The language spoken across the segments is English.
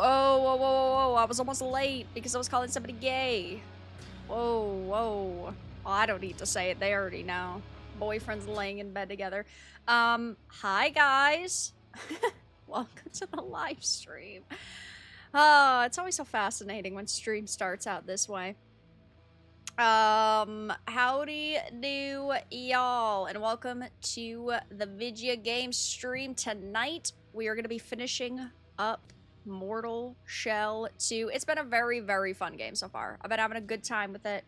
Oh, whoa, whoa, whoa, whoa. I was almost late because I was calling somebody gay. Whoa, whoa. Well, I don't need to say it. They already know. Boyfriends laying in bed together. Hi, guys. Welcome to the live stream. Oh, it's always so fascinating when stream starts out this way. Howdy do y'all, and welcome to the video game stream. Tonight we are going to be finishing up Mortal Shell 2. It's been a very, very fun game so far. I've been having a good time with it.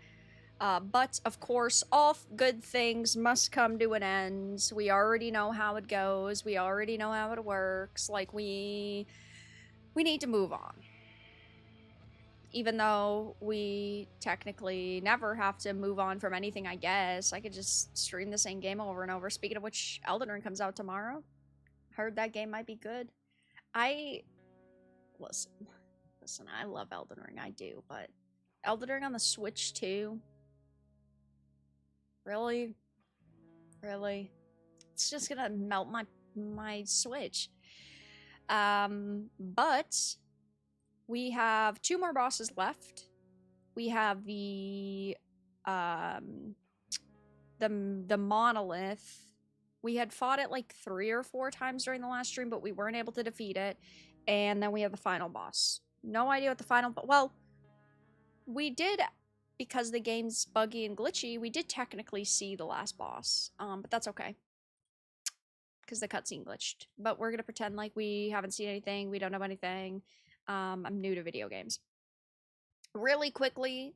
But of course, all good things must come to an end. We already know how it goes. We already know how it works. Like, we need to move on. Even though we technically never have to move on from anything, I guess. I could just stream the same game over and over. Speaking of which, Elden Ring comes out tomorrow. Heard that game might be good. Listen, I love Elden Ring, I do, but Elden Ring on the Switch too? Really? Really? It's just gonna melt my Switch. But we have 2 more bosses left. We have the monolith. We had fought it like 3 or 4 times during the last stream, but we weren't able to defeat it. And then we have the final boss. No idea what the final, well, we did, because the game's buggy and glitchy, we did technically see the last boss. But that's okay, because the cutscene glitched. But we're gonna pretend like we haven't seen anything, we don't know anything. I'm new to video games. Really quickly,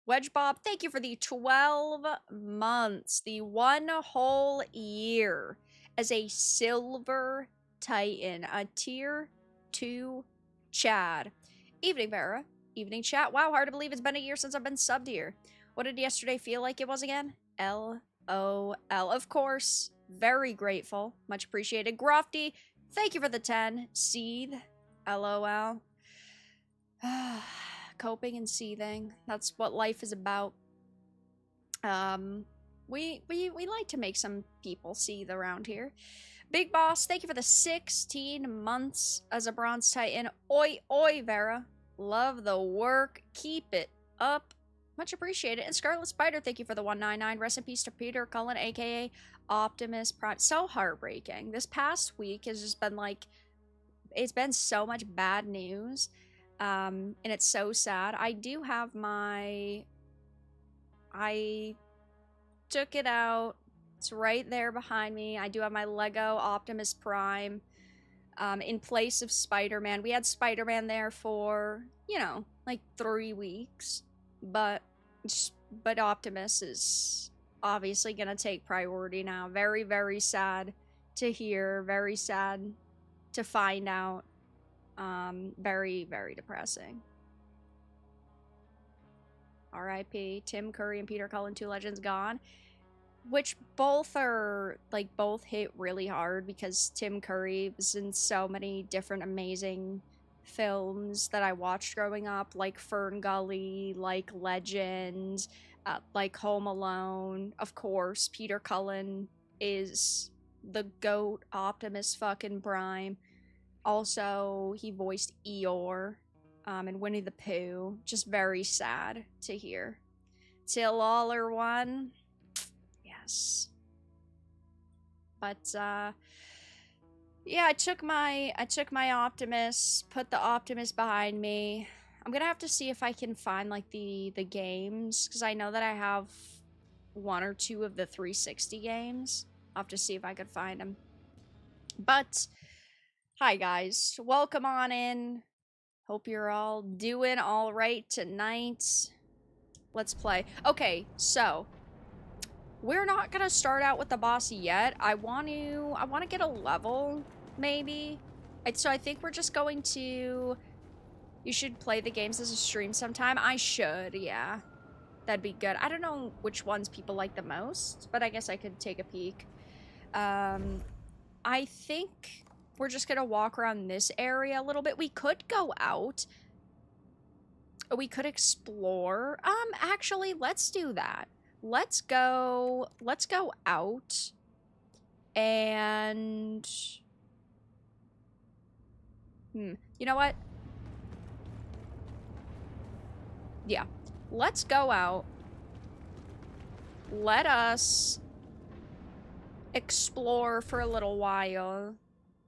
Wedge Bob, thank you for the 12 months, the 1 whole year as a Silver Titan, a tier 2 Chad. Evening, Vera. Evening, chat. Wow, hard to believe it's been a year since I've been subbed here. What did yesterday feel like it was again? LOL. Of course. Very grateful. Much appreciated. Grofty, thank you for the 10. Seethe. LOL. Coping and seething. That's what life is about. We like to make some people seethe around here. Big Boss, thank you for the 16 months as a Bronze Titan. Oi, oi, Vera. Love the work. Keep it up. Much appreciated. And Scarlet Spider, thank you for the 199. Rest in peace to Peter Cullen, aka Optimus Prime. So heartbreaking. This past week has just been like, it's been so much bad news. And it's so sad. I do have I took it out. It's right there behind me. I do have my Lego Optimus Prime in place of Spider-Man. We had Spider-Man there for, you know, like 3 weeks. But Optimus is obviously gonna take priority now. Very, very sad to hear. Very sad to find out. Very, very depressing. R.I.P. Tim Curry and Peter Cullen, 2 legends gone. Which both are, like, both hit really hard because Tim Curry was in so many different amazing films that I watched growing up, like Fern Gully, like Legend, like Home Alone. Of course, Peter Cullen is the GOAT, Optimus fucking Prime. Also, he voiced Eeyore in Winnie the Pooh. Just very sad to hear. Till all are one. Yes. But yeah, I took my Optimus, put the Optimus behind me. I'm gonna have to see if I can find like the games, because I know that I have 1 or 2 of the 360 games. I'll have to see if I could find them. But hi guys, welcome on in. Hope you're all doing all right tonight. Let's play. Okay, so we're not gonna start out with the boss yet. I want to get a level, maybe. So I think we're just going to. You should play the games as a stream sometime. I should, yeah. That'd be good. I don't know which ones people like the most, but I guess I could take a peek. I think we're just gonna walk around this area a little bit. We could go out. We could explore. Actually, let's do that. Let's go out and You know what? Yeah. Let's go out. Let us explore for a little while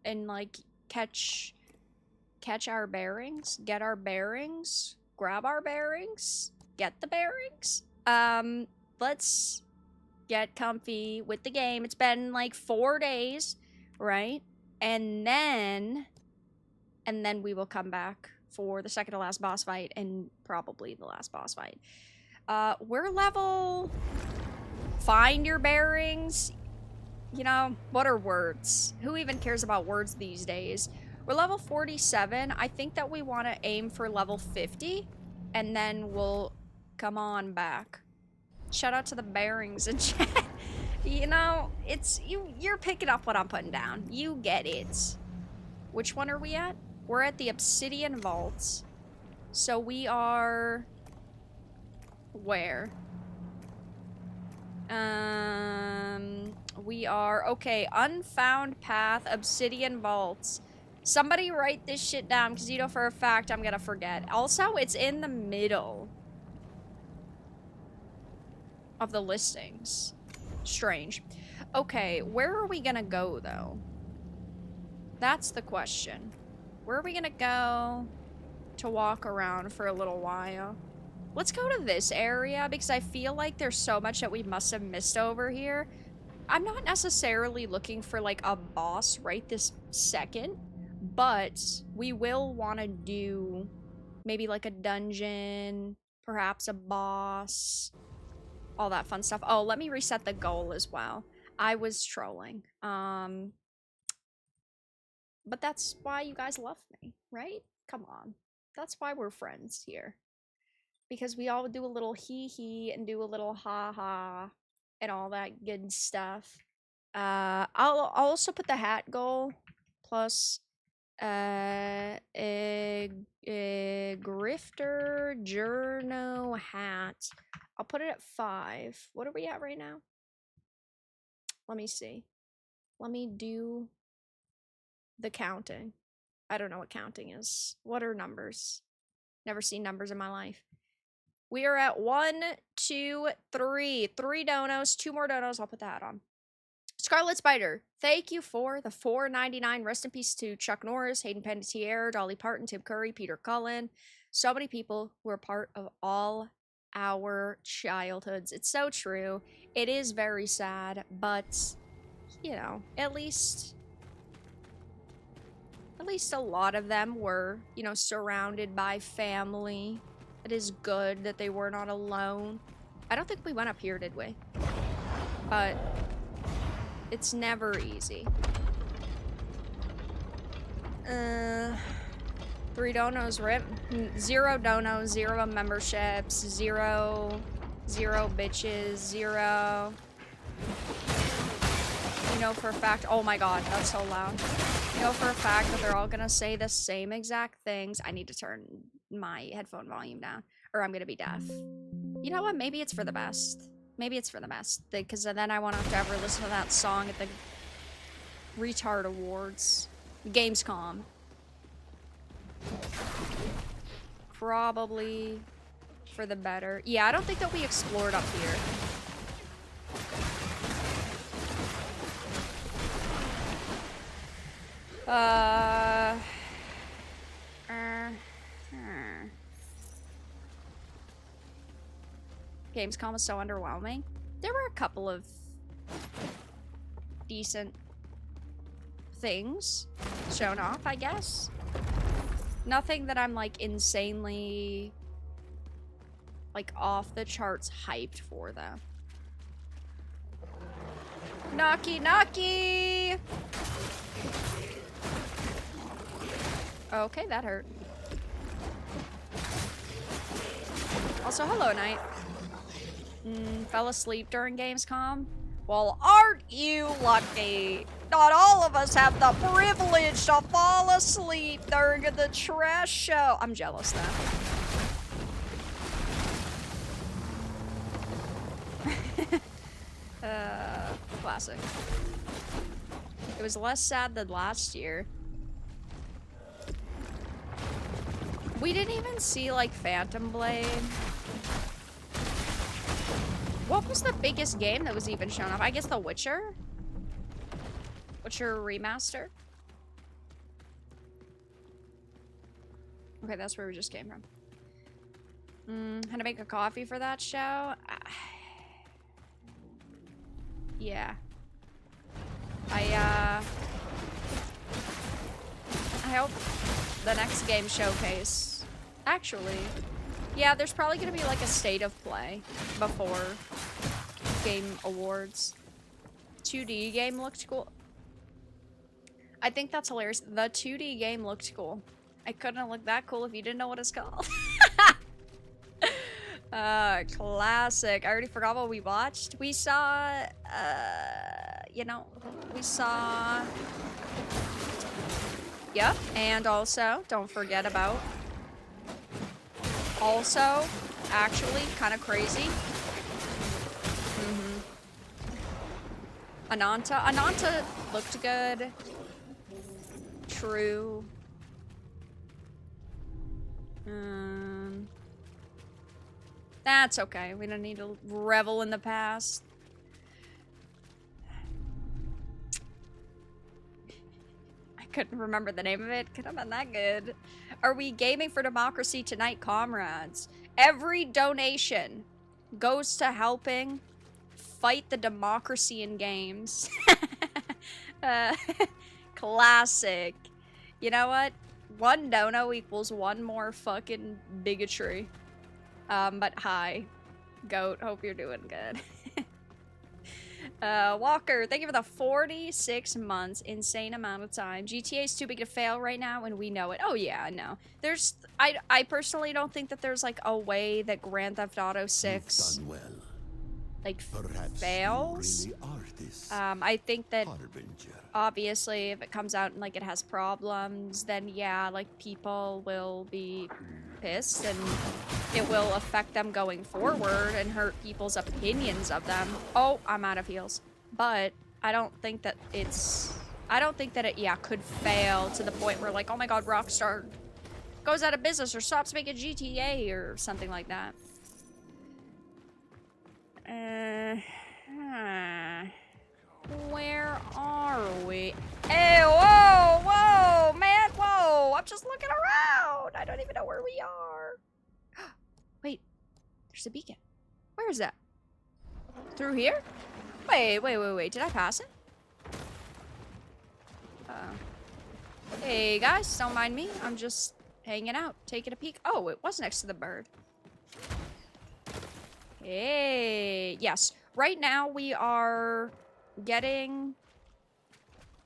and like catch our bearings, get our bearings, grab our bearings, get the bearings. Let's get comfy with the game. It's been like 4 days, right? And then we will come back for the second to last boss fight and probably the last boss fight. We're level... Find your bearings. You know, what are words? Who even cares about words these days? We're level 47. I think that we want to aim for level 50. And then we'll come on back. Shout out to the bearings in chat. You know, it's... You're picking up what I'm putting down. You get it. Which one are we at? We're at the Obsidian Vaults. So we are... Where? We are... Okay, Unfound Path, Obsidian Vaults. Somebody write this shit down, because you know for a fact I'm gonna forget. Also, it's in the middle of the listings. Strange. Okay, where are we gonna go, though? That's the question. Where are we gonna go to walk around for a little while? Let's go to this area, because I feel like there's so much that we must have missed over here. I'm not necessarily looking for, like, a boss right this second, but we will want to do maybe, like, a dungeon, perhaps a boss, all that fun stuff. Oh, let me reset the goal as well. I was trolling. But that's why you guys love me, right? Come on. That's why we're friends here. Because we all do a little hee-hee and do a little ha-ha and all that good stuff. I'll also put the hat goal plus a grifter journo hat. I'll put it at 5. What are we at right now? Let me see. Let me do the counting. I don't know what counting is. What are numbers? Never seen numbers in my life. We are at 1, 2, 3. 3 donos. 2 more donos. I'll put the hat on. Scarlet Spider, thank you for the $4.99. Rest in peace to Chuck Norris, Hayden Panettiere, Dolly Parton, Tim Curry, Peter Cullen. So many people who are part of all our childhoods. It's so true. It is very sad, but, you know, at least a lot of them were, you know, surrounded by family. It is good that they were not alone. I don't think we went up here, did we? But it's never easy. 3 donos, rip. 0 donos, 0 memberships, 0 bitches, 0. You know for a fact, oh my god, that's so loud. You know for a fact that they're all gonna say the same exact things. I need to turn my headphone volume down, or I'm gonna be deaf. You know what? Maybe it's for the best. Maybe it's for the best, because then I won't have to ever listen to that song at the Retard Awards. Gamescom. Probably for the better. Yeah, I don't think that we explored up here. Gamescom was so underwhelming. There were a couple of decent things shown off, I guess. Nothing that I'm, like, insanely, like, off the charts hyped for, though. Knocky, knocky! Okay, that hurt. Also, hello, Knight. Fell asleep during Gamescom? Well, aren't you lucky? Not all of us have the privilege to fall asleep during the trash show. I'm jealous, though. Classic. It was less sad than last year. We didn't even see, like, Phantom Blade. What was the biggest game that was even shown off? I guess The Witcher? Witcher Remaster? Okay, that's where we just came from. How to make a coffee for that show? Yeah. I hope the next game showcase. Actually, yeah, there's probably gonna be like a state of play before game awards. 2D game looked cool. I think that's hilarious. The 2D game looked cool. It couldn't have looked that cool if you didn't know what it's called. Classic. I already forgot what we watched. We saw, you know, we saw... Yep, and also, don't forget about... Also, actually, kind of crazy. Ananta. Ananta looked good. True. That's okay. We don't need to revel in the past. I couldn't remember the name of it. Could have been that good. Are we gaming for democracy tonight, comrades? Every donation goes to helping fight the democracy in games. Classic. You know what? One dono equals one more fucking bigotry. But hi, Goat. Hope you're doing good. Walker, thank you for the 46 months. Insane amount of time. GTA is too big to fail right now, and we know it. Oh yeah, no. There's, I personally don't think that there's like a way that Grand Theft Auto 6 well. Like perhaps fails. Really I think that obviously if it comes out and like it has problems, then yeah, like people will be pissed and it will affect them going forward and hurt people's opinions of them. Oh, I'm out of heals. But I don't think that it's... I don't think that it, yeah, could fail to the point where like, oh my god, Rockstar goes out of business or stops making GTA or something like that. Where are we? Hey, whoa, whoa, man, whoa! I'm just looking around. I don't even know where we are. Wait, there's a beacon. Where is that? Through here? Wait. Did I pass it? Hey guys, don't mind me. I'm just hanging out, taking a peek. Oh, it was next to the bird. Hey, yes. Right now we are getting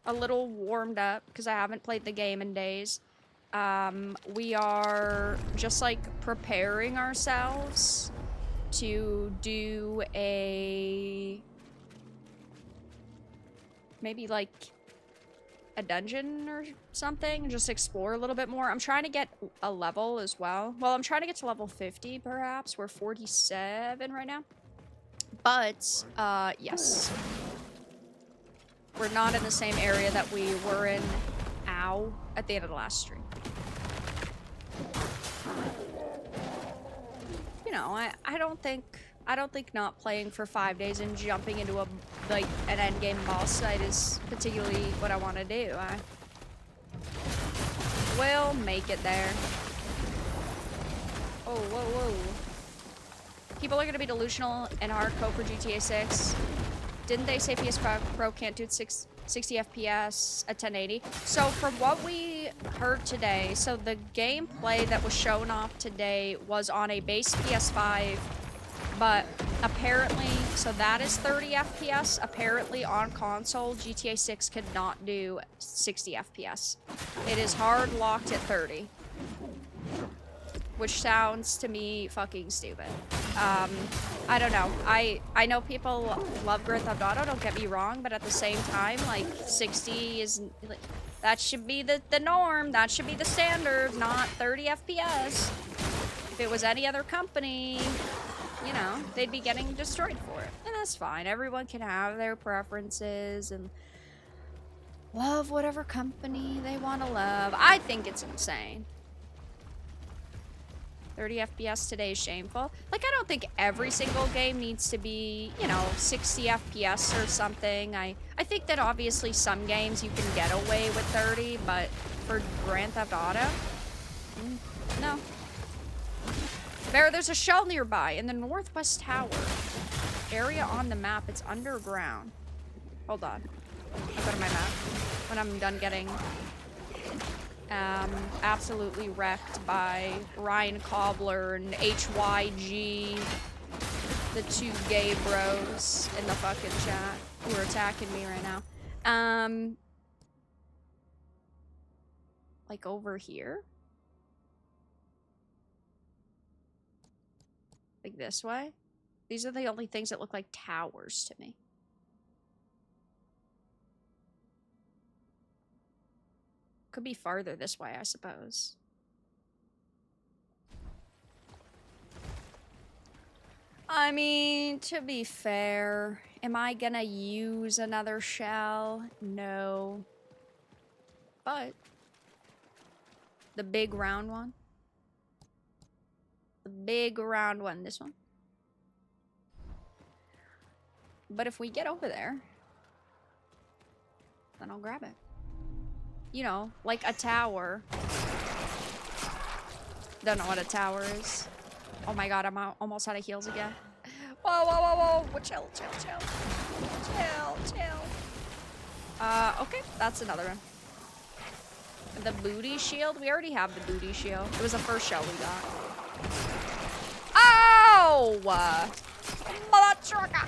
a little warmed up because I haven't played the game in days. We are just like preparing ourselves to do a maybe like a dungeon or something, just explore a little bit more. I'm trying to get a level as well. Well, I'm trying to get to level 50 perhaps. We're 47 right now. But yes. We're not in the same area that we were in at the end of the last stream. You know, I don't think not playing for 5 days and jumping into an end game boss fight is particularly what I want to do. I will make it there. Oh, whoa. People are gonna be delusional and hardcore for GTA 6. Didn't they say PS Pro can't do 60 FPS at 1080? So from what we heard today, so the gameplay that was shown off today was on a base PS5, but apparently, so that is 30 FPS. Apparently on console, GTA 6 could not do 60 FPS. It is hard locked at 30. Which sounds to me fucking stupid. I don't know. I know people love Grand Theft Auto, don't get me wrong, but at the same time, like, 60 is... Like, that should be the norm. That should be the standard, not 30 FPS. If it was any other company, you know, they'd be getting destroyed for it. And that's fine. Everyone can have their preferences and love whatever company they want to love. I think it's insane. 30 FPS today is shameful. Like, I don't think every single game needs to be, you know, 60 FPS or something. I think that obviously some games you can get away with 30, but for Grand Theft Auto, no. There's a shell nearby in the northwest tower. Area on the map, it's underground. Hold on. I'll go to my map when I'm done getting absolutely wrecked by Ryan Cobbler and HYG, the two gay bros in the fucking chat who are attacking me right now. Like over here? Like this way? These are the only things that look like towers to me. Could be farther this way, I suppose. I mean, to be fair, am I gonna use another shell? No. But the big round one. The big round one, this one. But if we get over there, then I'll grab it. You know, like a tower. Don't know what a tower is. Oh my god, I'm almost out of heals again. Whoa, whoa, whoa, whoa. Chill, chill, chill. Chill, chill. Okay, that's another one. The booty shield? We already have the booty shield. It was the first shell we got. Oh! Mother trucker!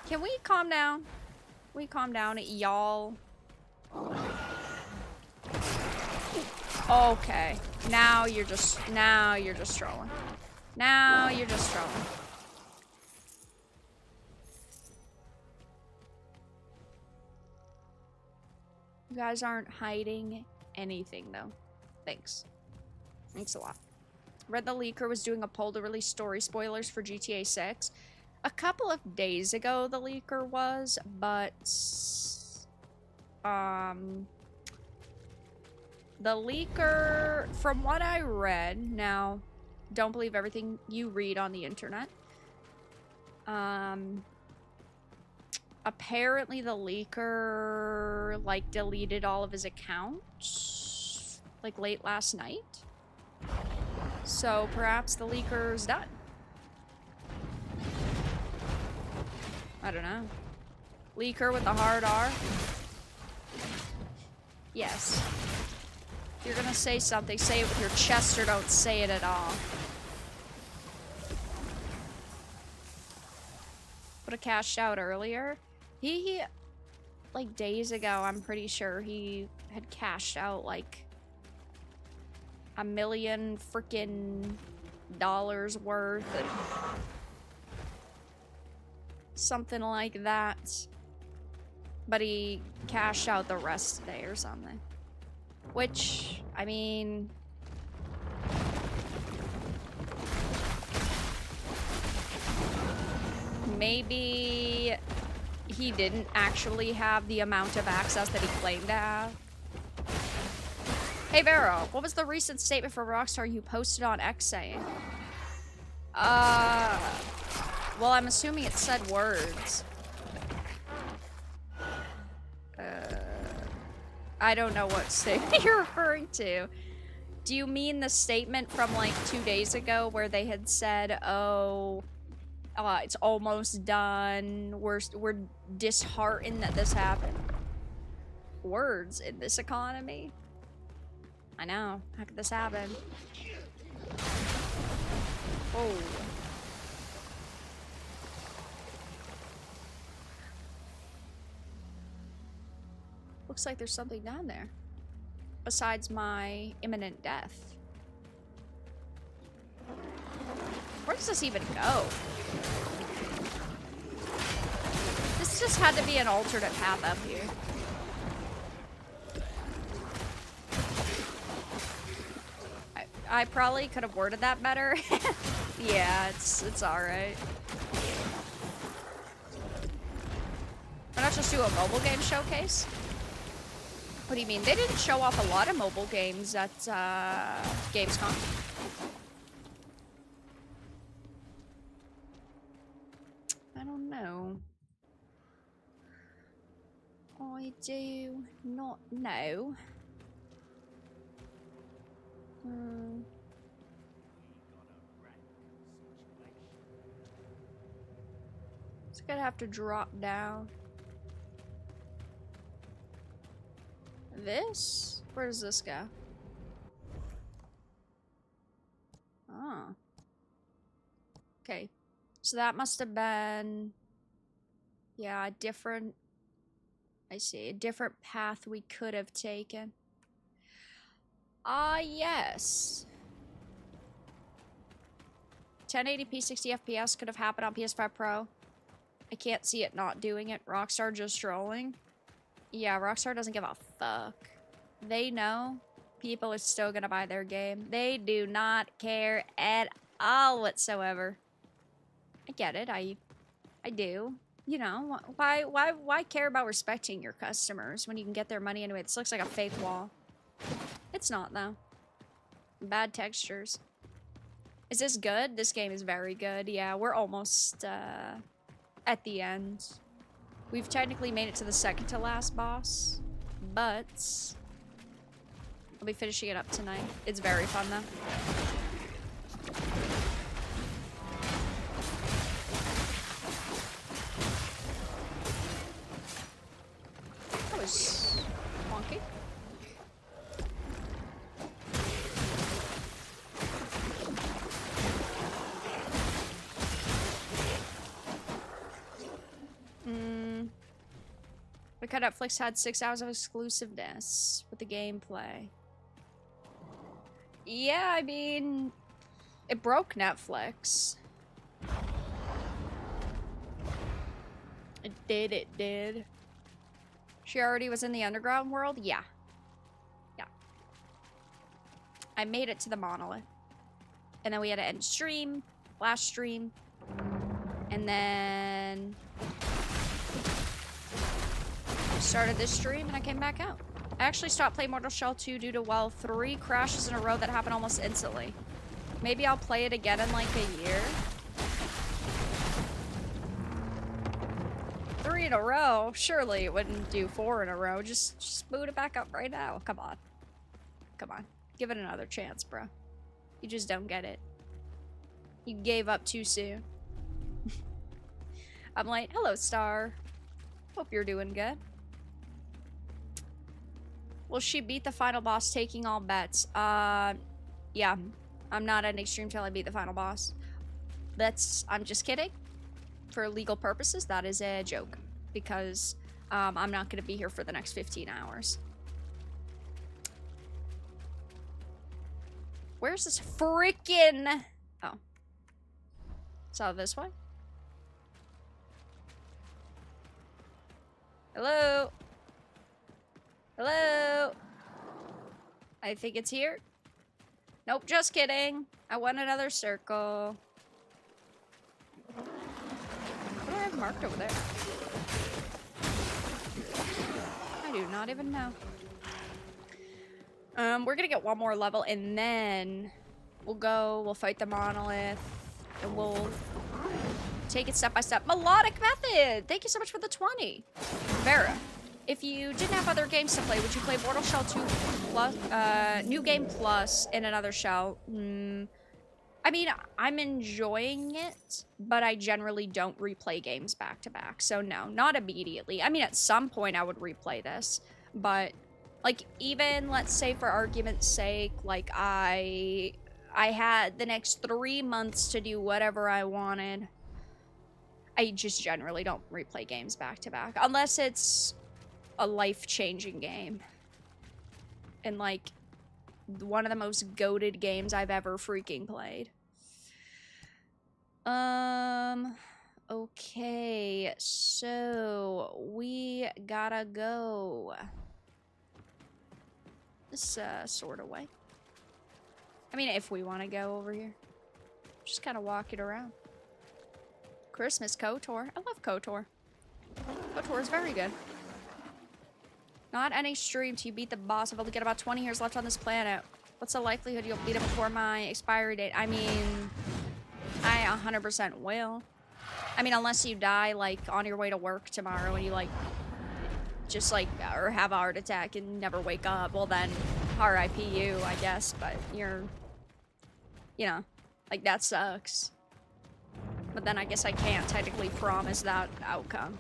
Can we calm down? We calm down, y'all. Okay. Now you're just trolling. Now you're just trolling. You guys aren't hiding anything though. Thanks. Thanks a lot. Read the leaker was doing a poll to release story spoilers for GTA 6. A couple of days ago, the leaker was, but the leaker, from what I read, now, don't believe everything you read on the internet. Apparently the leaker, like, deleted all of his accounts, like, late last night. So perhaps the leaker's done. I don't know. Leaker with the hard R? Yes. If you're gonna say something, say it with your chest or don't say it at all. Would have cashed out earlier. He, like days ago, I'm pretty sure he had cashed out like $1 million freaking dollars worth and something like that. But he cashed out the rest today or something. Which, I mean, maybe he didn't actually have the amount of access that he claimed to have. Hey Vero, what was the recent statement from Rockstar you posted on X saying? Well, I'm assuming it said words. I don't know what statement you're referring to. Do you mean the statement from like 2 days ago where they had said, oh, it's almost done. We're disheartened that this happened. Words in this economy? I know. How could this happen? Oh. Looks like there's something down there. Besides my imminent death. Where does this even go? This just had to be an alternate path up here. I probably could have worded that better. Yeah, it's alright. Why not just do a mobile game showcase? What do you mean? They didn't show off a lot of mobile games at Gamescom. I don't know. I do not know. It's gonna have to drop down. This? Where does this go? Oh. Okay. So that must have been... Yeah, a different... I see. A different path we could have taken. Yes. 1080p 60 FPS could have happened on PS5 Pro. I can't see it not doing it. Rockstar just trolling. Yeah, Rockstar doesn't give a fuck. They know people are still gonna buy their game. They do not care at all whatsoever. I get it. I do. You know, why care about respecting your customers when you can get their money anyway? This looks like a fake wall. It's not, though. Bad textures. Is this good? This game is very good. Yeah, we're almost, at the end. We've technically made it to the second to last boss, but I'll be finishing it up tonight. It's very fun, though. That was wonky. Because Netflix had 6 hours of exclusiveness with the gameplay. Yeah, I mean, it broke Netflix. It did. She already was in the underground world? Yeah. Yeah. I made it to the monolith. And then we had to end stream, last stream, and then started this stream and I came back out. I actually stopped playing Mortal Shell 2 due to, well, 3 crashes in a row that happened almost instantly. Maybe I'll play it again in like a year. 3 in a row? Surely it wouldn't do 4 in a row. Just boot it back up right now. Come on. Come on. Give it another chance, bro. You just don't get it. You gave up too soon. I'm like, hello, Star. Hope you're doing good. Will she beat the final boss taking all bets? Yeah. I'm not ending stream till I beat the final boss. I'm just kidding. For legal purposes, that is a joke. Because, I'm not gonna be here for the next 15 hours. Where's this freaking... Oh. So this way? Hello? Hello? I think it's here. Nope, just kidding. I want another circle. What do I have marked over there? I do not even know. We're gonna get one more level and then we'll fight the monolith and we'll take it step by step. Melodic Method! Thank you so much for the 20. Vera, if you didn't have other games to play, would you play Mortal Shell 2 plus, New Game Plus in another shell? I mean, I'm enjoying it, but I generally don't replay games back to back. So no, not immediately. I mean, at some point I would replay this, but like even let's say for argument's sake, like I had the next 3 months to do whatever I wanted. I just generally don't replay games back to back unless it's a life-changing game. And like one of the most goated games I've ever freaking played. Okay, so we gotta go this sort of way. I mean, if we want to go over here, just kind of walk it around. Christmas KOTOR. I love KOTOR. KOTOR is very good. Not any stream till you beat the boss. I've only got about 20 years left on this planet. What's the likelihood you'll beat it before my expiry date? I mean, I 100% will. I mean, unless you die, like, on your way to work tomorrow and you, like, just, like, or have a heart attack and never wake up. Well, then, RIP you, I guess. But you're, you know, like, that sucks. But then I guess I can't technically promise that outcome.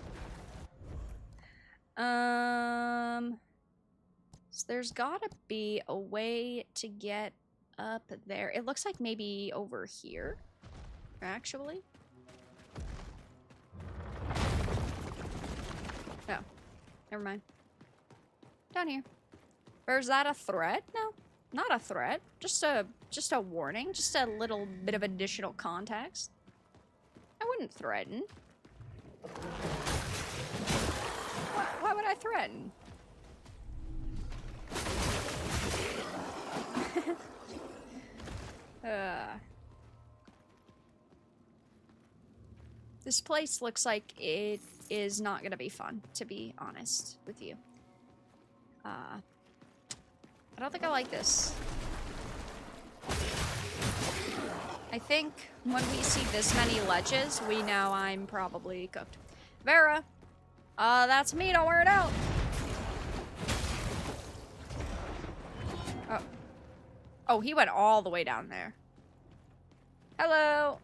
So there's gotta be a way to get up there. It looks like maybe over here, actually. Oh, never mind. Down here. Or is that a threat? No, not a threat. Just a warning. Just a little bit of additional context. I wouldn't threaten. Why would I threaten? This place looks like it is not gonna be fun, to be honest with you. I don't think I like this. I think when we see this many ledges, we know I'm probably cooked. Vera! That's me, don't wear it out! Oh. Oh, he went all the way down there. Hello!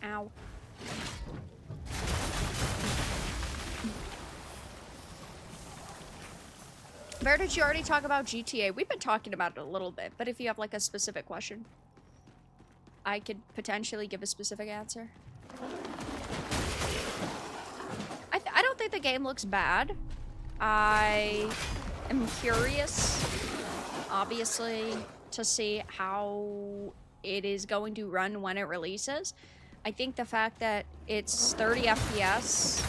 Ow. Where did you already talk about GTA? We've been talking about it a little bit, but if you have like a specific question, I could potentially give a specific answer. I don't think the game looks bad. I am curious, obviously, to see how it is going to run when it releases. I think the fact that it's 30 FPS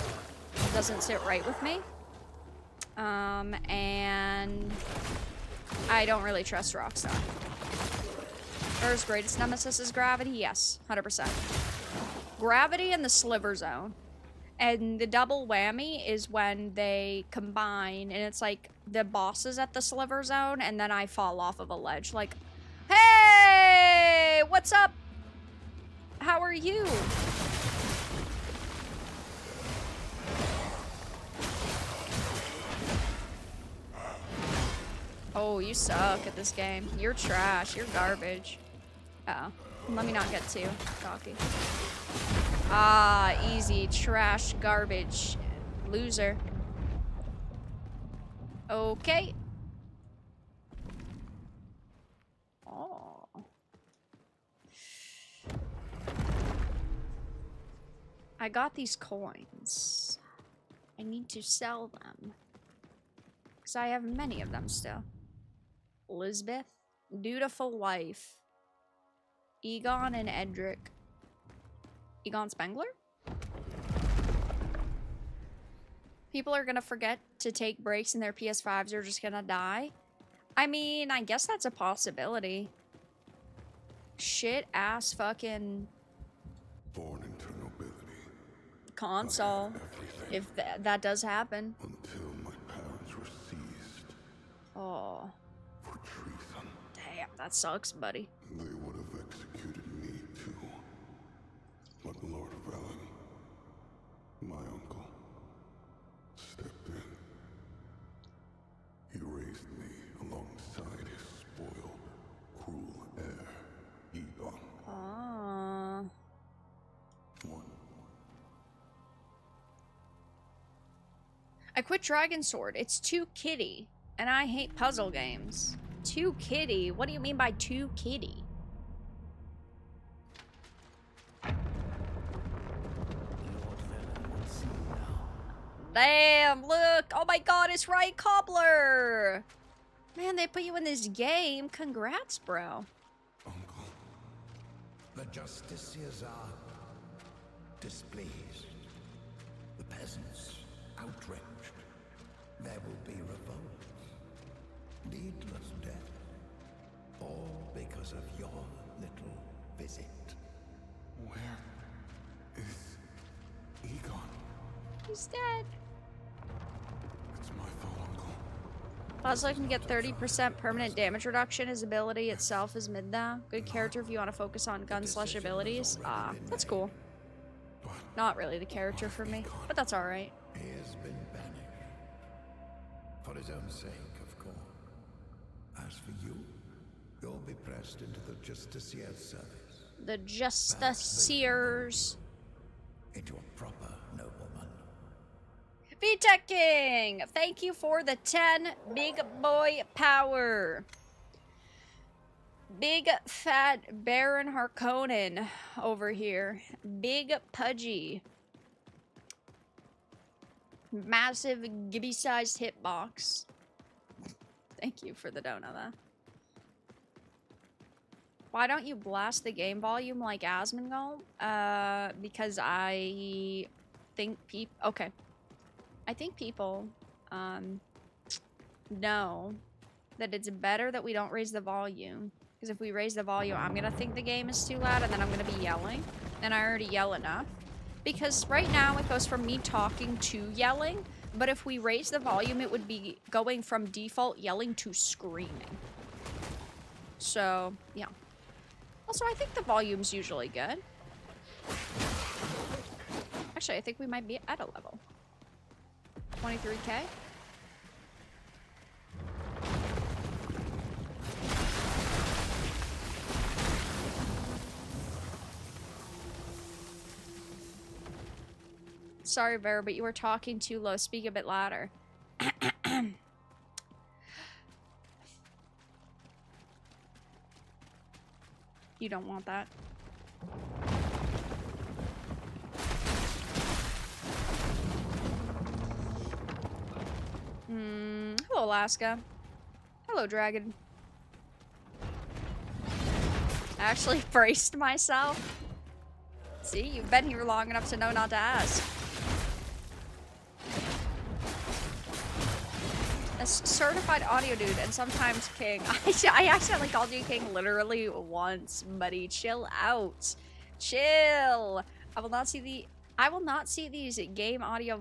doesn't sit right with me. And I don't really trust Rockstar. Earth's greatest nemesis is gravity? Yes, 100%. Gravity and the sliver zone. And the double whammy is when they combine, and it's like the boss is at the sliver zone, and then I fall off of a ledge. Like, hey, what's up? How are you? Oh, you suck at this game. You're trash. You're garbage. Uh-oh. Let me not get too cocky. Ah, easy. Trash, garbage, loser. Okay. Oh. I got these coins. I need to sell them. Because I have many of them still. Elizabeth. Dutiful wife. Egon and Edric. Egon Spengler? People are gonna forget to take breaks and their PS5s are just gonna die. I mean, I guess that's a possibility. Shit ass fucking born into nobility. Console. If that does happen. Until my parents were seized. Oh. For treason. Damn, that sucks, buddy. They would have executed me too. But Lord Velen, my uncle, stepped in. He raised me alongside his spoiled, cruel heir, Egon. Ah. I quit Dragon Sword. It's too kiddie, and I hate puzzle games. Too kiddie? What do you mean by too kiddie? Damn, look! Oh my god, it's right, Cobbler! Man, they put you in this game. Congrats, bro. Uncle. The justiciars are displeased. The peasants outraged. There will be revolt. Needless death. All because of your little visit. Where He's dead. It's my fault, Uncle. Soulslike can get 30% permanent damage reduction. His ability itself is mid though. Good character if you want to focus on gun slash abilities. That's cool. Not really the character for me, but that's alright. He has been banished. For his own sake, of course. As for you, you'll be pressed into the Justicier's service. The Justiciers. Into a proper nobleman. VTech King! Thank you for the 10 big boy power. Big fat Baron Harkonnen over here. Big Pudgy. Massive Gibby-sized hitbox. Thank you for the donut, though. Why don't you blast the game volume like Asmongold? Because I think okay. I think people, know that it's better that we don't raise the volume. Because if we raise the volume, I'm gonna think the game is too loud and then I'm gonna be yelling. And I already yell enough. Because right now it goes from me talking to yelling. But if we raise the volume, it would be going from default yelling to screaming. So, yeah. Also, I think the volume's usually good. Actually, I think we might be at a level. 23k? Sorry, Vera, but you were talking too low. Speak a bit louder. You don't want that. Hello, Alaska. Hello, Dragon. I actually braced myself. See, you've been here long enough to know not to ask. A certified audio dude and sometimes king. I accidentally called you king literally once, buddy. Chill out. Chill. I will not see these game audio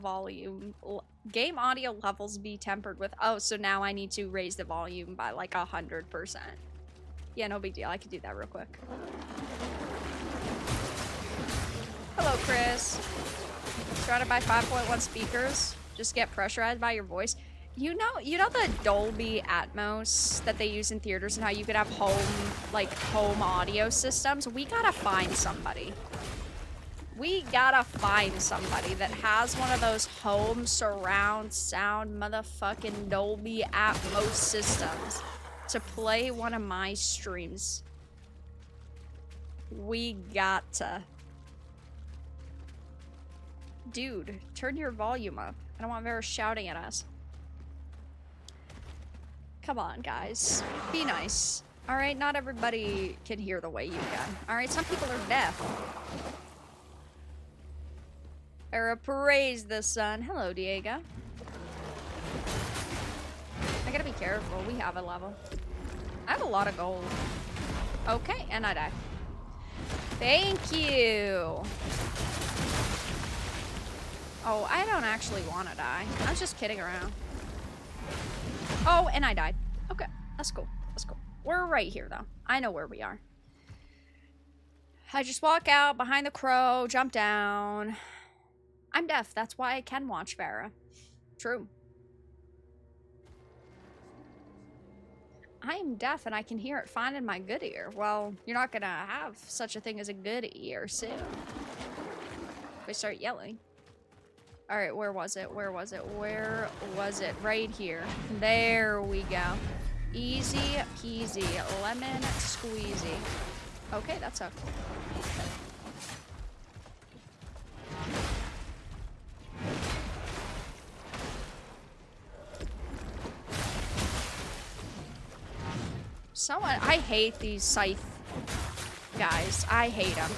levels be tempered with. Oh, so now I need to raise the volume by like 100%. Yeah, no big deal. I could do that real quick. Hello, Chris. Surrounded by 5.1 speakers. Just get pressurized by your voice. You know the Dolby Atmos that they use in theaters and how you could have home audio systems? We gotta find somebody. We gotta find somebody that has one of those home surround sound motherfucking Dolby Atmos systems to play one of my streams. We gotta. Dude, turn your volume up. I don't want Vera shouting at us. Come on, guys. Be nice. Alright, not everybody can hear the way you can. Alright, some people are deaf. Vera, praise the sun. Hello, Diego. I gotta be careful. We have a level. I have a lot of gold. Okay, and I die. Thank you. Oh, I don't actually want to die. I was just kidding around. Oh, and I died. Okay, that's cool. That's cool. We're right here, though. I know where we are. I just walk out behind the crow, jump down. I'm deaf. That's why I can watch Vera. True. I am deaf and I can hear it fine in my good ear. Well, you're not gonna have such a thing as a good ear soon. If I start yelling. Alright, where was it? Where was it? Where was it? Right here. There we go. Easy peasy. Lemon squeezy. Okay, that's okay. I hate these scythe guys. I hate them.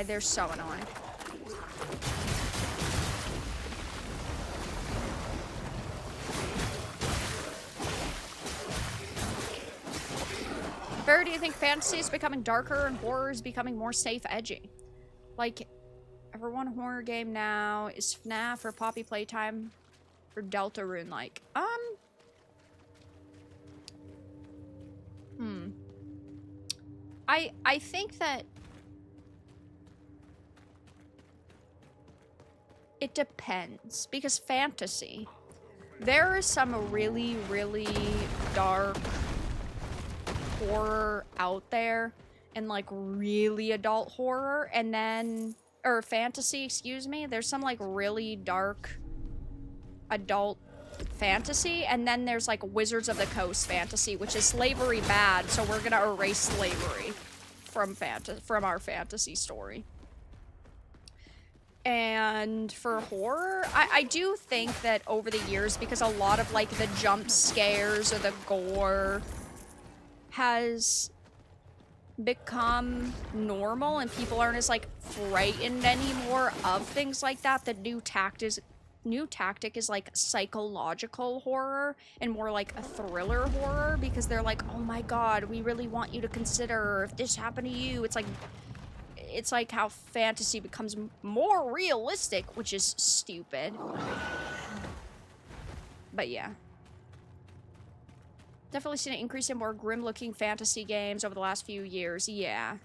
They're so annoying. Vera, do you think fantasy is becoming darker and horror is becoming more safe edgy? Like, Everyone horror game now. Is FNAF or Poppy Playtime or Deltarune like? I think that it depends, because fantasy, there is some really, really dark horror out there, and like really adult horror, and then, or fantasy, excuse me, there's some like really dark adult fantasy, and then there's like Wizards of the Coast fantasy, which is slavery bad, so we're gonna erase slavery from our fantasy story. And for horror, I do think that over the years, because a lot of like the jump scares or the gore has become normal and people aren't as like frightened anymore of things like that, the new tactic is like psychological horror and more like a thriller horror, because they're like, oh my god, we really want you to consider if this happened to you. It's like how fantasy becomes more realistic, which is stupid. But yeah. Definitely seen an increase in more grim-looking fantasy games over the last few years. Yeah.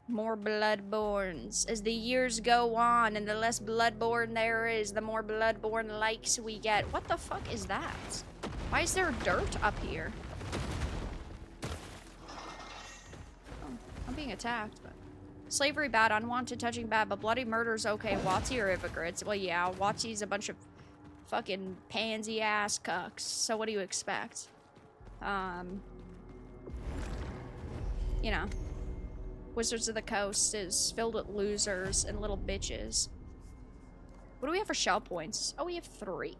More Bloodborns. As the years go on and the less Bloodborne there is, the more Bloodborne likes we get. What the fuck is that? Why is there dirt up here? I'm being attacked, but... Slavery bad, unwanted touching bad, but bloody murder's okay. WotC or hypocrites? Well, yeah, WotC's a bunch of fucking pansy-ass cucks, so what do you expect? You know. Wizards of the Coast is filled with losers and little bitches. What do we have for shell points? Oh, we have 3.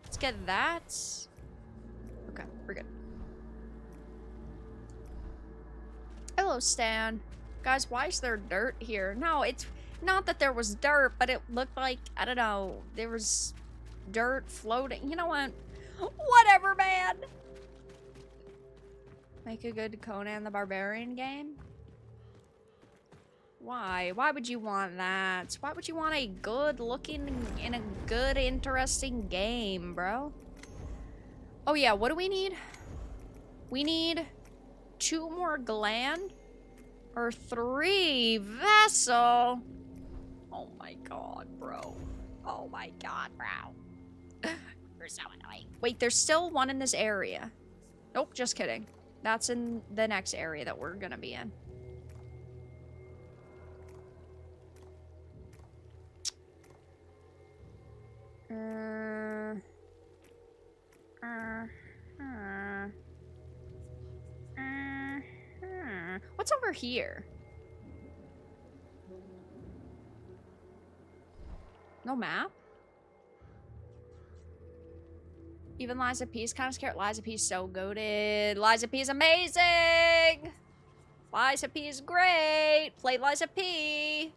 Let's get that. Okay, we're good. Hello, Stan. Guys, why is there dirt here? No, it's not that there was dirt, but it looked like, I don't know, there was dirt floating. You know what? Whatever, man. Make a good Conan the Barbarian game? Why? Why would you want that? Why would you want a good looking and a good interesting game, bro? Oh yeah, what do we need? We need 2 more gland or 3 vessel. Oh my god, bro. Oh my god, bro. You're so annoying. Wait, there's still one in this area. Nope, just kidding. That's in the next area that we're gonna be in. What's over here? No map? Even Liza P is kind of scared. Liza P is so goated. Liza P is amazing! Liza P is great! Play Liza P!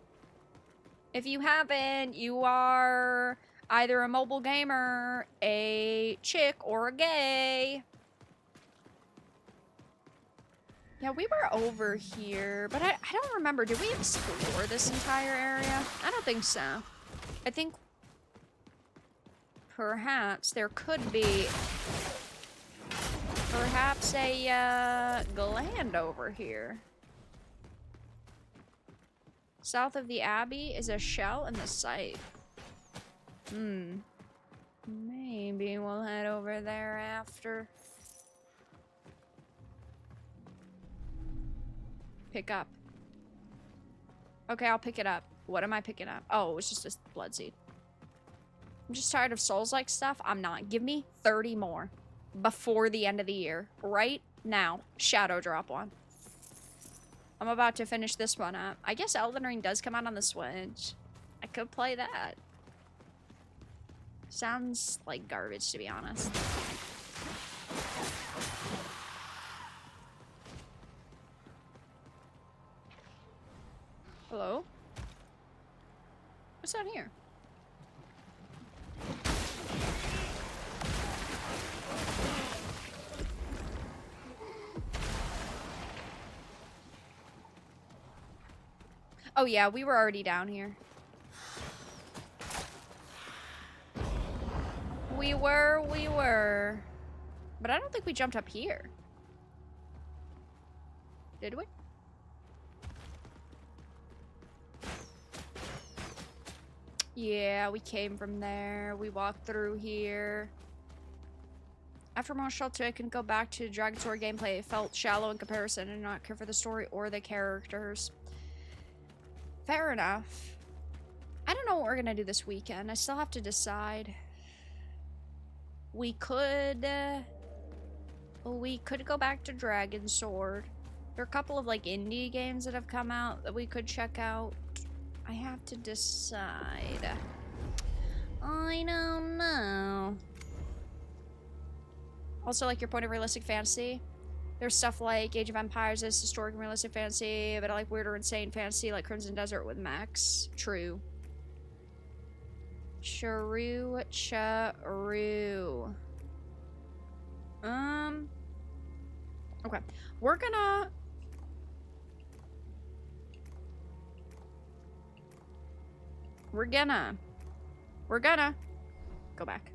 If you haven't, you are either a mobile gamer, a chick, or a gay. Yeah, we were over here, but I don't remember. Did we explore this entire area? I don't think so. I think perhaps there could be perhaps a gland over here. South of the Abbey is a shell in the site. Maybe we'll head over there after. Pick up. Okay, I'll pick it up. What am I picking up? Oh, it's just a blood seed. I'm just tired of Souls-like stuff. I'm not. Give me 30 more before the end of the year. Right now. Shadow drop one. I'm about to finish this one up. I guess Elden Ring does come out on the Switch. I could play that. Sounds like garbage, to be honest. Hello? What's down here? Oh yeah, we were already down here. We were. But I don't think we jumped up here. Did we? Yeah, we came from there. We walked through here. After Marshall 2, I couldn't go back to Dragon Sword gameplay. It felt shallow in comparison and not care for the story or the characters. Fair enough. I don't know what we're gonna do this weekend. I still have to decide. We could go back to Dragon Sword. There are a couple of like indie games that have come out that we could check out. I have to decide. I don't know. Also, like your point of realistic fantasy. There's stuff like Age of Empires is historic and realistic fantasy, but I like weirder insane fantasy like Crimson Desert with Max. True. Charoo. Okay. We're gonna go back.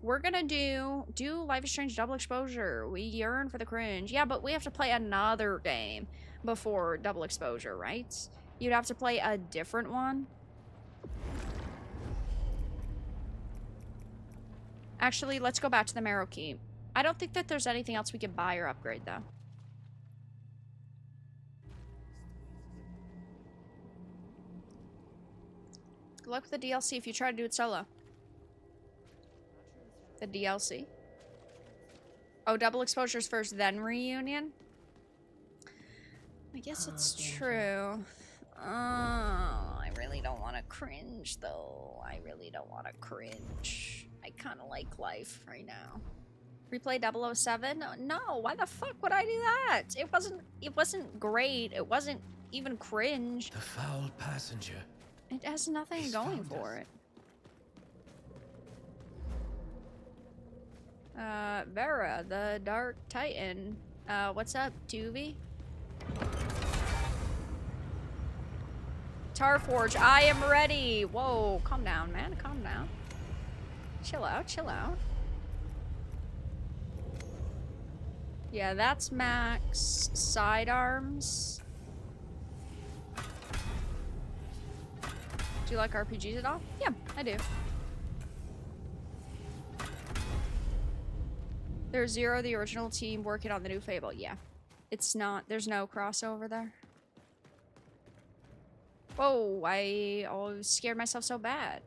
We're gonna do Life is Strange Double Exposure. We yearn for the cringe. Yeah, but we have to play another game before Double Exposure, right? You'd have to play a different one. Actually, let's go back to the Marrow Keep. I don't think that there's anything else we can buy or upgrade, though. Good luck with the DLC if you try to do it solo. The DLC. Oh, Double Exposure's first, then Reunion? I guess it's true. Oh, I really don't want to cringe, though. I really don't want to cringe. I kind of like life right now. Replay 007? No, why the fuck would I do that? It wasn't great. It wasn't even cringe. The foul passenger. It has nothing going for it. Vera, the Dark Titan. What's up, Tuvi? Tarforge, I am ready. Whoa, calm down, man. Calm down. Chill out, chill out. Yeah, that's max sidearms. Do you like RPGs at all? Yeah, I do. There's Zero, the original team, working on the new Fable. Yeah. It's not, there's no crossover there. Whoa, I always scared myself so bad.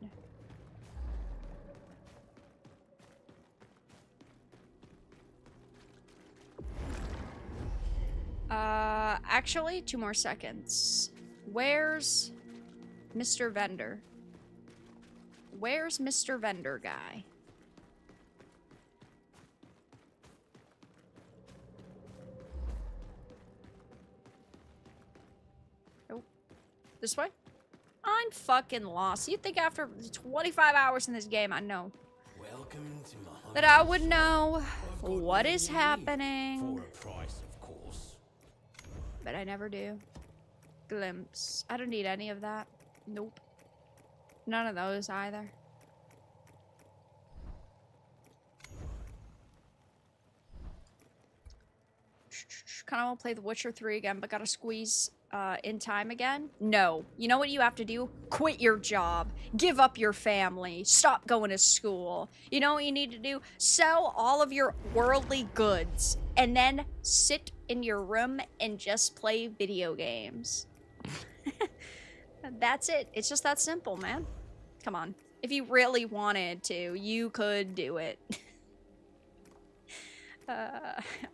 Actually, 2 more seconds. Where's Mr. Vendor? Where's Mr. Vendor guy? Oh, this way? I'm fucking lost. You'd think after 25 hours in this game, I know. Welcome to my That I would know what is happening. for a price, of course. But I never do. Glimpse. I don't need any of that. Nope. None of those either. Kind of want to play The Witcher 3 again, but gotta squeeze in time again? No. You know what you have to do? Quit your job. Give up your family. Stop going to school. You know what you need to do? Sell all of your worldly goods. And then sit in your room and just play video games. That's it. It's just that simple, man. Come on. If you really wanted to, you could do it.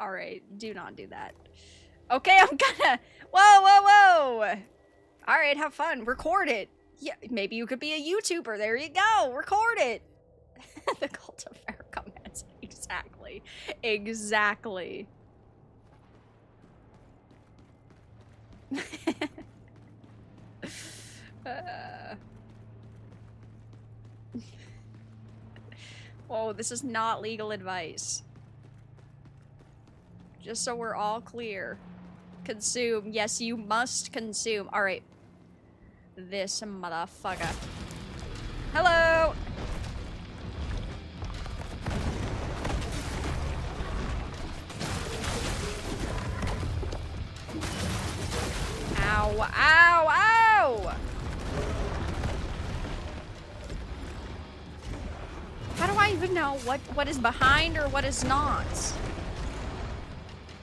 Alright. Do not do that. Okay, I'm gonna... Whoa, whoa, whoa! Alright, have fun. Record it. Yeah, maybe you could be a YouTuber. There you go. Record it. The cult of fair comments. Exactly. Exactly. Whoa, this is not legal advice. Just so we're all clear. Consume. Yes, you must consume. Alright. this motherfucker. Hello! Ow, ow, ow! How do I even know what is behind or what is not?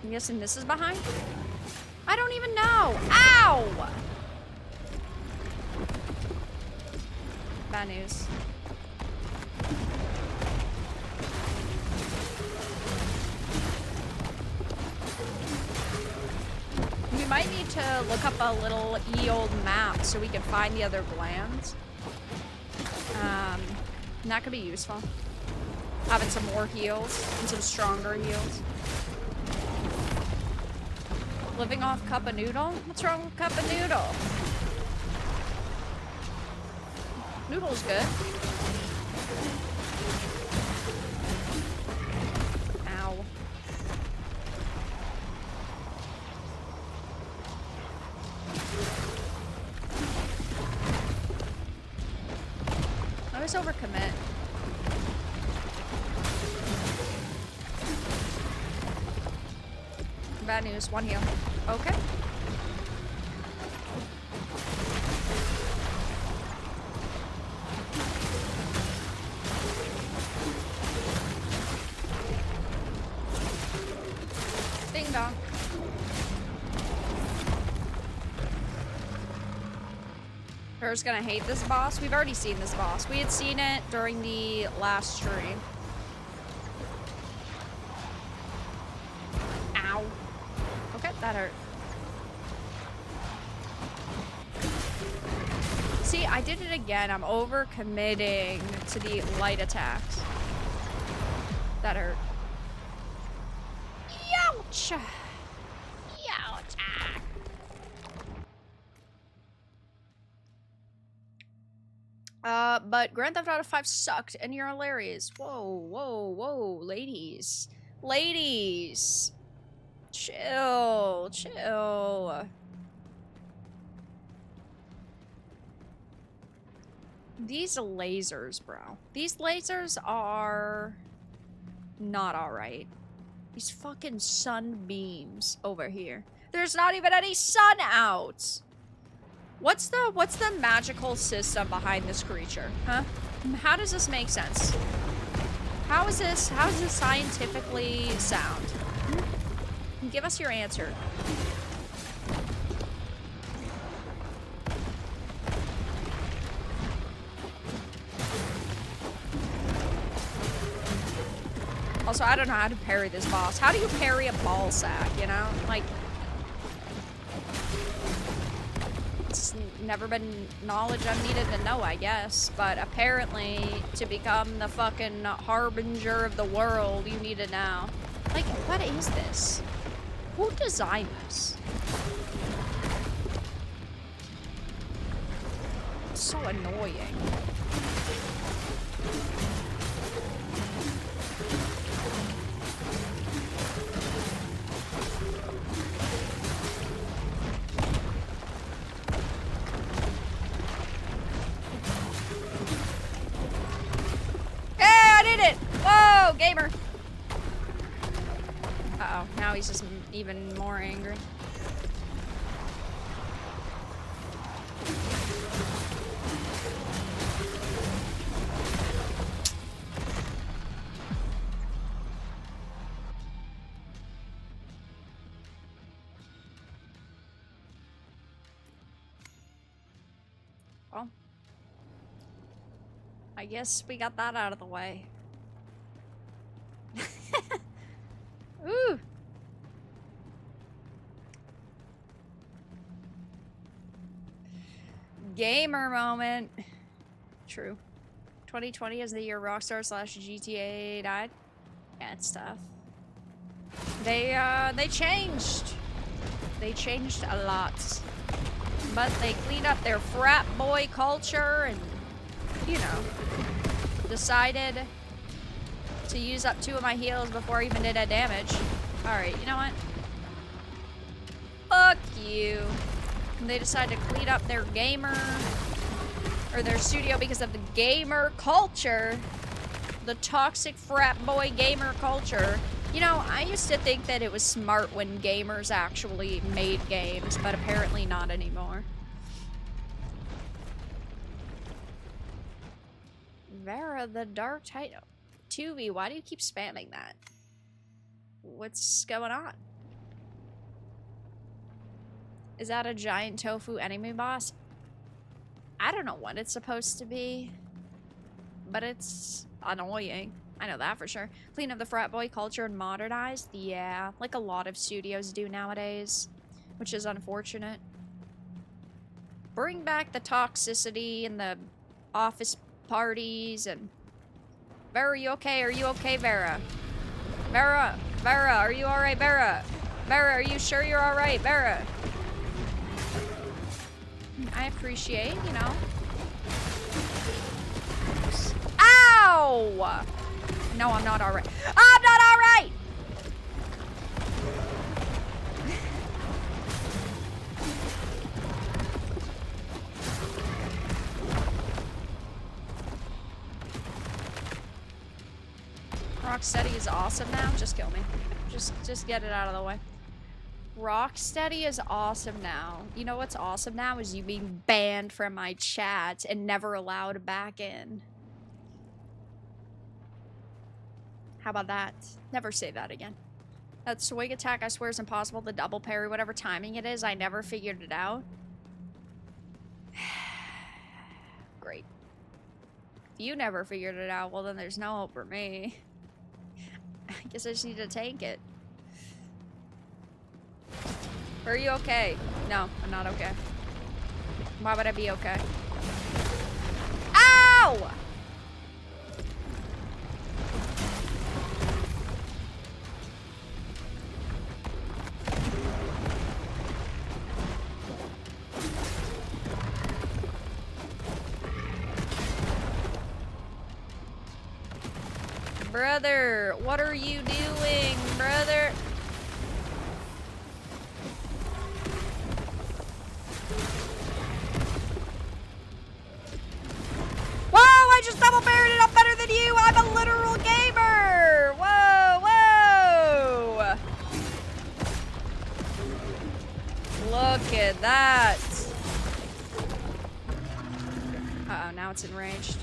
I'm guessing this is behind? I don't even know. Ow! Bad news. We might need to look up a little ye-old map so we can find the other glands. And that could be useful. Having some more heals and some stronger heals. Living off cup of noodle? What's wrong with cup of noodle? Noodle's good. Ow. I was overcommit. Bad news, one heal. Okay. Ding dong. Her's gonna hate this boss. We've already seen this boss. We had seen it during the last stream. Ow. Okay, that hurt. See, I did it again. I'm overcommitting to the light attacks. That hurt. Youch! Youch! But Grand Theft Auto 5 sucked, and you're hilarious. Whoa, whoa, whoa, ladies. Ladies! Chill, chill. These lasers, bro. These lasers are not alright. These fucking sunbeams over here. There's not even any sun out. What's the magical system behind this creature, huh? How does this make sense? How is this scientifically sound? Give us your answer. Also, I don't know how to parry this boss. How do you parry a ball sack, you know? Like, it's never been knowledge I've needed to know, I guess. But apparently, to become the fucking harbinger of the world, you need to know. Like, what is this? Who designed this? It's so annoying. Whoa, gamer! Uh-oh, now he's just even more angry. Well, I guess we got that out of the way. Ooh. Gamer moment. True. 2020 is the year Rockstar / GTA died. Yeah, it's tough. They changed. They changed a lot. But they cleaned up their frat boy culture and, you know, decided to use up 2 of my heals before I even did that damage. Alright, you know what? Fuck you. And they decided to clean up their gamer, or their studio, because of the gamer culture. The toxic frat boy gamer culture. You know, I used to think that it was smart when gamers actually made games, but apparently not anymore. Vera the Dark Titan. 2V, why do you keep spamming that? What's going on? Is that a giant tofu enemy boss? I don't know what it's supposed to be, but it's annoying. I know that for sure. Clean up the frat boy culture and modernized? Yeah, like a lot of studios do nowadays, which is unfortunate. Bring back the toxicity and the office parties and... Vera, are you okay? Are you okay, Vera? Vera, are you alright, Vera? Vera, are you sure you're alright, Vera? I appreciate, you know. Ow! No, I'm not alright. I'm not alright! Rocksteady is awesome now. Just kill me. Just get it out of the way. Rocksteady is awesome now. You know what's awesome now is you being banned from my chat and never allowed back in. How about that? Never say that again. That swing attack, I swear, is impossible. The double parry, whatever timing it is, I never figured it out. Great. If you never figured it out, well then there's no hope for me. I guess I just need to tank it. Are you okay? No, I'm not okay. Why would I be okay? Ow! Brother, what are you doing, brother? Whoa, I just double parried it. I'm better than you. I'm a literal gamer. Whoa, whoa. Look at that. Uh-oh, now it's enraged.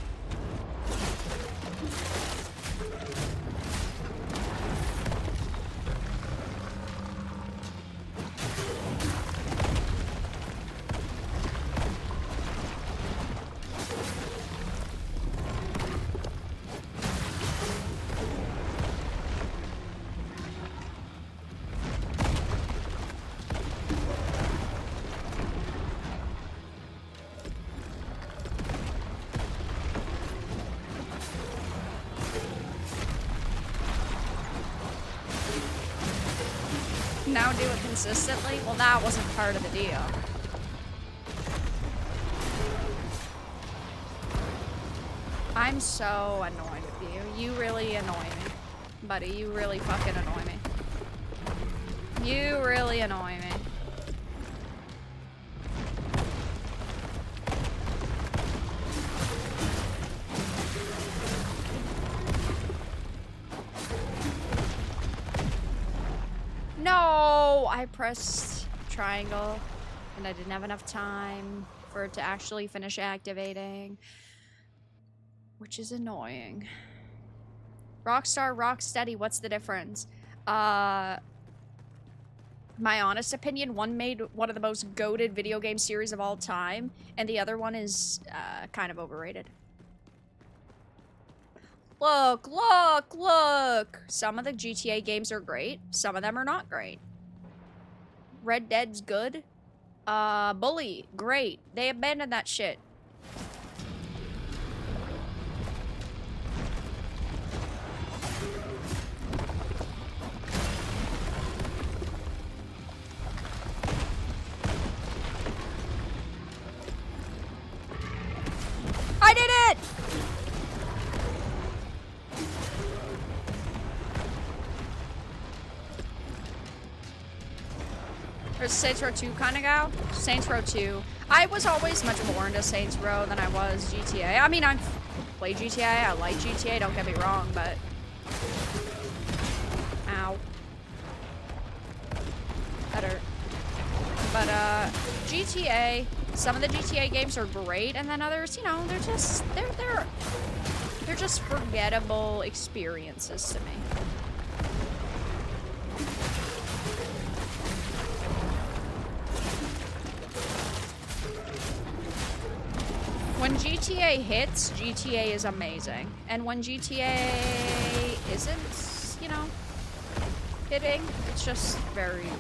Now do it consistently? Well, that wasn't part of the deal. I'm so annoyed with you. You really annoy me. Buddy, you really fucking annoy me. You really annoy me. No! I pressed triangle and I didn't have enough time for it to actually finish activating, which is annoying. Rockstar, Rocksteady, what's the difference? My honest opinion, one made one of the most goated video game series of all time, and the other one is kind of overrated. Look, look, look! Some of the GTA games are great, some of them are not great. Red Dead's good. Bully, great. They abandoned that shit. I did it! Or Saints Row 2 kind of go? Saints Row 2. I was always much more into Saints Row than I was GTA. I mean, I've played GTA, I like GTA, don't get me wrong, but... Ow. That hurt. But, GTA, some of the GTA games are great, and then others, you know, they're just, they're just forgettable experiences to me. When GTA hits, GTA is amazing. And when GTA isn't, you know, hitting, it's just very meh.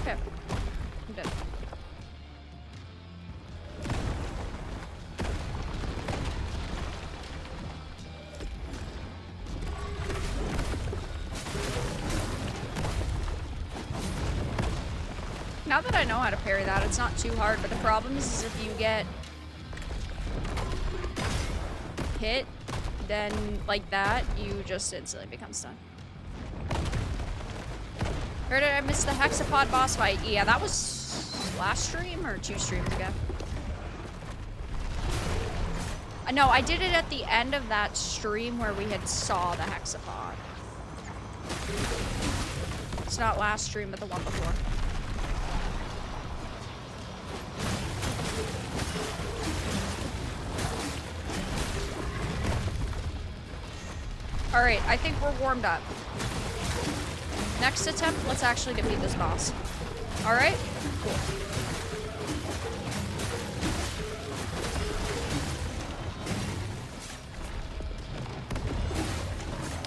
Okay. I'm dead. Now that I know how to parry that, it's not too hard, but the problem is if you get hit, then like that, you just instantly become stunned. Or did I miss the hexapod boss fight? Yeah, that was last stream or 2 streams ago. No, I did it at the end of that stream where we had saw the hexapod. It's not last stream, but the one before. Alright, I think we're warmed up. Next attempt, let's actually defeat this boss. Alright? Cool.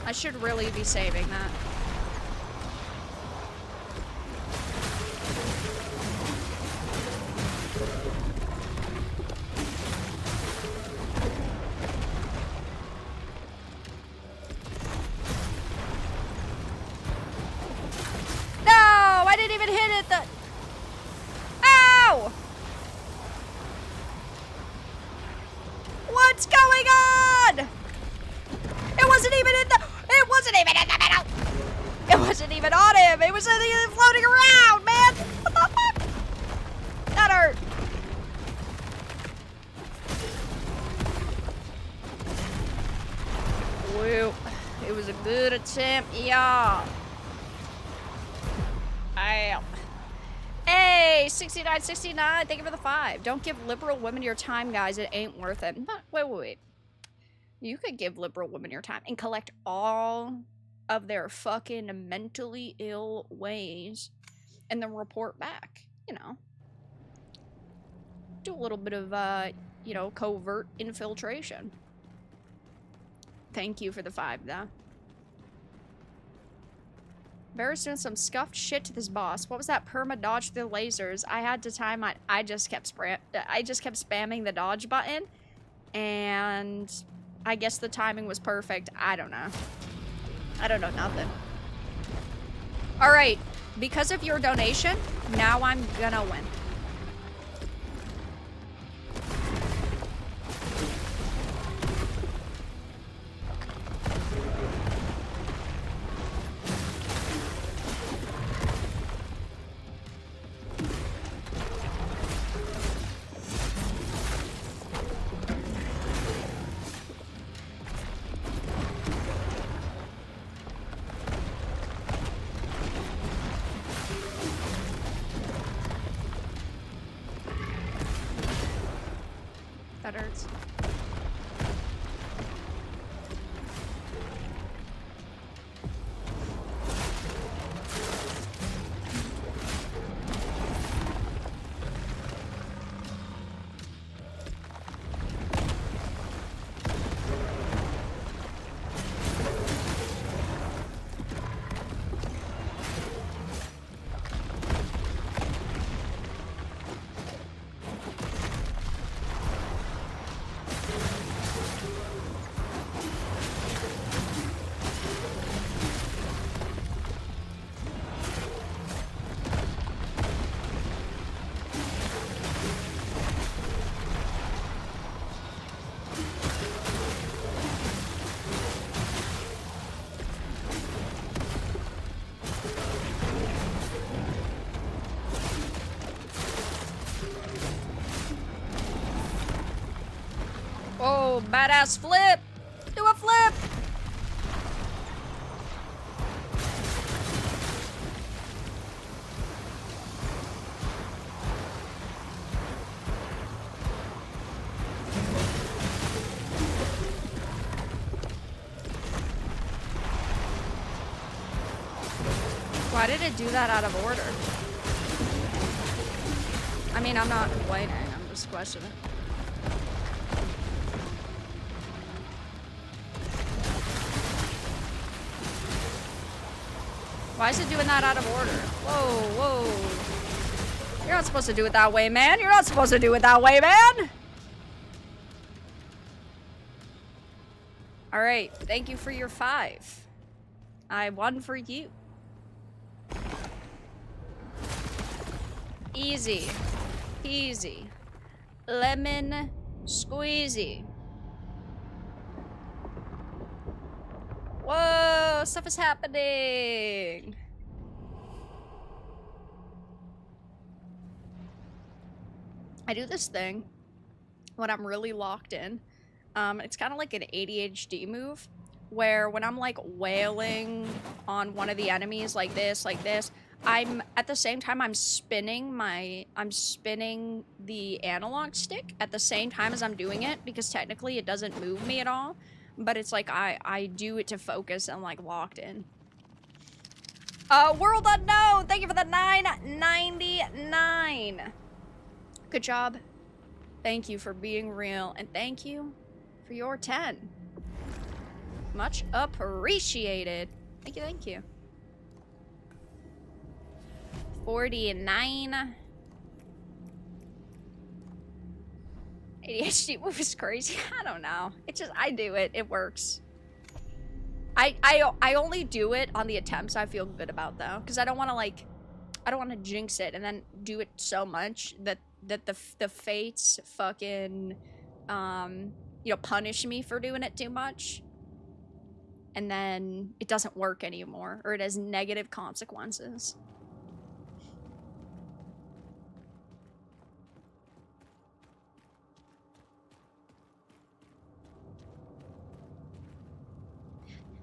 I should really be saving that. Floating around, man! What the fuck? That hurt. Well, it was a good attempt, yeah. Ow. Hey, 6969, thank you for the 5. Don't give liberal women your time, guys. It ain't worth it. Wait. You could give liberal women your time and collect all of their fucking mentally ill ways and then report back, you know. Do a little bit of, you know, covert infiltration. Thank you for the 5, though. Bear's doing some scuffed shit to this boss. What was that perma dodge through the lasers? I had to time I just kept spamming the dodge button, and I guess the timing was perfect. I don't know. I don't know nothing. Alright, because of your donation, now I'm gonna win. badass flip. Do a flip. Why did it do that out of order? I mean, I'm not complaining. I'm just questioning. Why is it doing that out of order? Whoa, whoa. You're not supposed to do it that way, man. You're not supposed to do it that way, man. All right. Thank you for your 5. I won for you. Easy. Easy. Lemon squeezy. Whoa, stuff is happening. I do this thing when I'm really locked in. It's kind of like an ADHD move where when I'm like wailing on one of the enemies like this, I'm at the same time I'm spinning the analog stick at the same time as I'm doing it, because technically it doesn't move me at all, but it's like I do it to focus and like locked in. World Unknown, thank you for the $9.99. Good job. Thank you for being real, and thank you for your 10. Much appreciated. Thank you, thank you. 49. ADHD move is crazy. I don't know. It just, I do it. It works. I only do it on the attempts I feel good about, though, because I don't want to like, I don't want to jinx it and then do it so much that the fates fucking you know, punish me for doing it too much, and then it doesn't work anymore, or it has negative consequences.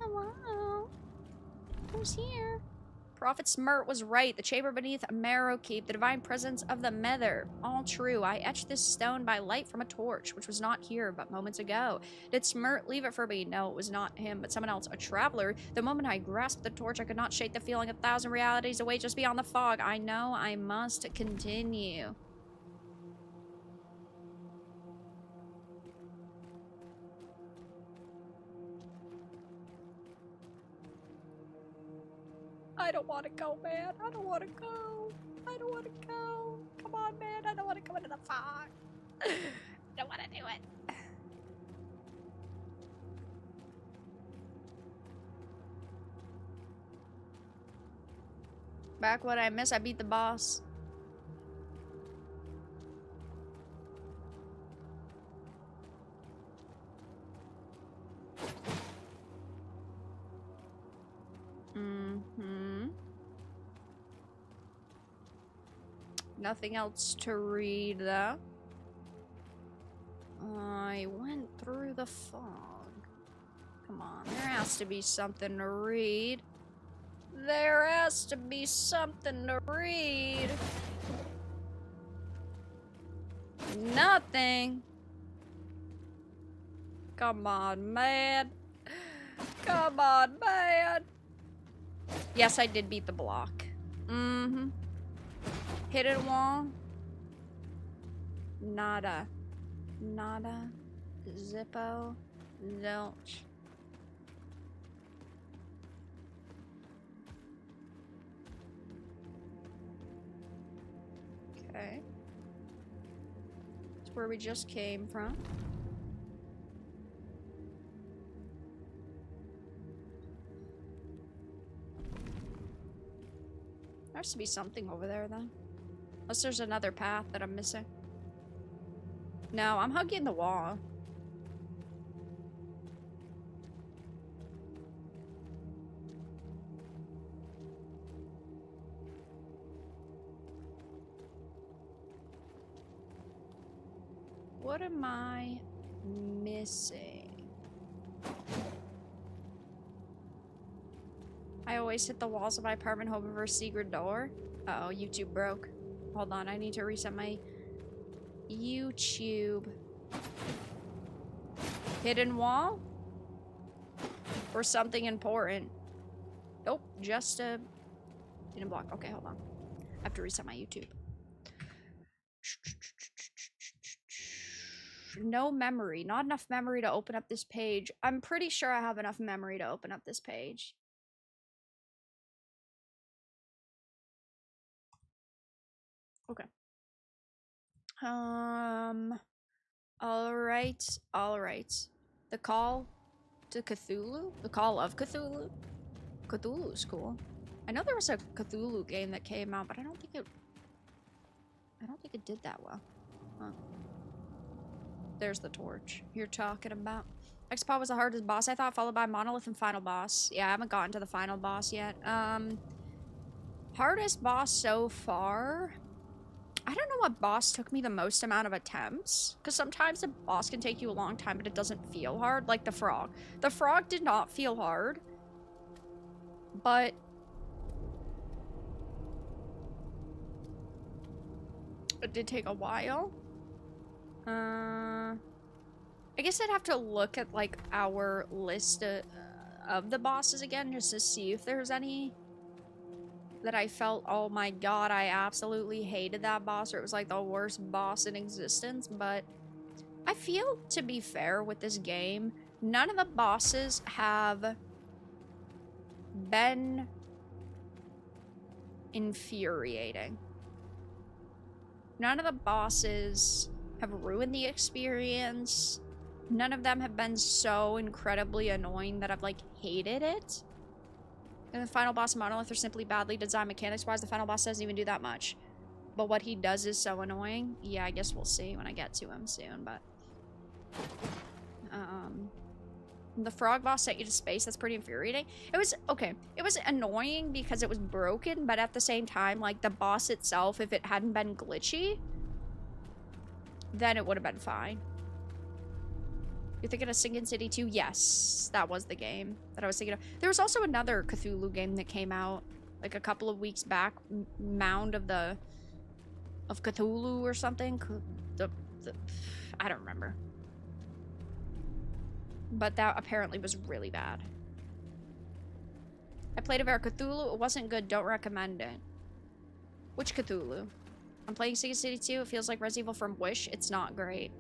Hello? Who's here? Prophet Smurt was right. The chamber beneath Marrow Keep, the divine presence of the Nether. All true. I etched this stone by light from a torch, which was not here but moments ago. Did Smurt leave it for me? No, it was not him, but someone else, a traveler. The moment I grasped the torch, I could not shake the feeling 1,000 realities away just beyond the fog. I know I must continue. I don't want to go, man. I don't want to go. I don't want to go. Come on, man. I don't want to go into the fog. I don't want to do it. Back what I missed, I beat the boss. Nothing else to read, though. I went through the fog. Come on, there has to be something to read. There has to be something to read. Nothing. Come on, man. Come on, man. Yes, I did beat the block. Mm-hmm. Hidden wall. Nada. Nada. Zippo. Zilch. Okay. That's where we just came from. There has to be something over there, then. Unless there's another path that I'm missing. No, I'm hugging the wall. What am I missing? I always hit the walls of my apartment hoping for a secret door. Uh-oh, YouTube broke. Hold on, I need to reset my YouTube. Hidden wall? Or something important? Nope, just a hidden block. Okay, hold on. I have to reset my YouTube. No memory. Not enough memory to open up this page. I'm pretty sure I have enough memory to open up this page. Okay. Alright. Alright. The call to Cthulhu? The call of Cthulhu? Cthulhu's cool. I know there was a Cthulhu game that came out, but I don't think it did that well. Huh. There's the torch you're talking about. X-Paw was the hardest boss, I thought, followed by Monolith and final boss. Yeah, I haven't gotten to the final boss yet. Hardest boss so far? I don't know what boss took me the most amount of attempts. Because sometimes a boss can take you a long time, but it doesn't feel hard. Like the frog. The frog did not feel hard. But it did take a while. I guess I'd have to look at, like, our list of the bosses again, just to see if there's any that I felt, oh my god, I absolutely hated that boss, or it was, like, the worst boss in existence. But I feel, to be fair with this game, none of the bosses have been infuriating. None of the bosses have ruined the experience. None of them have been so incredibly annoying that I've, like, hated it. And the final boss of Monolith are simply badly designed mechanics-wise. The final boss doesn't even do that much. But what he does is so annoying. Yeah, I guess we'll see when I get to him soon, but... the frog boss sent you to space. That's pretty infuriating. It was, okay, it was annoying because it was broken, but at the same time, like, the boss itself, if it hadn't been glitchy, then it would have been fine. You're thinking of Sinking City 2? Yes, that was the game that I was thinking of. There was also another Cthulhu game that came out, like, a couple of weeks back. Mound of Cthulhu or something. I don't remember. But that apparently was really bad. I played a Vera Cthulhu. It wasn't good. Don't recommend it. Which Cthulhu? I'm playing Sinking City 2. It feels like Resident Evil from Wish. It's not great.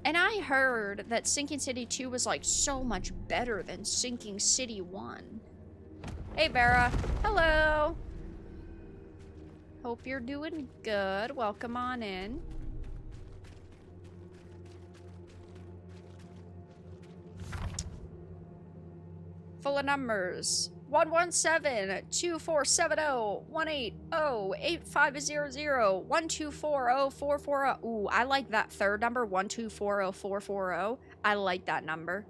And I heard that Sinking City 2 was, like, so much better than Sinking City 1. Hey, Vera. Hello. Hope you're doing good. Welcome on in. Full of numbers. 117-2470-180-8500-1240-440. Ooh, I like that third number, 1240440. I like that number.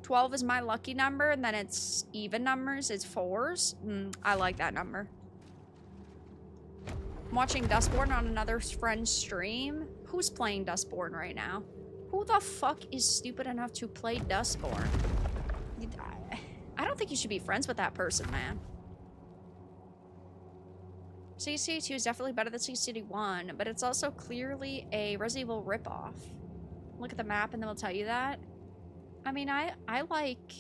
12 is my lucky number, and then it's even numbers, it's 4s. I like that number. I'm watching Dustborn on another friend's stream. Who's playing Dustborn right now? Who the fuck is stupid enough to play Dustborn? I don't think you should be friends with that person, man. Sinking City 2 is definitely better than Sinking City 1, but it's also clearly a Resident Evil ripoff. Look at the map and then we'll tell you that. I mean, I like...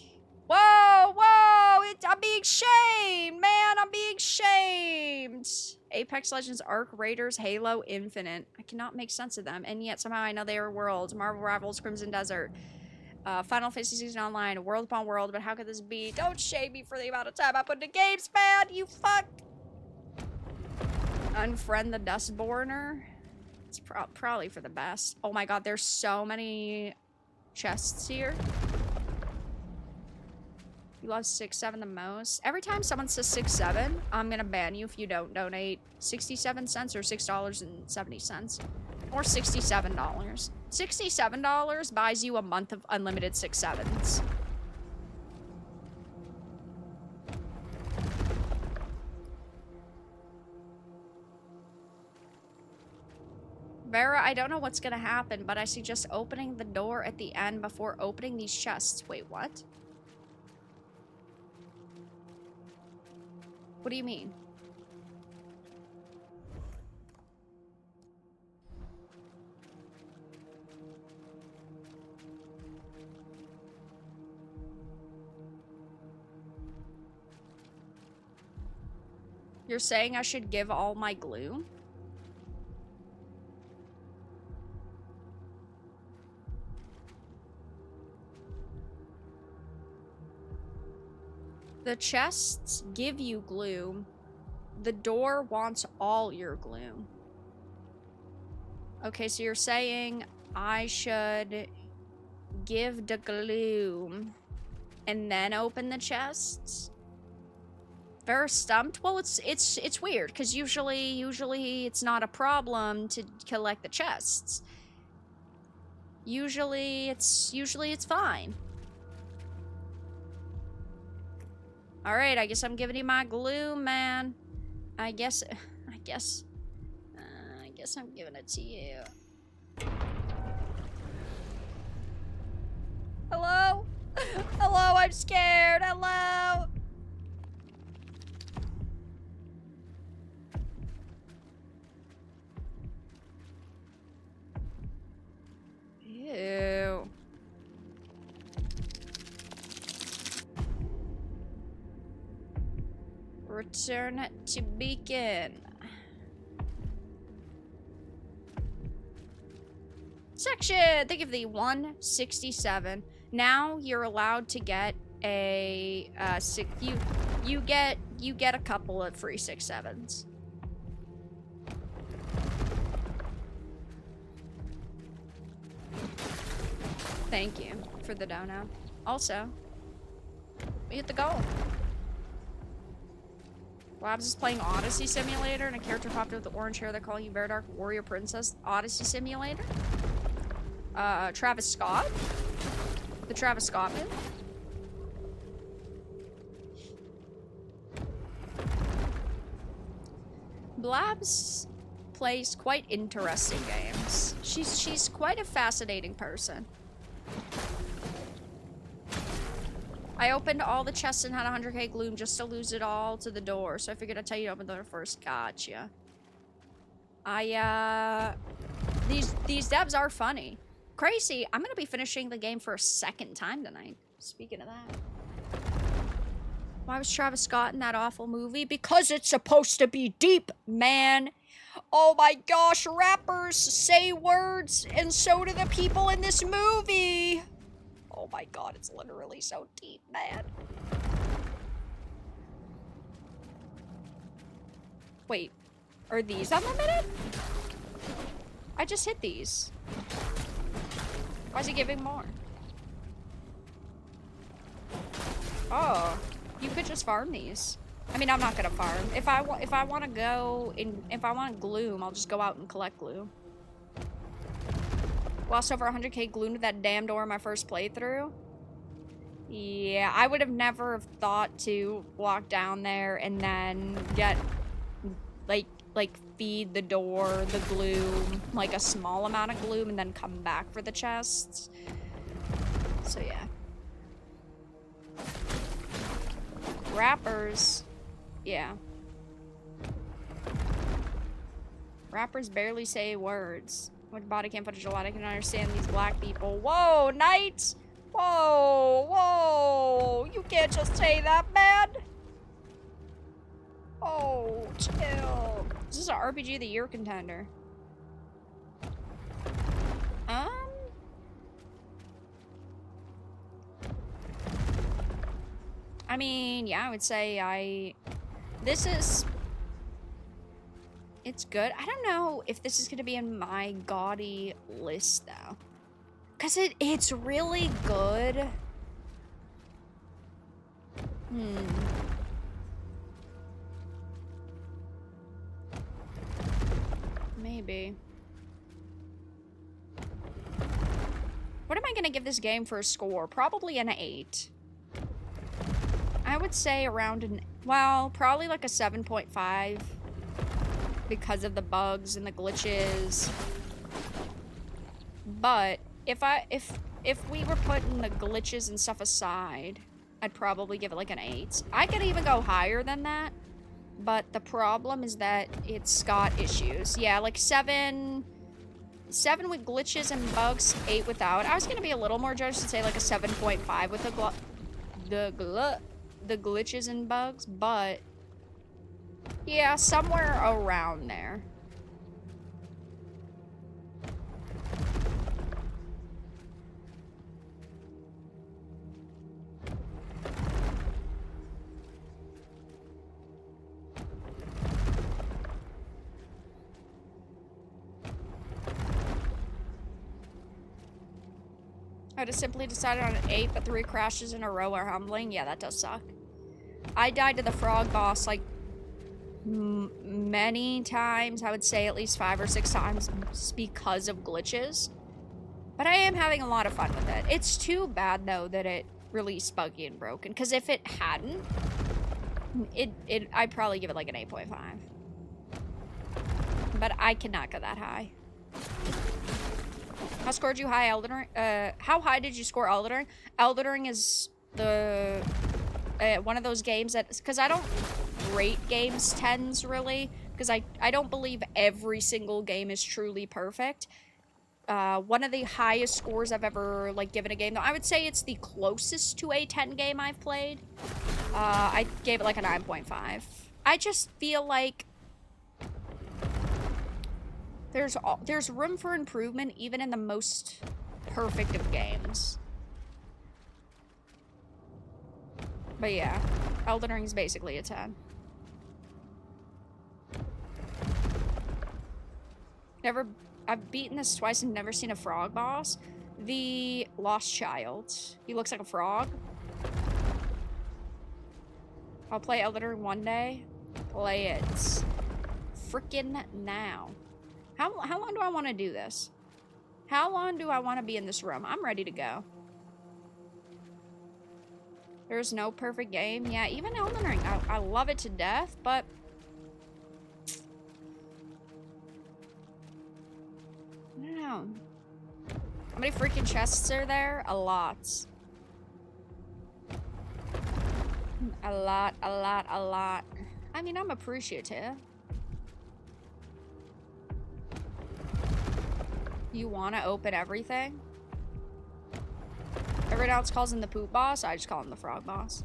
Whoa! Whoa! I'm being shamed, man! I'm being shamed! Apex Legends, Ark, Raiders, Halo, Infinite. I cannot make sense of them, and yet somehow I know they are worlds. Marvel Rivals, Crimson Desert. Final Fantasy Season Online, World Upon World, but how could this be? Don't shame me for the amount of time I put into games, man! You fuck! Unfriend the Dustborner. It's probably for the best. Oh my god, there's so many chests here. You love 6-7 the most. Every time someone says 6-7, I'm gonna ban you if you don't donate 67 cents or $6.70. Or $67. $67 buys you a month of unlimited 6-7s. Vera, I don't know what's gonna happen, but I suggest opening the door at the end before opening these chests. Wait, what? What do you mean? You're saying I should give all my glue? The chests give you glue. The door wants all your glue. Okay, so you're saying I should give the glue and then open the chests? Very stumped? Well, it's weird because usually it's not a problem to collect the chests. Usually it's fine. All right, I guess I'm giving you my glue, man. I guess I'm giving it to you. Hello? Hello, I'm scared. Hello? Ew. Return to beacon. Section! Think of the 167. Now you're allowed to get a you get a couple of free 6-7s. Thank you for the donut. Also, we hit the goal. Labs is playing Odyssey Simulator, and a character popped up with the orange hair. They're calling you Bear Dark Warrior Princess. Odyssey Simulator. Travis Scott. The Travis Scott man. Blabs plays quite interesting games. She's quite a fascinating person. I opened all the chests and had 100k gloom just to lose it all to the door, so I figured I'd tell you to open the door first. Gotcha. These devs are funny. Crazy, I'm gonna be finishing the game for a second time tonight. Speaking of that. Why was Travis Scott in that awful movie? Because it's supposed to be deep, man. Oh my gosh, rappers say words, and so do the people in this movie. Oh my god, it's literally so deep, man. Wait, are these unlimited? I just hit these. Why is he giving more? Oh, you could just farm these. I mean, I'm not gonna farm. If I want to go in, if I want gloom, I'll just go out and collect glue. Lost over 100k gloom to that damn door in my first playthrough. Yeah, I would have never thought to walk down there and then get, like feed the door the gloom, like a small amount of gloom, and then come back for the chests. So yeah. Rappers. Yeah. Rappers barely say words. With body cam footage a lot, I can understand these black people. Whoa, Knight! Whoa, whoa! You can't just say that, man! Oh, chill. This is an RPG of the Year contender. I mean, yeah, I would say this is... It's good. I don't know if this is going to be in my gaudy list, though. Because it's really good. Maybe. What am I going to give this game for a score? Probably an 8. I would say around an... Well, probably like a 7.5. Because of the bugs and the glitches. But if we were putting the glitches and stuff aside, I'd probably give it like an 8. I could even go higher than that, but the problem is that it's got issues. Yeah, like 7 with glitches and bugs, 8 without. I was gonna be a little more generous and say like a 7.5 with the glitches and bugs, but yeah, somewhere around there. I just simply decided on an 8, but 3 crashes in a row are humbling. Yeah, that does suck. I died to the frog boss like many times. I would say at least 5 or 6 times because of glitches. But I am having a lot of fun with it. It's too bad though that it released buggy and broken, because if it hadn't, I'd probably give it like an 8.5. But I cannot go that high. How scored you high Elden Ring? How high did you score Elden Ring? Elden Ring is the one of those games that, because I don't rate games 10s really, because I don't believe every single game is truly perfect. One of the highest scores I've ever like given a game, though I would say it's the closest to a 10 game I've played. I gave it like a 9.5. I just feel like there's room for improvement even in the most perfect of games. But yeah, Elden Ring is basically a 10. I've beaten this twice and never seen a frog boss. The Lost Child. He looks like a frog. I'll play Elden Ring one day. Play it frickin' now. How long do I want to do this? How long do I want to be in this room? I'm ready to go. There's no perfect game. Yeah, even Elden Ring. I love it to death, but I don't know. How many freaking chests are there? A lot. A lot, a lot, a lot. I mean, I'm appreciative. You want to open everything? Everyone else calls him the poop boss. I just call him the frog boss.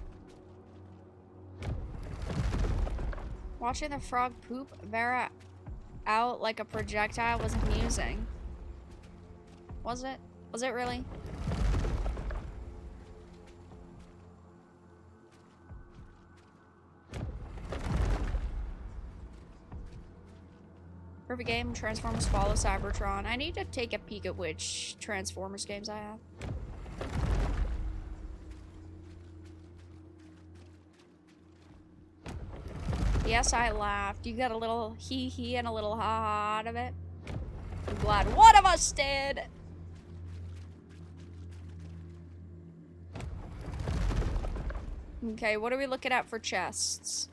Watching the frog poop Vera out like a projectile was amusing. Was it? Was it really? Perfect game, Transformers follow Cybertron. I need to take a peek at which Transformers games I have. Yes, I laughed. You got a little hee-hee and a little ha-ha out of it. I'm glad one of us did! Okay, what are we looking at for chests?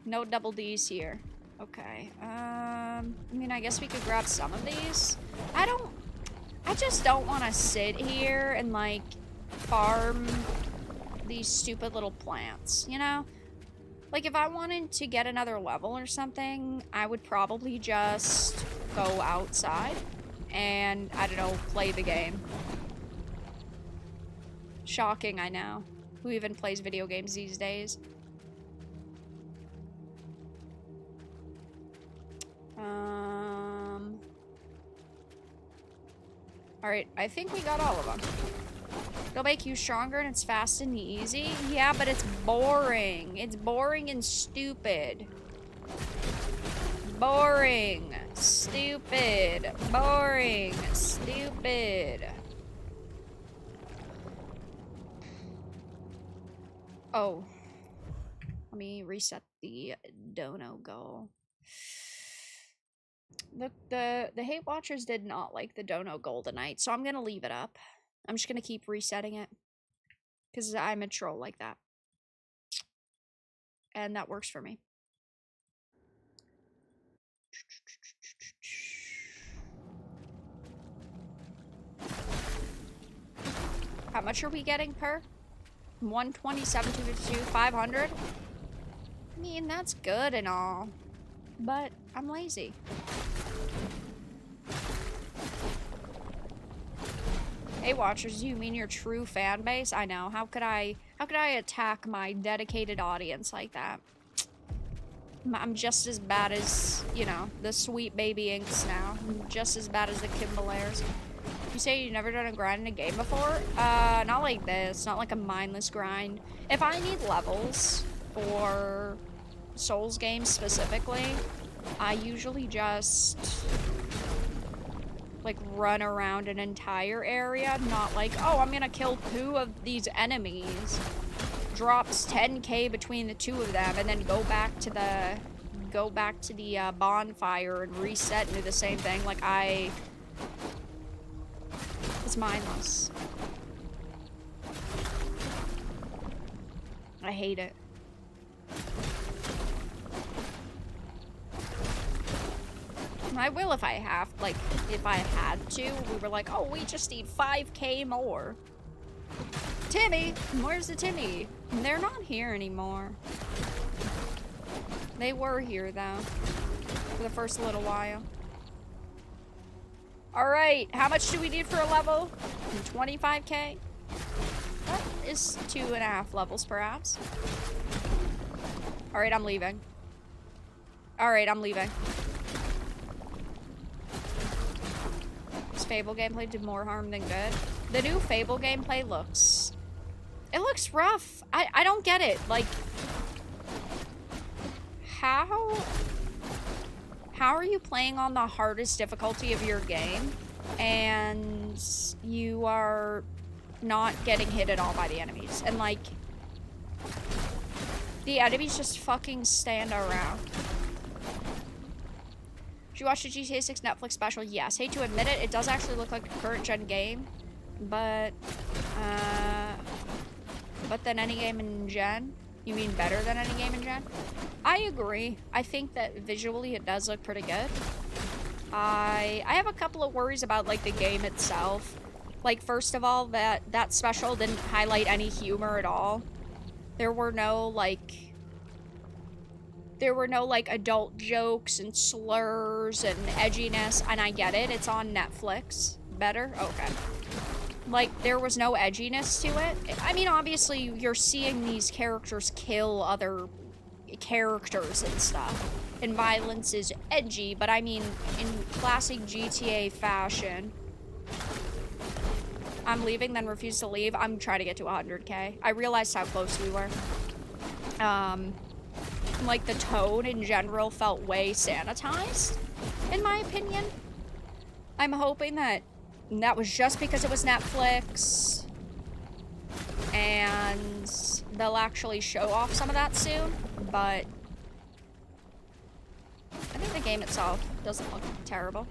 No double D's here. Okay, I mean, I guess we could grab some of these. I just don't want to sit here and, like, farm these stupid little plants, you know? Like, if I wanted to get another level or something, I would probably just go outside and, I don't know, play the game. Shocking, I know. Who even plays video games these days? Alright, I think we got all of them. It'll make you stronger and it's fast and easy. Yeah, but it's boring. It's boring and stupid. Boring. Stupid. Boring. Stupid. Oh. Let me reset the dono goal. The Hate Watchers did not like the dono goal tonight, so I'm gonna leave it up. I'm just gonna keep resetting it. Because I'm a troll like that. And that works for me. How much are we getting per? 127, 252, 500? I mean, that's good and all. But I'm lazy. Hey watchers, do you mean your true fan base? I know. How could I attack my dedicated audience like that? I'm just as bad as, you know, the Sweet Baby Inks now. I'm just as bad as the Kimballairs. You say you've never done a grind in a game before? Not like this. Not like a mindless grind. If I need levels for Souls games specifically, I usually just like run around an entire area, not like, oh, I'm gonna kill 2 of these enemies, drops 10k between the 2 of them, and then go back to the bonfire and reset and do the same thing. Like, it's mindless. I hate it. I will if I have, like, if I had to. We were like, oh, we just need 5k more. Timmy! Where's the Timmy? They're not here anymore. They were here, though. For the first little while. Alright, how much do we need for a level? 25k? That is 2.5 levels, perhaps. Alright, I'm leaving. Alright, I'm leaving. This Fable gameplay did more harm than good. The new Fable gameplay looks... It looks rough. I don't get it. Like... How are you playing on the hardest difficulty of your game and you are not getting hit at all by the enemies? And like... The enemies just fucking stand around. Did you watch the GTA 6 Netflix special? Yes. Hate to admit it, it does actually look like a current gen game. But then any game in gen? You mean better than any game in gen? I agree. I think that visually it does look pretty good. I have a couple of worries about like the game itself. Like, first of all, that special didn't highlight any humor at all. There were no like adult jokes and slurs and edginess, and I get it, it's on Netflix. Better? Okay. Like, there was no edginess to it. I mean, obviously, you're seeing these characters kill other characters and stuff, and violence is edgy, but I mean, in classic GTA fashion. I'm leaving, then refuse to leave. I'm trying to get to 100k. I realized how close we were. Like, the tone in general felt way sanitized, in my opinion. I'm hoping that was just because it was Netflix, and they'll actually show off some of that soon, but I think the game itself doesn't look terrible.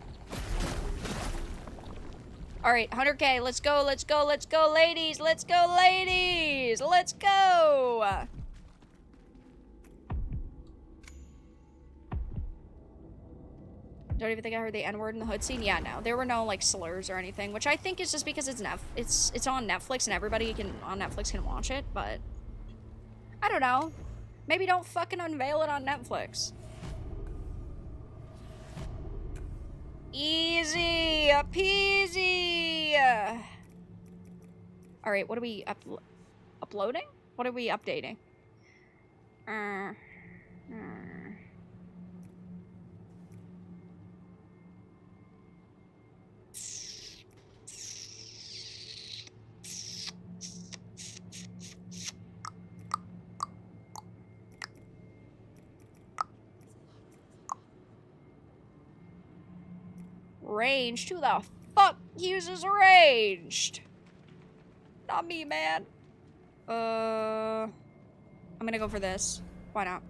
Alright, 100k, let's go, let's go, let's go, ladies, let's go, ladies, let's go! Don't even think I heard the N-word in the hood scene. Yeah, no, there were no like slurs or anything, which I think is just because it's on Netflix and everybody on Netflix can watch it. But I don't know. Maybe don't fucking unveil it on Netflix. Easy peasy. All right, what are we uploading? What are we updating? Ranged? Who the fuck uses ranged? Not me, man. I'm gonna go for this. Why not?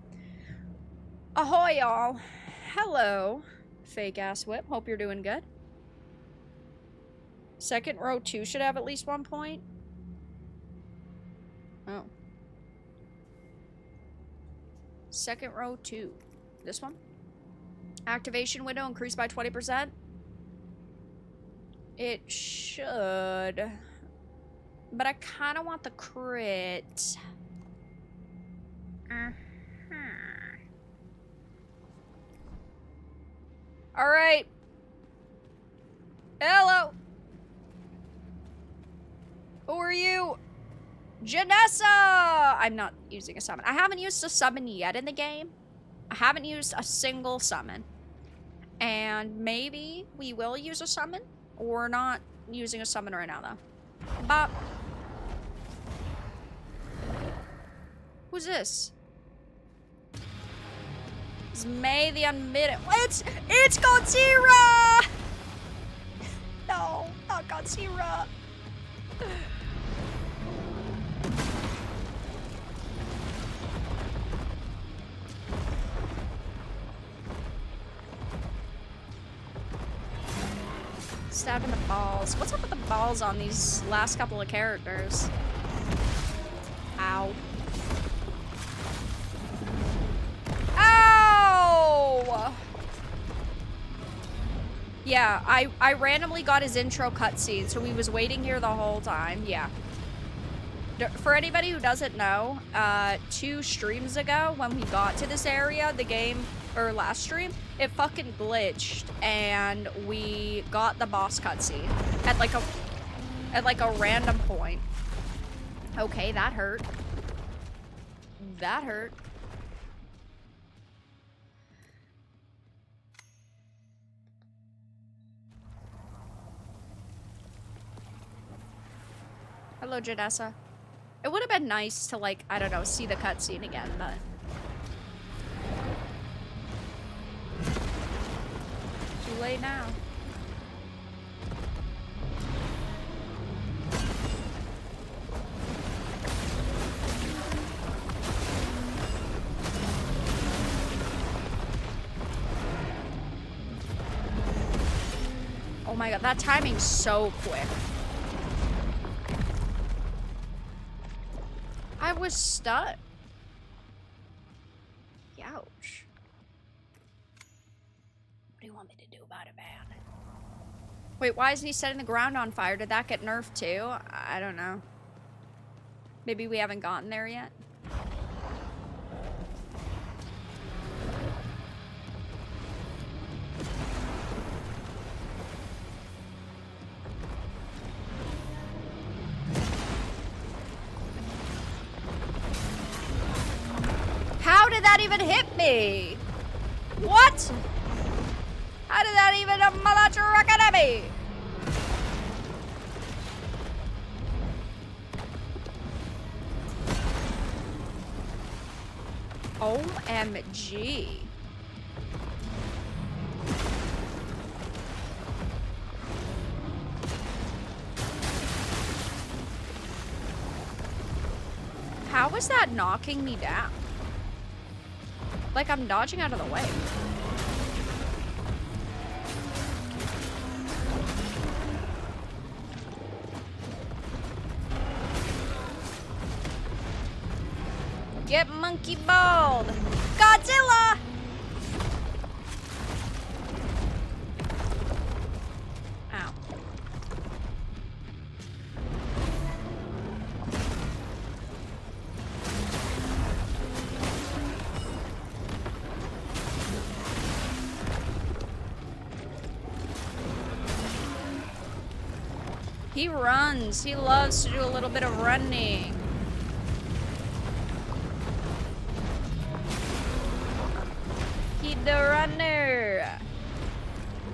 Ahoy, y'all. Hello, fake ass whip. Hope you're doing good. Second row 2 should have at least 1 point. Oh. Second row 2. This one? Activation window increased by 20%. It should. But I kind of want the crit. Alright. Hello. Who are you? Janessa! I'm not using a summon. I haven't used a summon yet in the game. I haven't used a single summon. And maybe we will use a summon. We're not using a summon right now, though. But... who's this? It's May the Unmitted. It's Godzilla! No, not Godzilla. Stabbing the balls. What's up with the balls on these last couple of characters? Ow. Ow! Yeah, I randomly got his intro cutscene, so he was waiting here the whole time. Yeah. For anybody who doesn't know, 2 streams ago, when we got to this area, the game, or last stream, it fucking glitched, and we got the boss cutscene at like a random point. Okay, that hurt. That hurt. Hello, Janessa. It would have been nice to, like, I don't know, see the cutscene again, but... too late now. Oh my god, that timing's so quick. I was stuck. Ouch. What do you want me to do about it, man? Wait, why isn't he setting the ground on fire? Did that get nerfed too? I don't know. Maybe we haven't gotten there yet. How did that even hit me? What? How did that even at me? OMG. How is that knocking me down? Like I'm dodging out of the way. Get monkey balled! Godzilla! Ow. He runs. He loves to do a little bit of running. He the runner.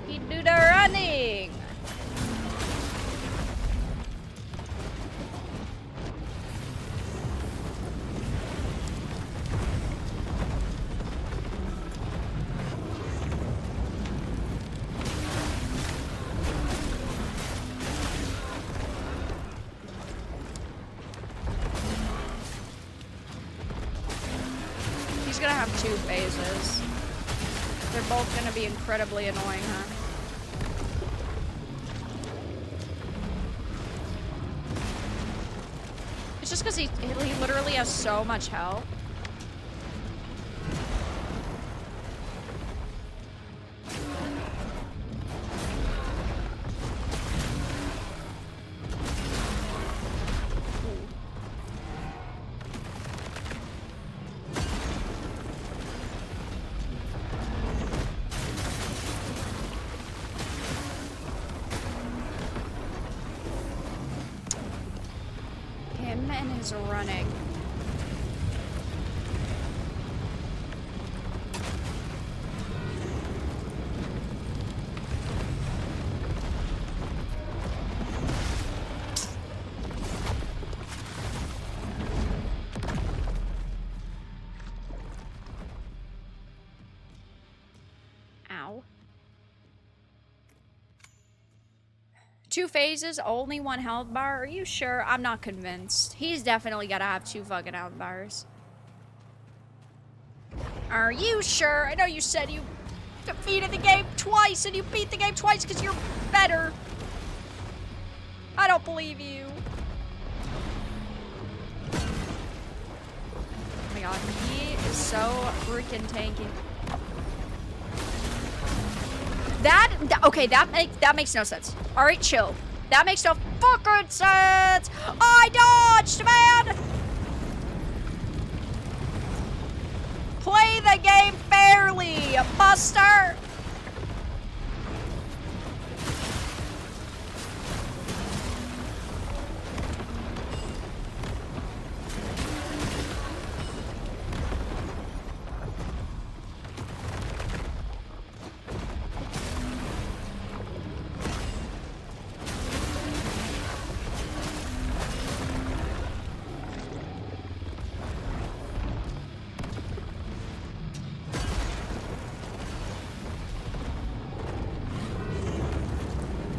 He do the running. He's gonna have 2 phases. They're both gonna be incredibly annoying, huh? It's just because he literally has so much health. is running. Ow. 2 phases, only 1 health bar? Are you sure? I'm not convinced. He's definitely gotta have 2 fucking health bars. Are you sure? I know you said you defeated the game twice and you beat the game twice because you're better. I don't believe you. Oh my god, he is so freaking tanky. Okay, that makes no sense. All right, chill. That makes no fucking sense. I dodged, man. Play the game fairly, Buster.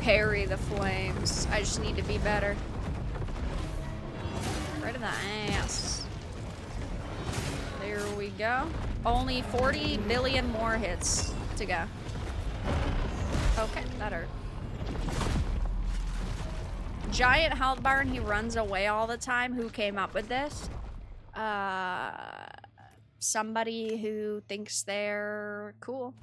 Parry the flames. I just need to be better. Right in the ass. There we go. Only 40 billion more hits to go. Okay, that hurt. Giant health bar and he runs away all the time. Who came up with this? Somebody who thinks they're cool.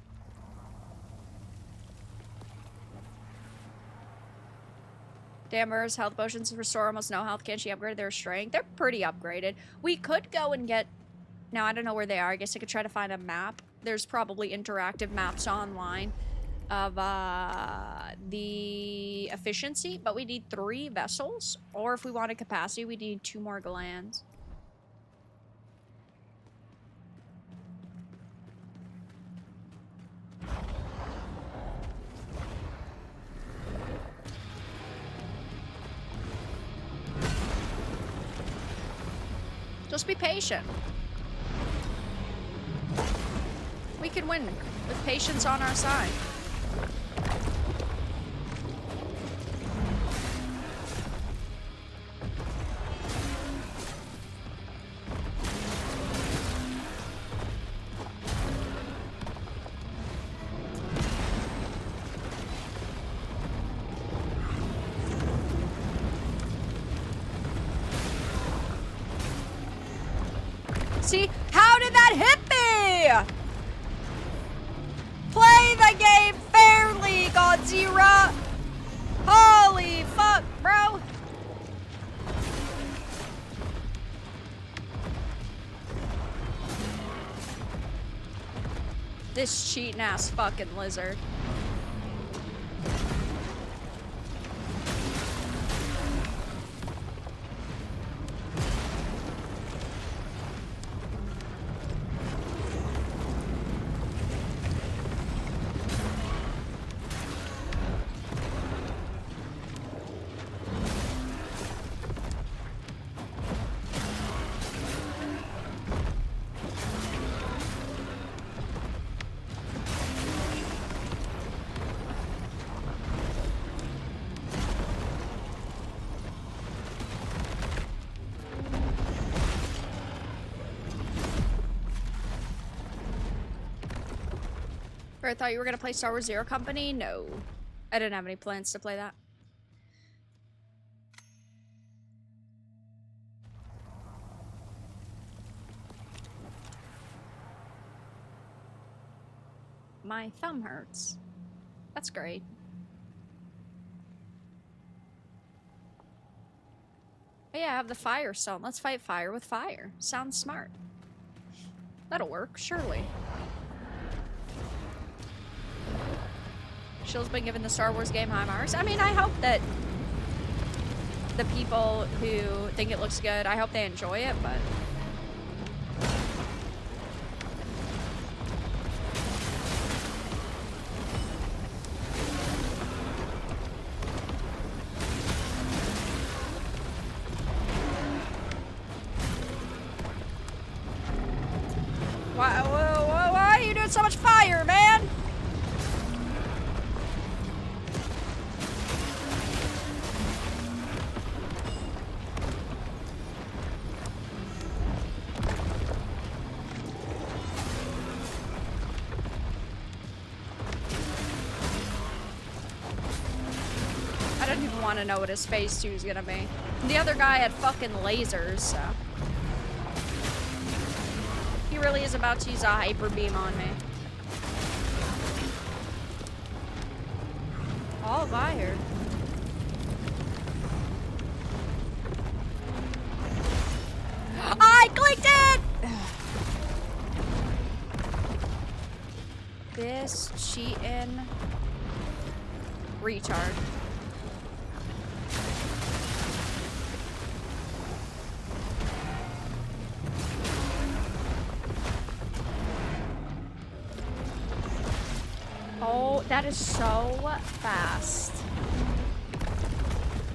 Dammer's health potions restore almost no health. Can she upgrade their strength? They're pretty upgraded. We could go and get... Now, I don't know where they are. I guess I could try to find a map. There's probably interactive maps online of the efficiency, but we need 3 vessels. Or if we wanted capacity, we need 2 more glands. Just be patient. We can win with patience on our side. See? How did that hit me? Play the game fairly, Godzilla. Holy fuck, bro. This cheating ass fucking lizard. I thought you were gonna play Star Wars Zero Company? No. I didn't have any plans to play that. My thumb hurts. That's great. Oh yeah, I have the fire stone. Let's fight fire with fire. Sounds smart. That'll work, surely. Shill's been given the Star Wars game high marks. I mean, I hope that the people who think it looks good, I hope they enjoy it, but... Why are you doing so much fire, man? I don't even want to know what his phase 2 is gonna be. The other guy had fucking lasers, so... He really is about to use a hyper beam on me. All fired. I clicked it! This cheatin' retard. Oh, that is so fast.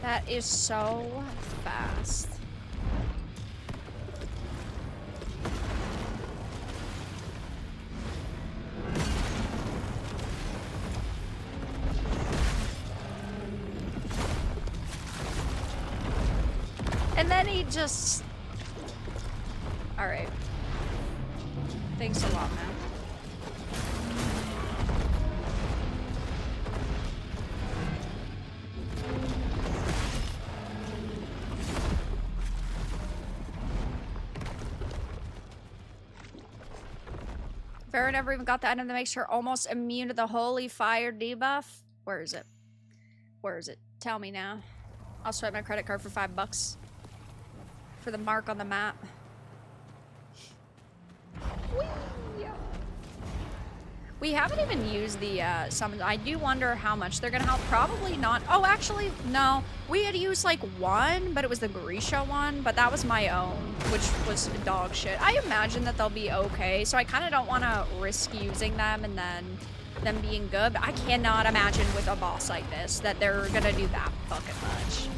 That is so fast. And then he just... Alright. Thanks a lot, man. Farrah never even got the item that makes her almost immune to the holy fire debuff. Where is it? Where is it? Tell me now. I'll swipe my credit card for $5 for the mark on the map. Whee! We haven't even used the summons. I do wonder how much they're gonna help. Probably not. Oh, actually, no. We had used like one, but it was the Grisha one, but that was my own, which was dog shit. I imagine that they'll be okay, so I kind of don't want to risk using them and then them being good, but I cannot imagine with a boss like this that they're gonna do that fucking much.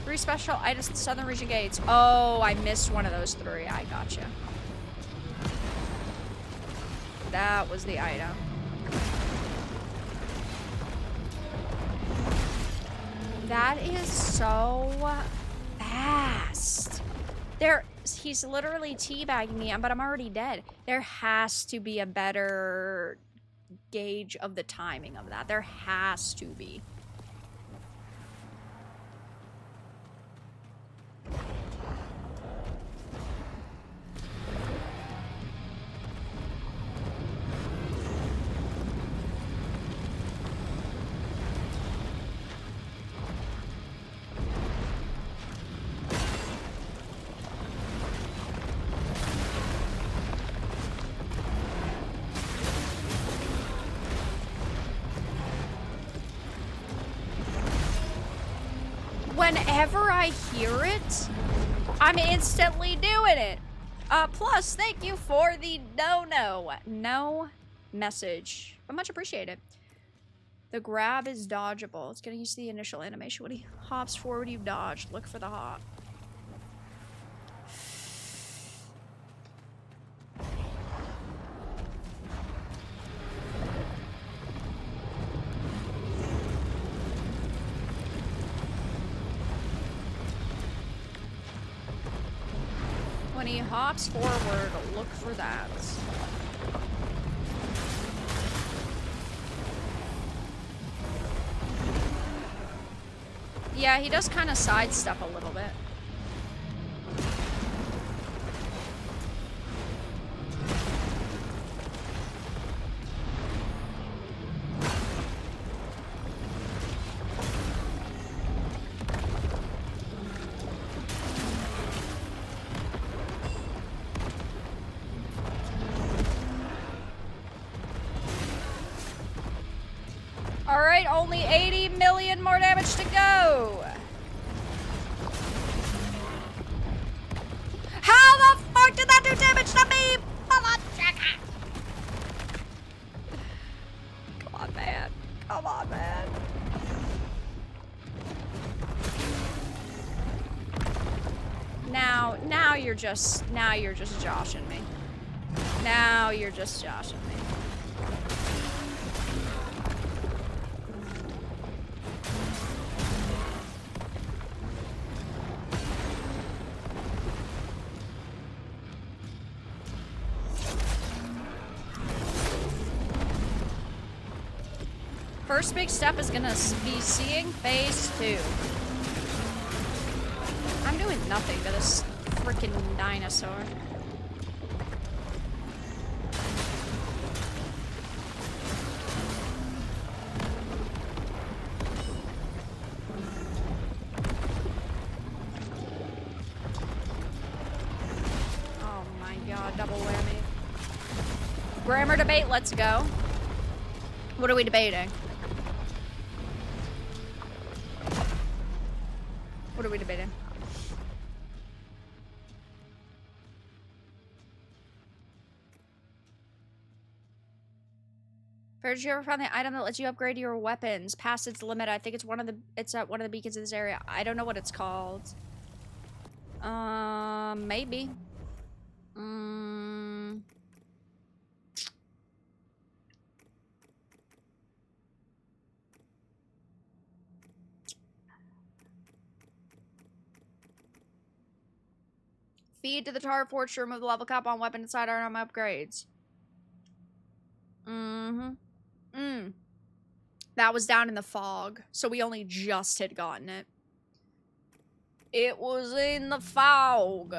3 special items, Southern Region Gates. Oh, I missed one of those 3. I gotcha. That was the item. That is so fast. He's literally teabagging me, but I'm already dead. There has to be a better gauge of the timing of that. There has to be. Whenever I hear it, I'm instantly doing it. Plus, thank you for the no message, but much appreciated. The grab is dodgeable. It's gonna use the initial animation. When he hops forward, you dodge. Look for the hop. When he hops forward, look for that. Yeah, he does kind of sidestep a little bit. Alright, only 80 million more damage to go. How the fuck did that do damage to me? Come on, man. Come on, man. Now you're just joshing me. Now you're just joshing me. First big step is gonna be seeing phase 2. I'm doing nothing to this freaking dinosaur. Oh my god, double whammy. Grammar debate, let's go. What are we debating? What are we debating? Did you ever find the item that lets you upgrade your weapons past its limit? I think it's at one of the beacons in this area. I don't know what it's called. Maybe. Feed to the turret forge to remove the level cap on weapon and sidearm upgrades. That was down in the fog, so we only just had gotten it. It was in the fog.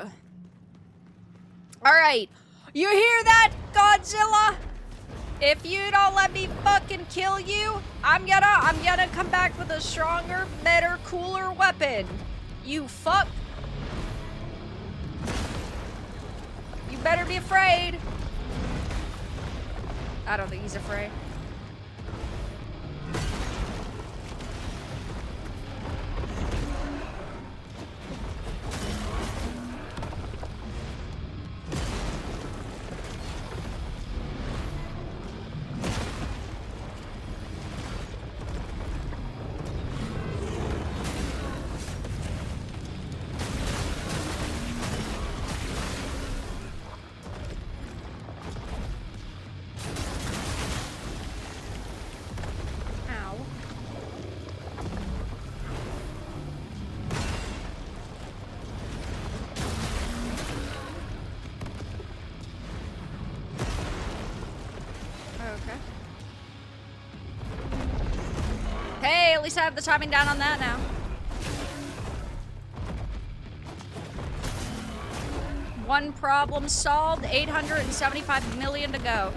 Alright, you hear that, Godzilla? If you don't let me fucking kill you, I'm gonna come back with a stronger, better, cooler weapon. You fuck. You better be afraid. I don't think he's afraid. At least I have the timing down on that now. One problem solved, 875 million to go.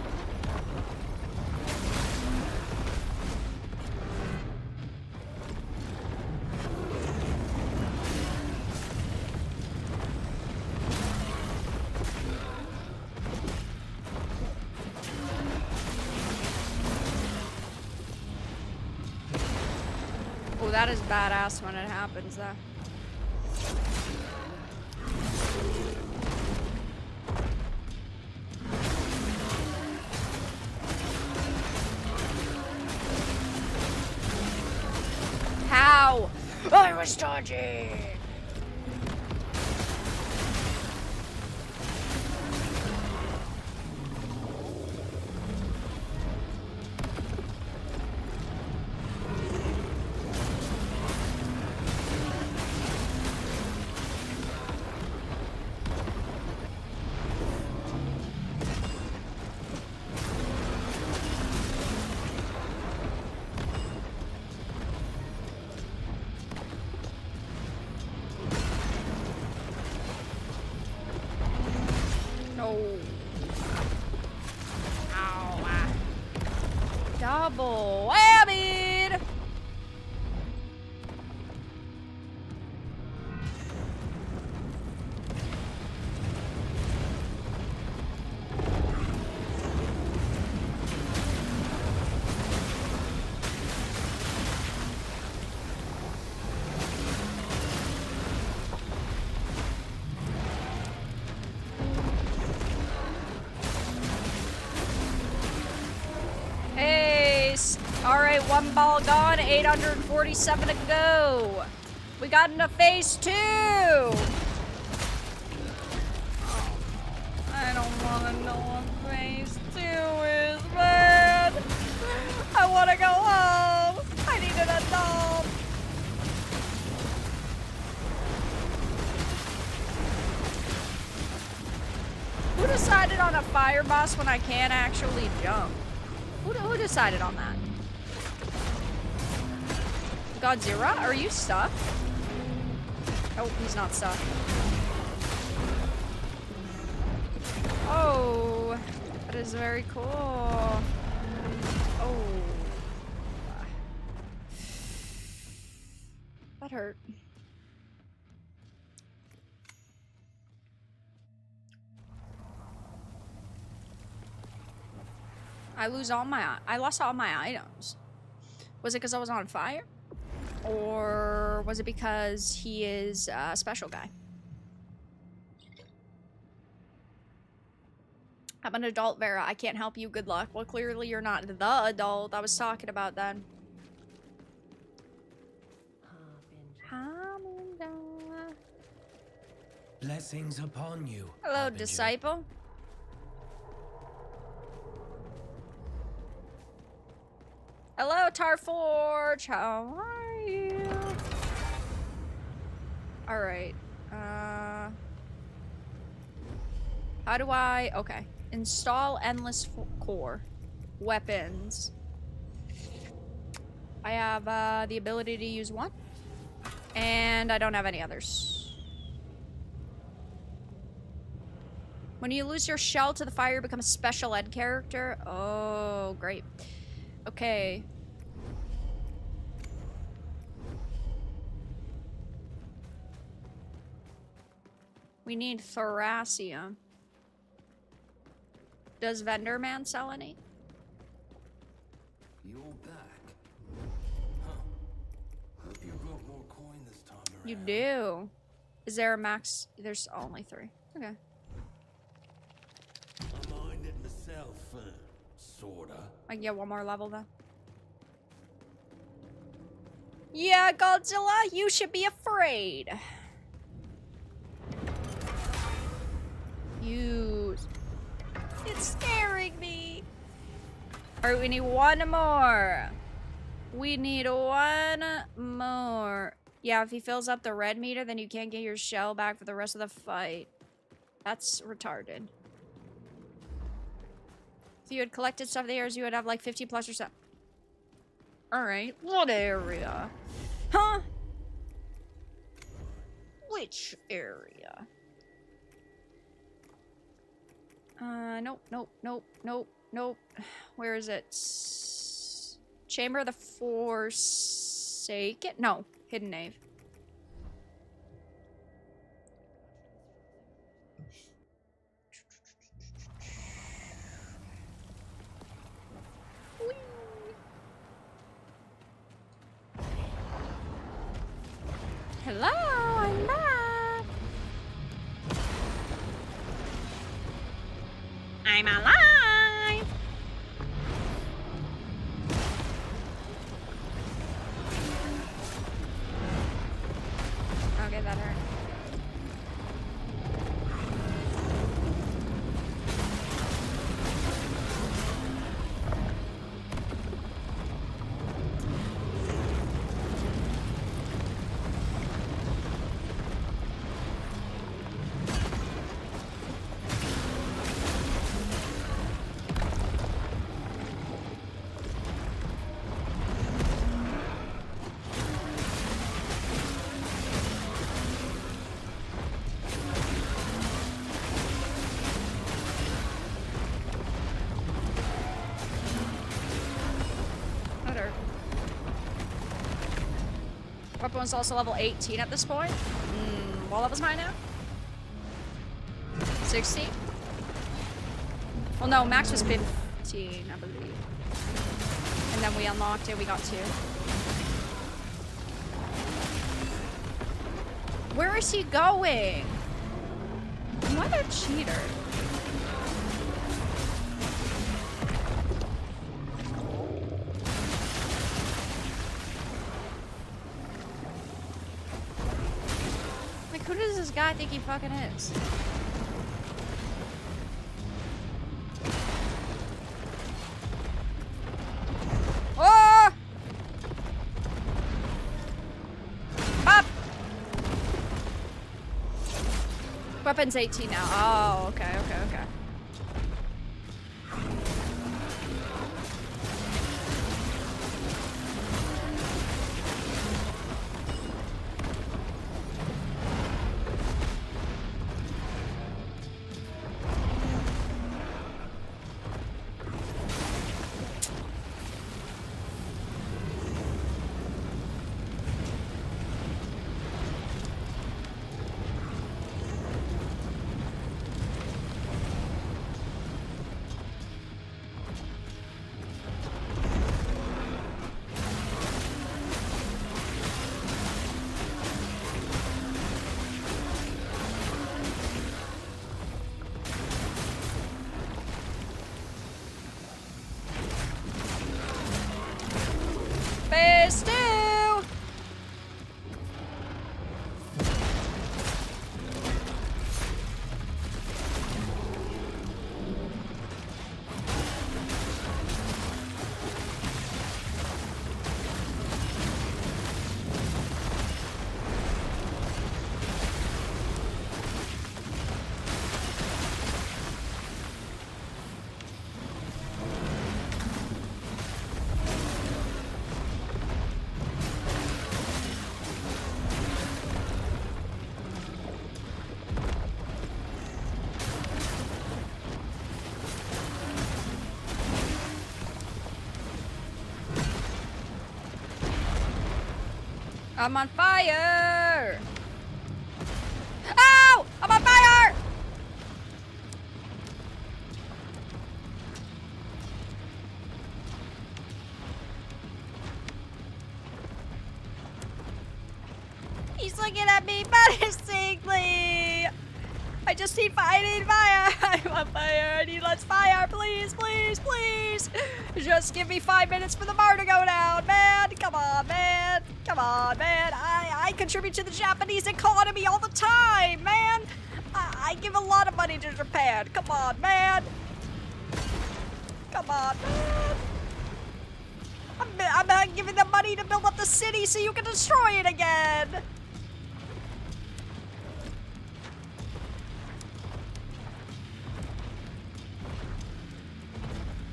That is badass when it happens, though. How? I was dodging! Double whammy! Alright, one ball gone, 847 to go. We got into phase 2. I don't want to know what phase 2 is, man. I want to go home. I need an adult. Who decided on a fire boss when I can't actually jump? Who decided on that? Godzilla, are you stuck? Oh, he's not stuck. Oh, that is very cool. Oh. That hurt. I lost all my items. Was it because I was on fire? Or was it because he is a special guy? I'm an adult, Vera. I can't help you. Good luck. Well, clearly you're not the adult I was talking about then. Blessings upon you. Hello, Harbinger. disciple. Hello, Tarforge. How are you? Alright. How do I... Okay. Install Endless Core. Weapons. I have the ability to use one. And I don't have any others. When you lose your shell to the fire, you become a special ed character. Oh, great. Okay. We need Thracium. Does Vendor Man sell any? You're back. Huh. Hope you brought more coin this time around. You do. Is there a max? There's only 3. Okay. I mind it myself, sorta. I can get one more level then. Yeah, Godzilla, you should be afraid. It's scaring me. Alright, we need one more. We need one more. Yeah, if he fills up the red meter, then you can't get your shell back for the rest of the fight. That's retarded. If you had collected stuff there, you would have like 50+%. Alright, what area? Huh? Which area? Nope. Where is it? Chamber of the Forsaken? No, Hidden Nave. Whee! Hello, I'm back. I'm alive! Okay, that hurt. Weapon's also level 18 at this point. What level's mine now? 16? Well, no, max was 15, I believe. And then we unlocked it, we got 2. Where is he going? What a cheater. guy I think he fucking is. Oh! Up! Weapon's 18 now. Oh, okay, okay, okay. Phase 2! I'm on fire! Ow! I'm on fire! He's looking at me menacingly! I just need fire! I'm on fire! I need less fire! Please, please, please! Just give me 5 minutes for the bar to go down, man! Come on, man! Come on, man! I contribute to the Japanese economy all the time, man! I give a lot of money to Japan! Come on, man! Come on, man! I'm giving them money to build up the city so you can destroy it again!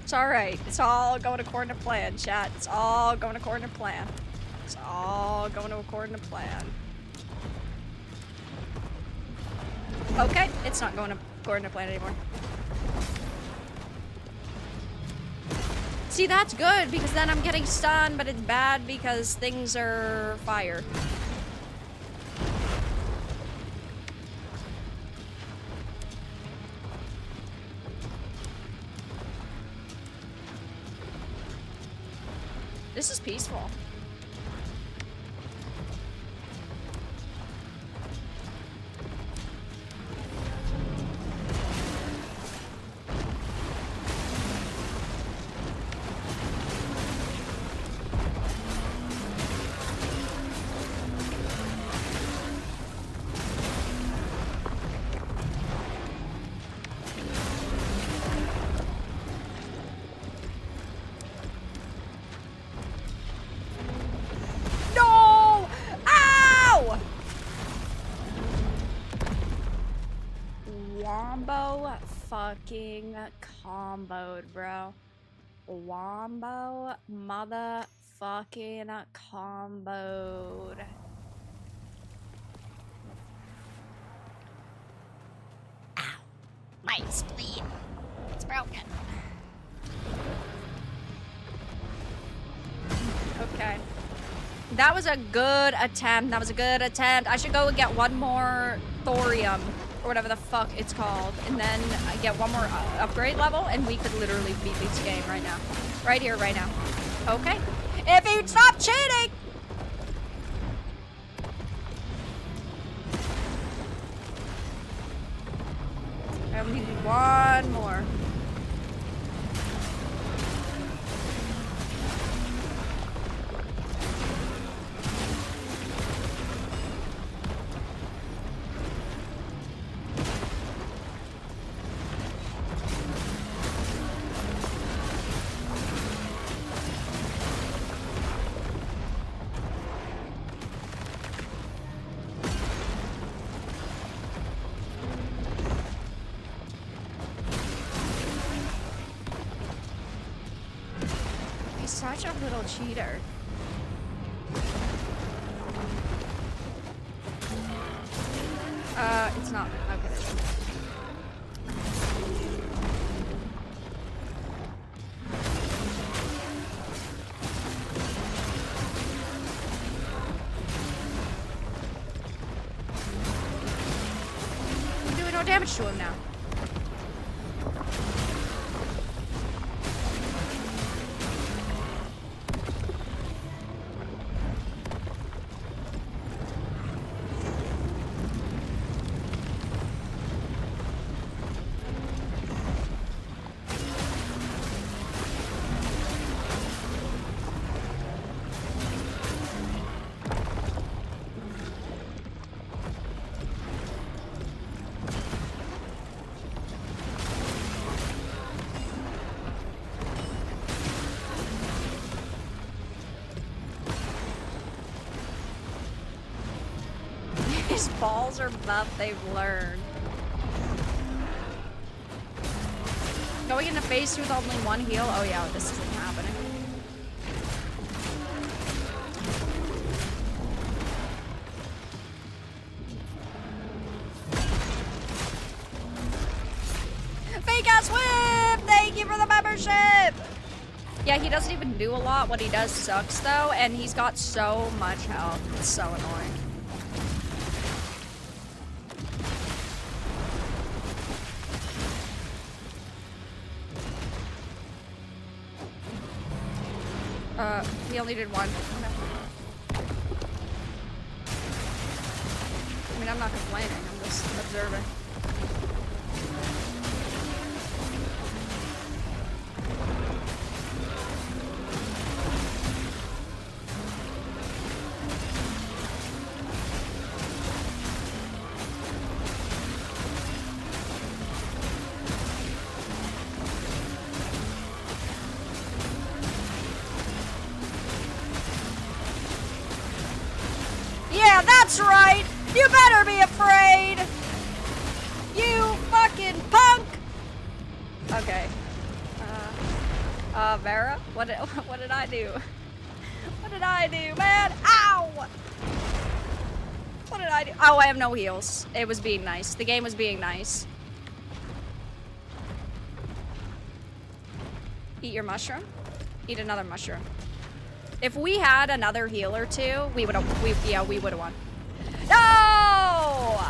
It's alright. It's all going according to plan, chat. It's all going according to plan. It's all going according to plan. Okay, it's not going according to plan anymore. See, that's good because then I'm getting stunned, but it's bad because things are fire. This is peaceful. Wombo fucking comboed, bro. Wombo motherfucking comboed. Ow. My spleen. It's broken. Okay. That was a good attempt. That was a good attempt. I should go and get one more thorium. Or whatever the fuck it's called, and then get one more upgrade level, and we could literally beat this game right now. Right here, right now. Okay. If you'd stop cheating! And we need one more. such a little cheater. It's not. Okay, there we go. I'm doing no damage to him now. His balls are buff, they've learned. Going into phase 2 with only one heal? Oh yeah, this isn't happening. Fake ass whip! Thank you for the membership! Yeah, he doesn't even do a lot. What he does sucks though, and he's got so much health. It's so annoying. He only did one. Okay. I mean, I'm not complaining, I'm just observing. Yeah, that's right! You better be afraid! You fucking punk! Okay. Vera? What did I do? What did I do, man? Ow! What did I do? Oh, I have no heals. It was being nice. The game was being nice. Eat your mushroom? Eat another mushroom. If we had another heal or two, we would have won. No!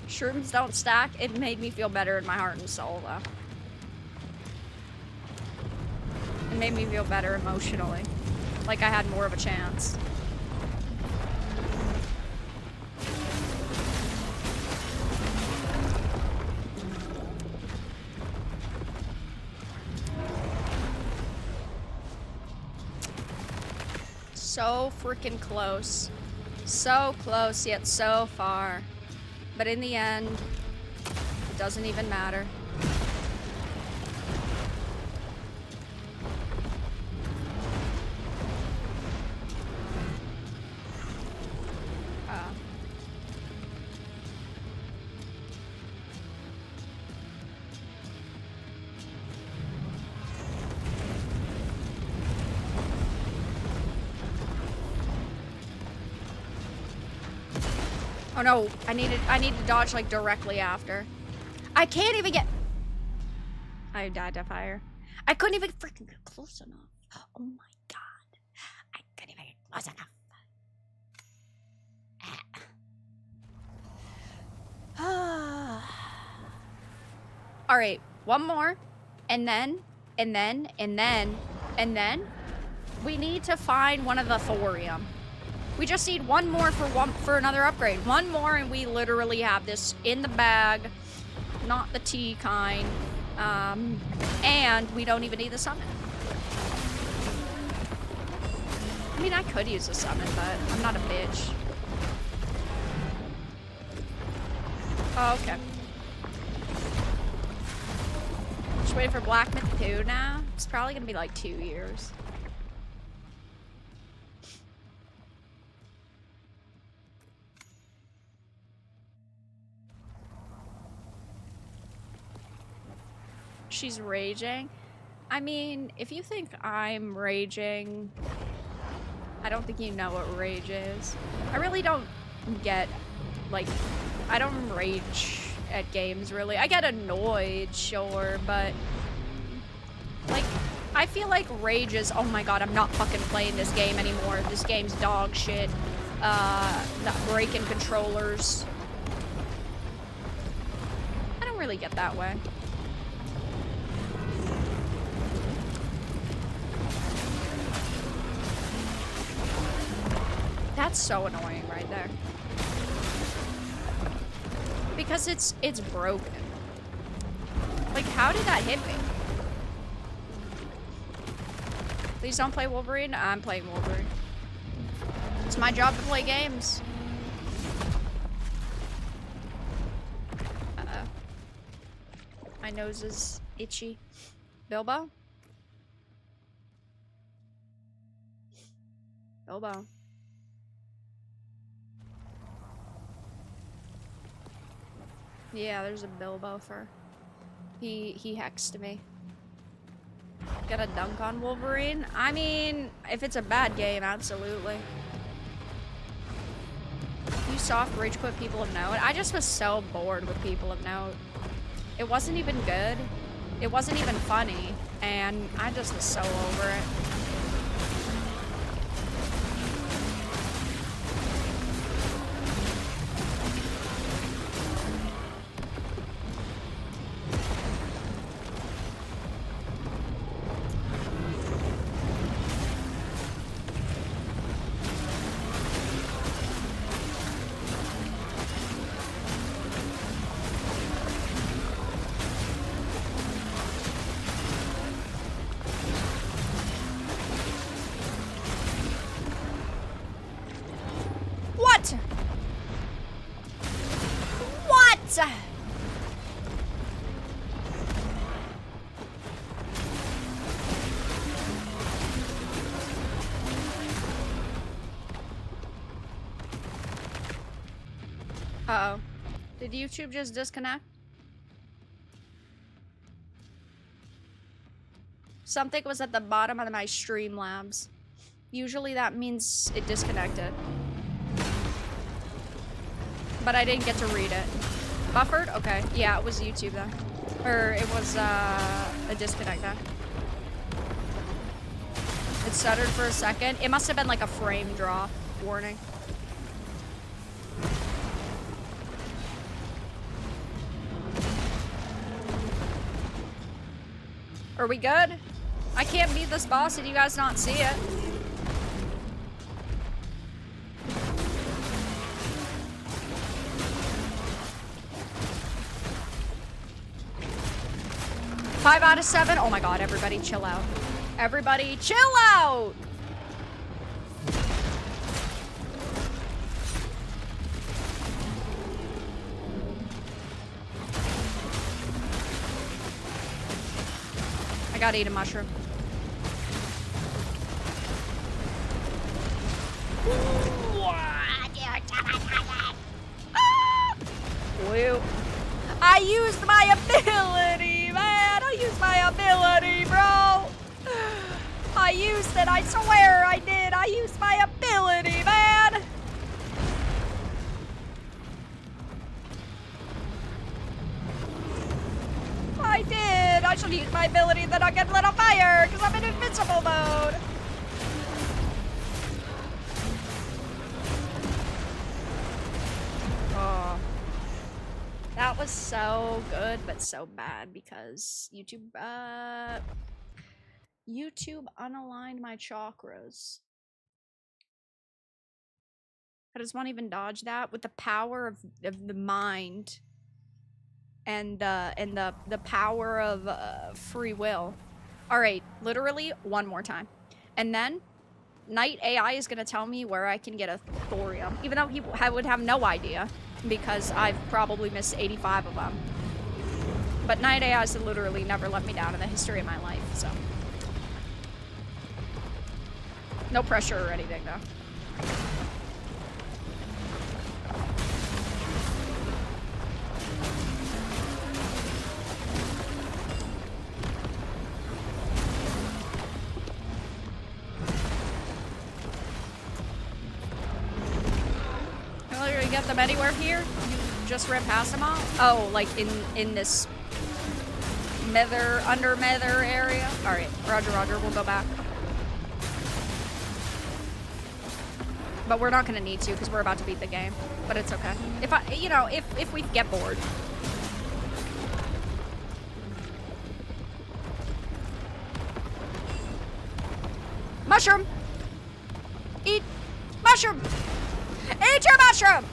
Shrooms don't stack. It made me feel better in my heart and soul, though. It made me feel better emotionally. Like I had more of a chance. So freaking close. So close, yet so far. But in the end, it doesn't even matter. Oh no, I need to dodge like directly after. I can't even get. I died to fire. I couldn't even freaking get close enough. Oh my god. I couldn't even get close enough. Alright, one more. And then we need to find one of the thorium. We just need one more for another upgrade. One more and we literally have this in the bag. Not the tea kind. And we don't even need the summon. I mean, I could use the summon, but I'm not a bitch. Oh, okay. Just waiting for Black Myth 2 now. It's probably gonna be like 2 years. She's raging. I mean, if you think I'm raging, I don't think you know what rage is. I really don't get, like, I don't rage at games, really. I get annoyed, sure, but, like, I feel like rage is, oh my god, I'm not fucking playing this game anymore. This game's dog shit. Not breaking controllers. I don't really get that way. That's so annoying right there. Because it's broken. Like, how did that hit me? Please don't play Wolverine. I'm playing Wolverine. It's my job to play games. Uh-oh. My nose is itchy. Bilbo? Bilbo. Yeah, there's a Bilbo fur. He hexed me. Got a dunk on Wolverine? I mean, if it's a bad game, absolutely. You soft rage quit People of Note? I just was so bored with People of Note. It wasn't even good. It wasn't even funny. And I just was so over it. Uh-oh. Did YouTube just disconnect? Something was at the bottom of my Streamlabs. Usually that means it disconnected. But I didn't get to read it. Buffered? Okay. Yeah, it was YouTube then. Or it was a disconnect then. It stuttered for a second. It must have been like a frame drop warning. Are we good? I can't beat this boss and you guys not see it. Five out of 7. Oh my god, everybody chill out. Everybody chill out! I gotta eat a mushroom. Woo. I used my ability, man! I used my ability, bro! I used it, I swear I did! I used my ability, man! I did! I should use my ability, then I'll get lit on fire, because I'm in invincible mode! Oh. That was so good, but so bad, because YouTube unaligned my chakras. How does one even dodge that? With the power of the mind. And the power of free will. All right, literally one more time, and then Night AI is gonna tell me where I can get a thorium, even though he would have no idea because I've probably missed 85 of them. But Night AI's literally never let me down in the history of my life, so. No pressure or anything, though. You get them anywhere here? You just ran past them all? Oh, like in this under Mether area? Alright, roger, we'll go back. But we're not gonna need to because we're about to beat the game. But it's okay. If we get bored. Mushroom! Eat mushroom! Eat your mushroom!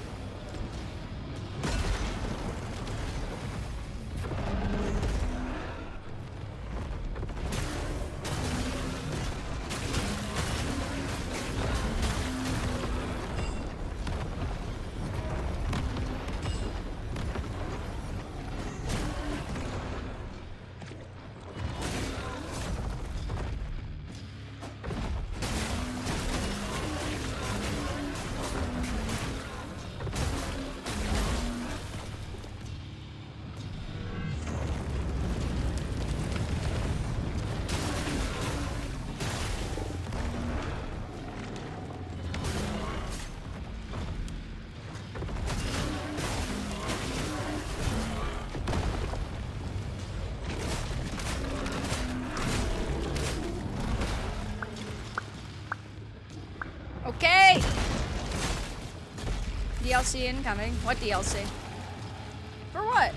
Okay! DLC incoming. What DLC? For what?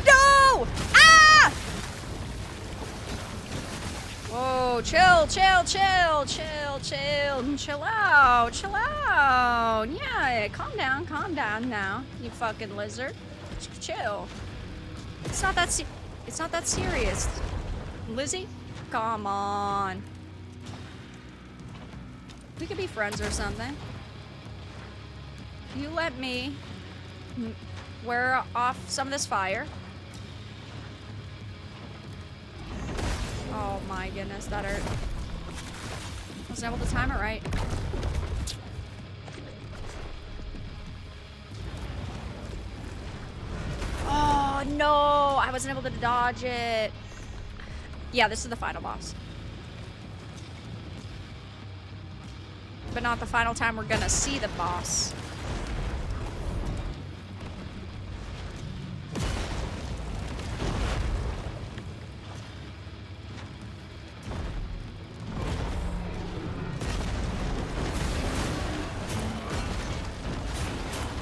No! Ah! Whoa, chill out. Yeah, calm down now, you fucking lizard. Chill. It's not that serious. Lizzie, come on. We could be friends or something. You let me wear off some of this fire. Oh my goodness, that hurt. Wasn't able to time it right. Oh no, I wasn't able to dodge it. Yeah, this is the final boss. But not the final time we're gonna see the boss.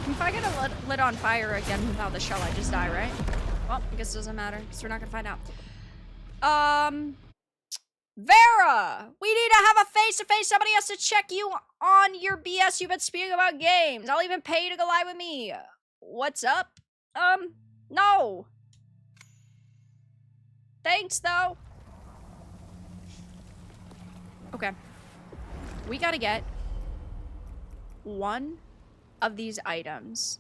If I get lit on fire again without the shell, I just die, right? Well, I guess it doesn't matter, because we're not gonna find out. Vera! We need to have a face-to-face. Somebody has to check you on your BS you've been spewing about games. I'll even pay you to go live with me. What's up? No. Thanks, though. Okay. We gotta get one of these items.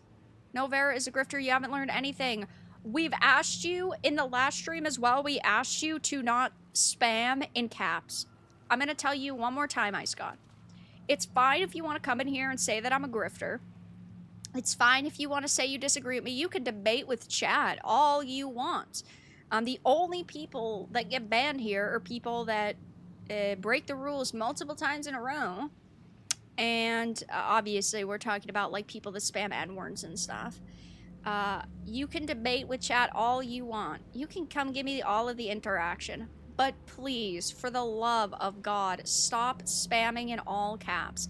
No, Vera is a grifter. You haven't learned anything. We've asked you in the last stream as well. We asked you to not spam in caps. I'm gonna tell you one more time, Ice God. It's fine if you want to come in here and say that I'm a grifter. It's fine if you want to say you disagree with me. You can debate with chat all you want. The only people that get banned here are people that break the rules multiple times in a row. And obviously we're talking about like people that spam N-words and stuff. You can debate with chat all you want. You can come give me all of the interaction. But please, for the love of God, stop spamming in all caps.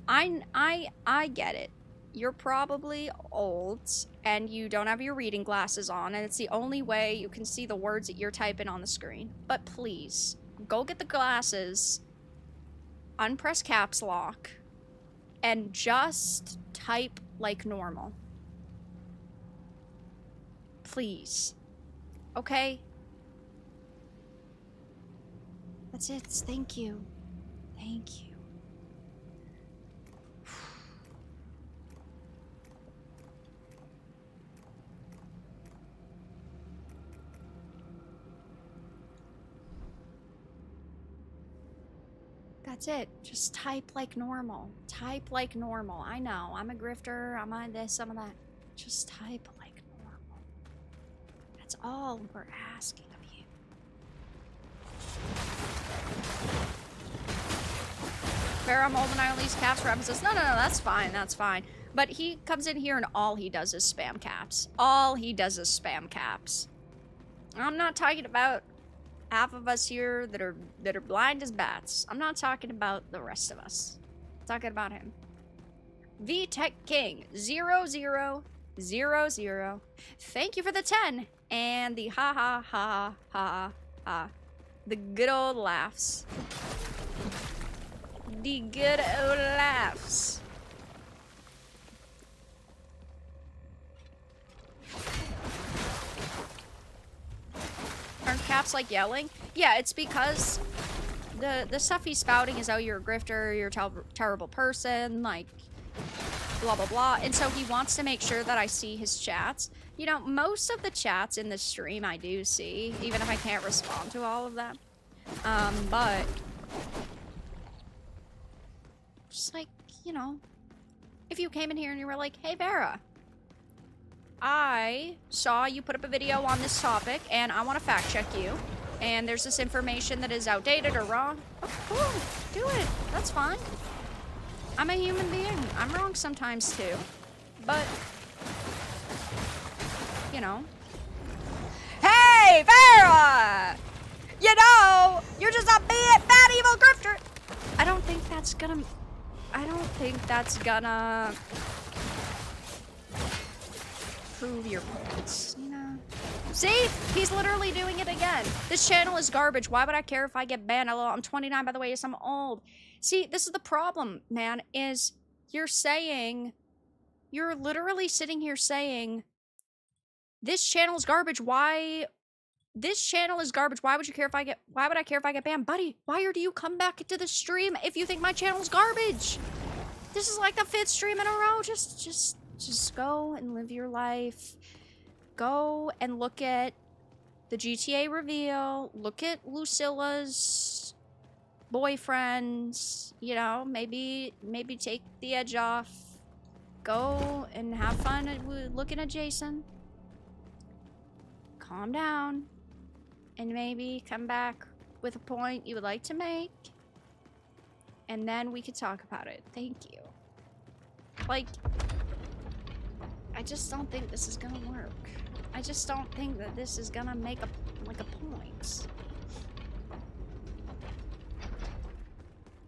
I get it. You're probably old and you don't have your reading glasses on, and it's the only way you can see the words that you're typing on the screen. But please, go get the glasses, unpress caps lock, and just type like normal. Please. Okay? That's it. Thank you. Thank you. That's it. Just type like normal. Type like normal. I know. I'm a grifter. I'm on this, I'm on that. Just type like normal. That's all we're asking of you. Farrah Molden Ilee's caps references. No, that's fine. That's fine. But he comes in here and all he does is spam caps. All he does is spam caps. I'm not talking about half of us here that are blind as bats. I'm not talking about the rest of us. I'm talking about him. VTech King 0000. Thank you for the 10 and the ha ha ha ha ha. The good old laughs. The good old laughs. Aren't caps like yelling? Yeah, it's because the stuff he's spouting is, oh, you're a grifter, you're a terrible person, like, blah, blah, blah. And so he wants to make sure that I see his chats. You know, most of the chats in the stream I do see, even if I can't respond to all of them. But just like, you know, if you came in here and you were like, hey, Vera, I saw you put up a video on this topic, and I want to fact check you. And there's this information that is outdated or wrong. Oh, cool. Do it. That's fine. I'm a human being. I'm wrong sometimes, too. But, you know. Hey, Vera! You know, you're just a bad evil grifter. I don't think that's gonna prove your points, you know? See? He's literally doing it again. This channel is garbage. Why would I care if I get banned? I'm 29, by the way, yes, I'm old. See, this is the problem, man, is you're literally sitting here saying, this channel is garbage. Why? This channel is garbage. Why would I care if I get banned? Buddy, why do you come back into the stream if you think my channel is garbage? This is like the 5th stream in a row. Just go and live your life. Go and look at the GTA reveal. Look at Lucilla's boyfriends. You know, maybe take the edge off. Go and have fun looking at Jason. Calm down. And maybe come back with a point you would like to make. And then we could talk about it. Thank you. Like, I just don't think this is gonna work. I just don't think that this is gonna make a point.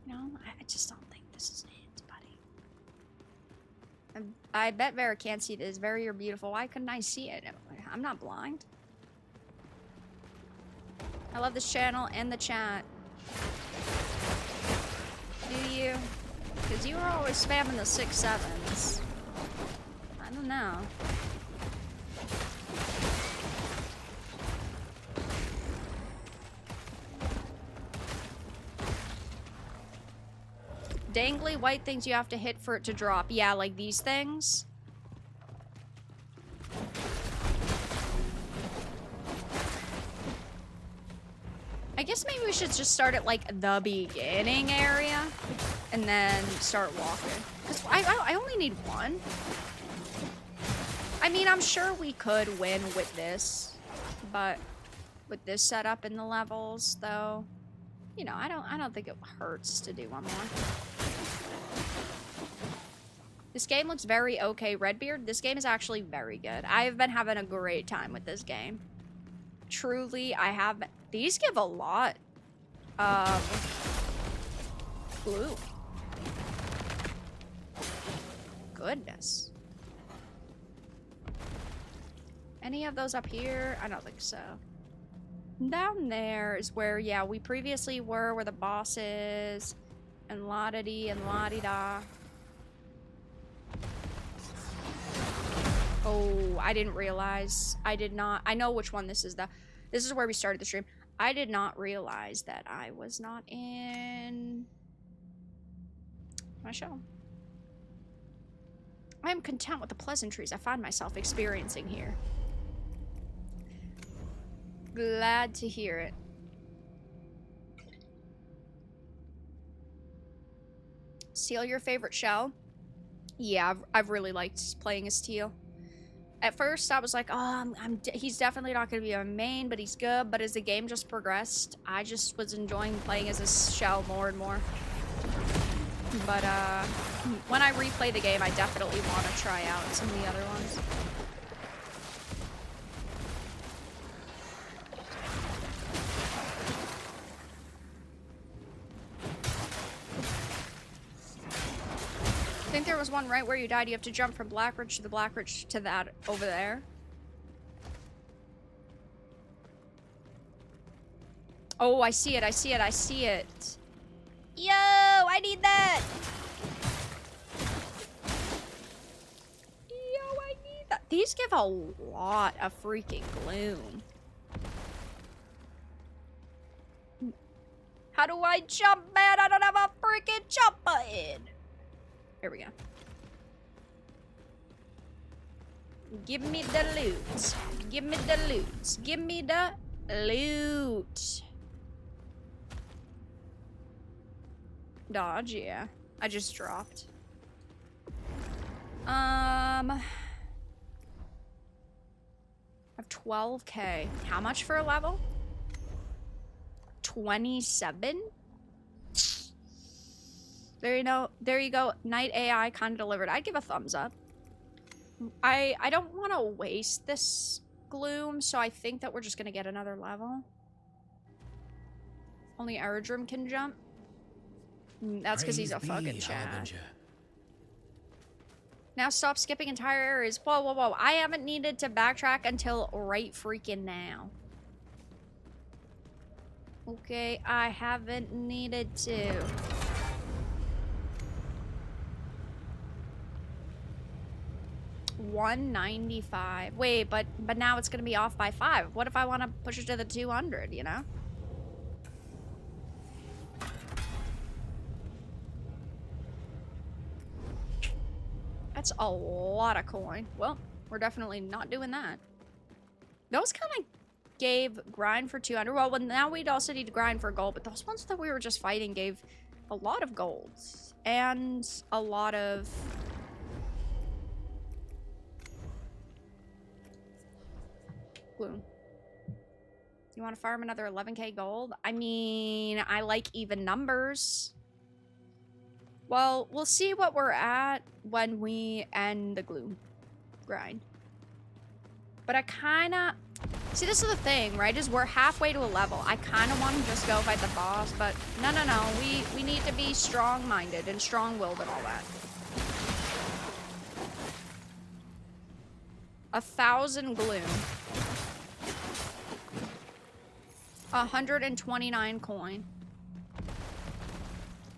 No, I just don't think this is it, buddy. I bet Vera can't see this. Vera, you're beautiful. Why couldn't I see it? I'm not blind. I love this channel and the chat. Do you? Because you were always spamming the 6-7s. I don't know. Dangly white things you have to hit for it to drop. Yeah, like these things. I guess maybe we should just start at like the beginning area and then start walking. Because I only need one. I mean, I'm sure we could win with this, but with this setup in the levels, though, you know, I don't think it hurts to do one more. This game looks very okay, Redbeard. This game is actually very good. I have been having a great time with this game. Truly, I have. These give a lot of blue. Goodness. Any of those up here? I don't think so. Down there is where, yeah, we previously were, where the boss is, and la-da-dee and la-di-da. Oh, I didn't realize. I did not. I know which one this is, though. This is where we started the stream. I did not realize that I was not in my shell. I am content with the pleasantries I find myself experiencing here. Glad to hear it. Teal, your favorite shell? Yeah, I've really liked playing as Teal. At first, I was like, oh, he's definitely not going to be a main, but he's good. But as the game just progressed, I just was enjoying playing as a shell more and more. But when I replay the game, I definitely want to try out some of the other ones. I think there was one right where you died. You have to jump from Blackridge to the Blackridge to that over there. Oh, I see it, I see it, I see it. Yo, I need that! Yo, I need that. These give a lot of freaking gloom. How do I jump, man? I don't have a freaking jump button. Here we go. Give me the loot. Give me the loot. Give me the loot. Dodge, yeah. I just dropped. I have 12K. How much for a level? 27? There you go. Night AI kind of delivered. I'd give a thumbs up. I don't want to waste this gloom, so I think that we're just gonna get another level. Only Aerodrome can jump. That's because he's a fucking Chad. Now stop skipping entire areas. Whoa, whoa, whoa. I haven't needed to backtrack until right freaking now. Okay, I haven't needed to. $195. Wait, but now it's gonna be off by 5. What if I want to push it to the 200, you know? That's a lot of coin. Well, we're definitely not doing that. Those kind of gave grind for 200. Well, now we'd also need to grind for gold, but those ones that we were just fighting gave a lot of gold. And a lot of... gloom. You want to farm another 11K gold? I mean, I like even numbers. Well, we'll see what we're at when we end the gloom grind. But I kind of... See, this is the thing, right? Is we're halfway to a level. I kind of want to just go fight the boss, but no. We need to be strong-minded and strong-willed and all that. 1,000 gloom. 129 coin.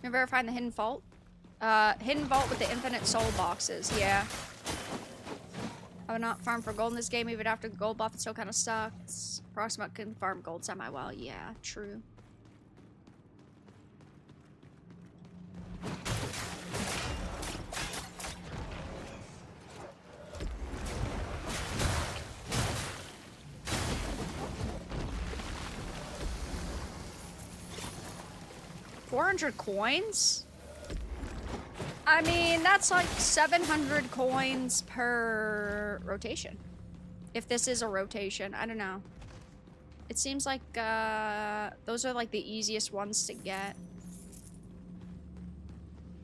You're verifying the hidden vault? Hidden vault with the infinite soul boxes, yeah. I would not farm for gold in this game even after the gold buff. It still kind of sucks. Proximate can farm gold semi-well. Yeah, true. $400 coins? I mean, that's like 700 coins per rotation. If this is a rotation, I don't know. It seems like those are like the easiest ones to get.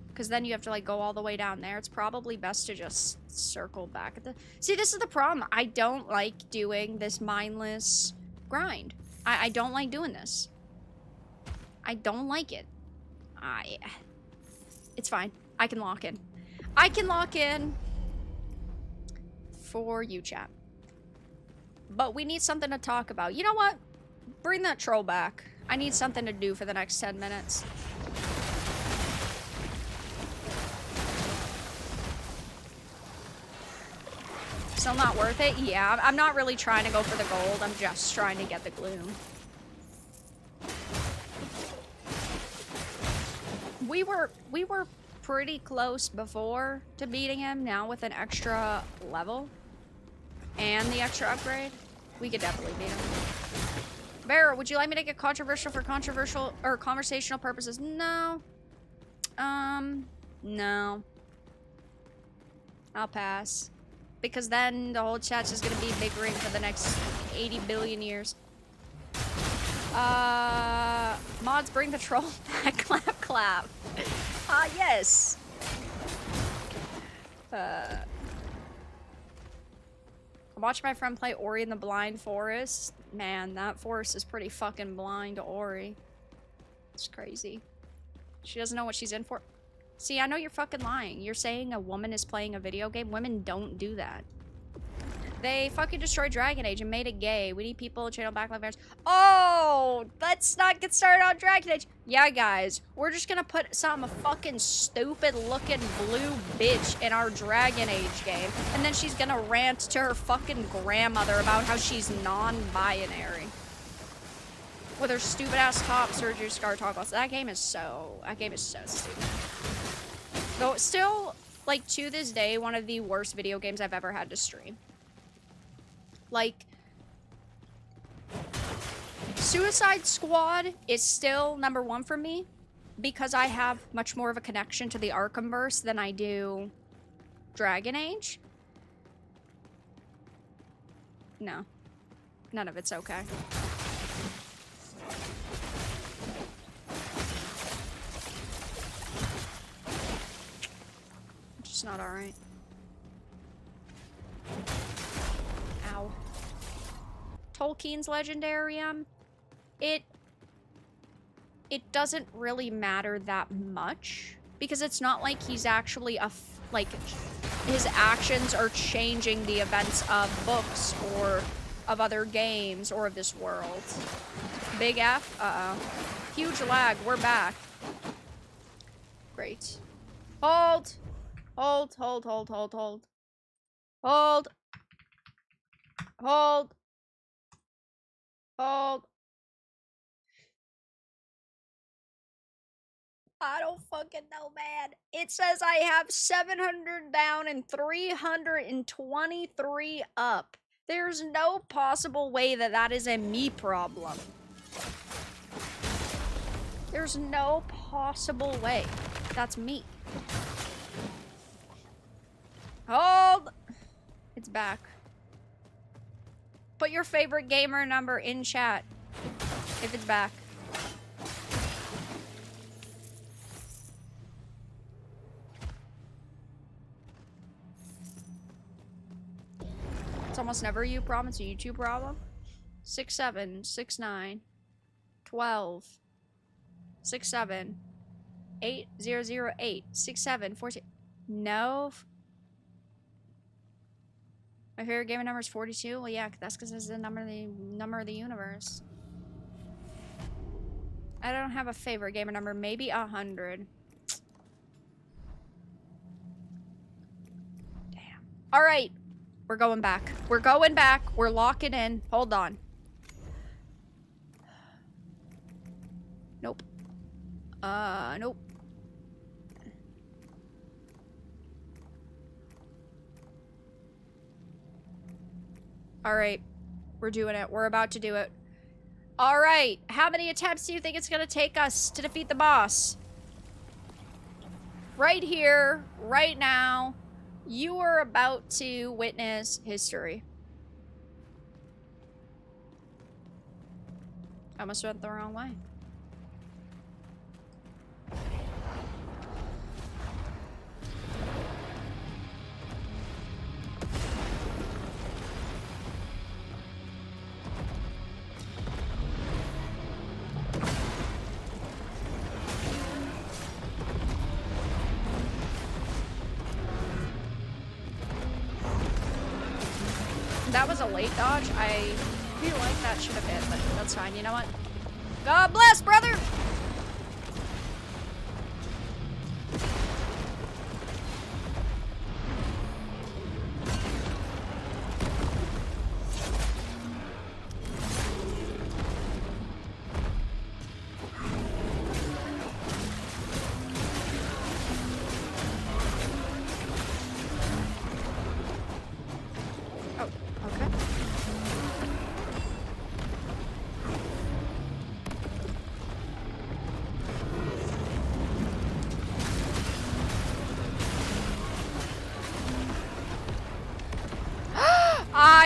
Because then you have to like go all the way down there. It's probably best to just circle back at the... See, this is the problem. I don't like doing this mindless grind. I don't like doing this. I don't like it. It's fine. I can lock in. I can lock in for you, chat. But we need something to talk about. You know what? Bring that troll back. I need something to do for the next 10 minutes. Still not worth it? Yeah, I'm not really trying to go for the gold. I'm just trying to get the gloom. We were pretty close before to beating him. Now with an extra level and the extra upgrade, we could definitely beat him. Bear, would you like me to get controversial for controversial or conversational purposes? No. No. I'll pass. Because then the whole chat's just gonna be bickering for the next 80 billion years. Mods, bring the troll back. Clap, clap. Yes. I watched my friend play Ori in the Blind Forest. Man, that forest is pretty fucking blind to Ori. It's crazy. She doesn't know what she's in for. See, I know you're fucking lying. You're saying a woman is playing a video game. Women don't do that. They fucking destroyed Dragon Age and made it gay. We need people to channel back live viewers. Oh, let's not get started on Dragon Age. Yeah, guys, we're just gonna put some fucking stupid looking blue bitch in our Dragon Age game. And then she's gonna rant to her fucking grandmother about how she's non-binary. With her stupid ass top surgery scar toggles. That game is so stupid. Though it's still, like, to this day, one of the worst video games I've ever had to stream. Like, Suicide Squad is still #1 for me because I have much more of a connection to the Arkhamverse than I do Dragon Age. No. None of it's okay. Just not alright. Ow. Tolkien's Legendarium, it doesn't really matter that much because it's not like he's actually like his actions are changing the events of books or of other games or of this world. Big F, huge lag. We're back. Great. Hold. Hold. Hold. Hold. Hold. Hold. Hold. Hold. Hold. I don't fucking know, man. It says I have 700 down and 323 up. There's no possible way that that is a me problem. There's no possible way. That's me. Hold. It's back. Put your favorite gamer number in chat if it's back. It's almost never you problem, it's a YouTube problem. 67, 69, 12, 67, 8008, 67, 14. No. My favorite gamer number is 42. Well, yeah, that's because it's the number of the universe. I don't have a favorite gamer number. Maybe 100. Damn. All right, we're going back. We're going back. We're locking in. Hold on. Nope. Nope. Alright. We're doing it. We're about to do it. Alright. How many attempts do you think it's gonna take us to defeat the boss? Right here, right now, you are about to witness history. I almost went the wrong way. That was a late dodge. I feel like that should have hit, but that's fine. You know what? God bless, brother!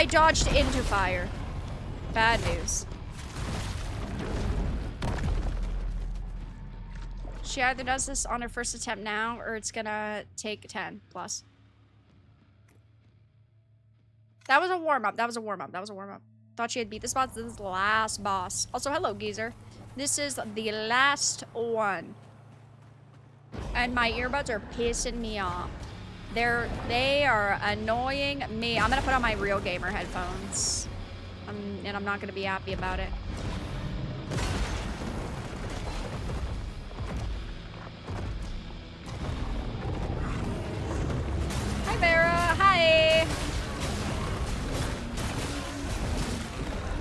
I dodged into fire. Bad news. She either does this on her first attempt now, or it's gonna take 10 plus. That was a warm-up. That was a warm-up. That was a warm-up. Thought she had beat this boss. This is the last boss. Also, hello, geezer. This is the last one. And my earbuds are pissing me off. They are annoying me. I'm gonna put on my real gamer headphones. And I'm not gonna be happy about it. Hi, Vera. Hi.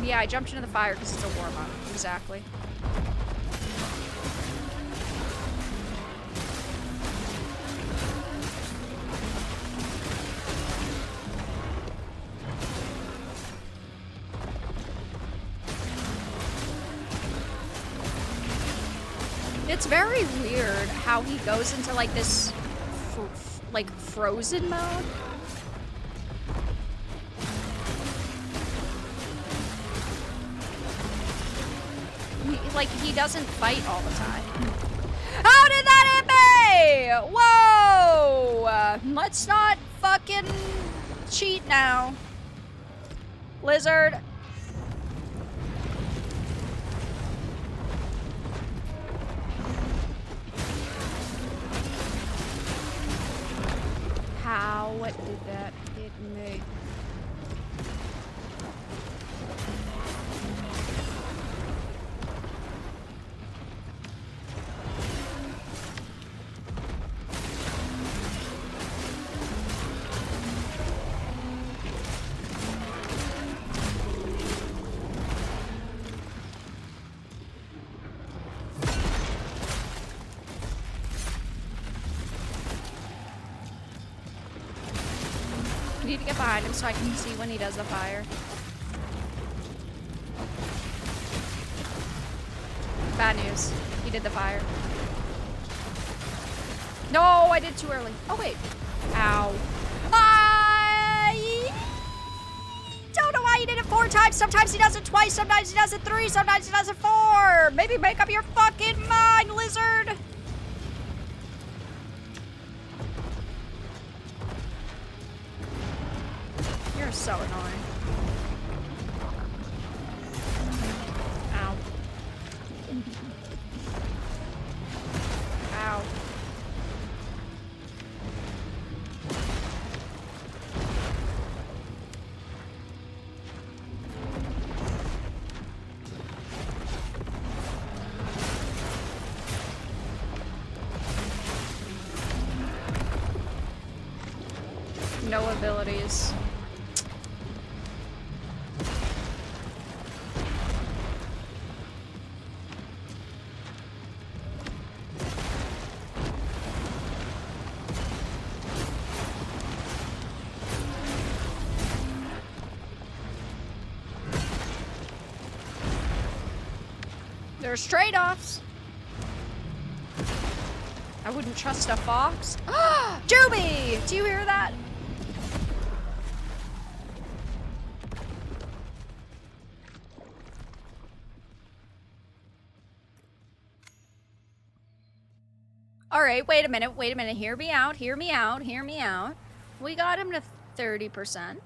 Yeah, I jumped into the fire because it's a warm-up. Exactly. It's very weird how he goes into like this like frozen mode. He doesn't fight all the time. How did that hit me? Whoa! Let's not fucking cheat now. Lizard. How did that hit me? I need to get behind him so I can see when he does the fire. Bad news. He did the fire. No, I did too early. Oh, wait. Ow. I don't know why he did it 4 times. Sometimes he does it twice. Sometimes he does it 3. Sometimes he does it 4. Maybe make up your fucking mind, lizard. You're so annoying. Ow. Ow. No abilities. There's trade-offs. I wouldn't trust a fox. Juby! Do you hear that? Alright, wait a minute, hear me out, hear me out, hear me out. We got him to 30%.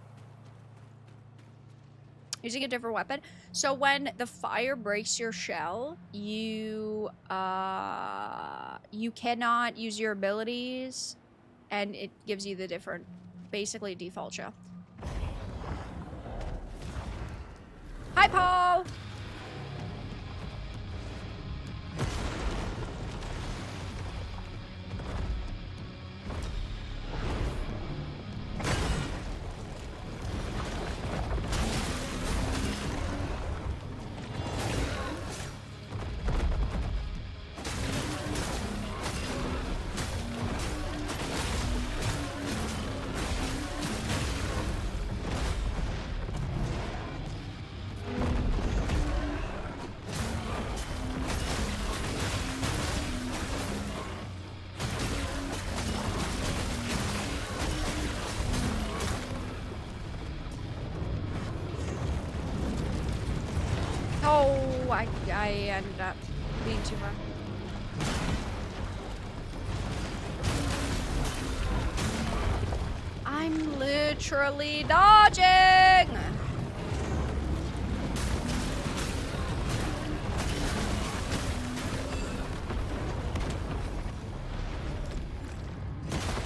Using a different weapon. So when the fire breaks your shell, you cannot use your abilities, and it gives you the different, basically default shell. Hi, Paul! Oh, I ended up being too far. I'm literally dodging!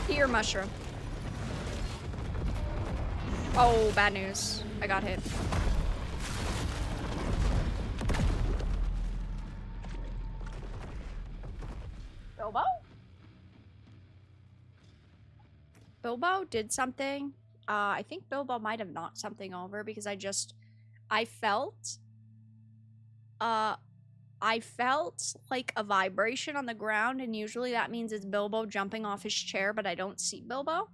Ear mushroom. Oh, bad news. I got hit. Bilbo? Bilbo did something. I think Bilbo might have knocked something over because I felt like a vibration on the ground, and usually that means it's Bilbo jumping off his chair, but I don't see Bilbo.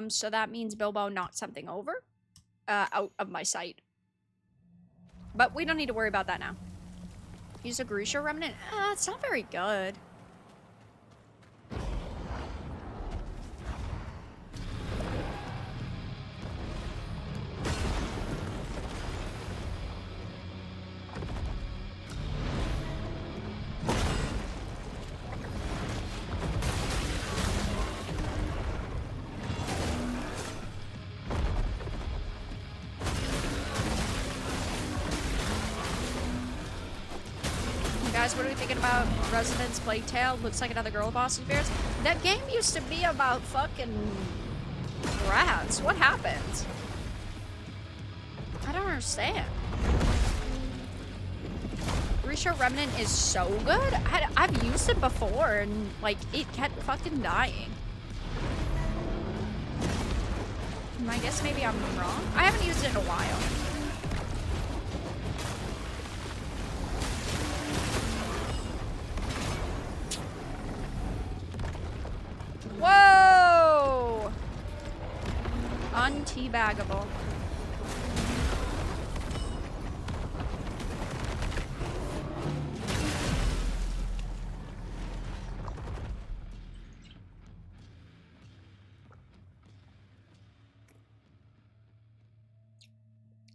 So that means Bilbo knocked something over, out of my sight. But we don't need to worry about that now. Use a Grisha remnant? It's not very good. Guys, what are we thinking about Residence Plague Tale? Looks like another girl boss experience. That game used to be about fucking rats. What happened? I don't understand. Grisha Remnant is so good. I've used it before and like it kept fucking dying. I guess maybe I'm wrong. I haven't used it in a while. Whoa! Unteabaggable.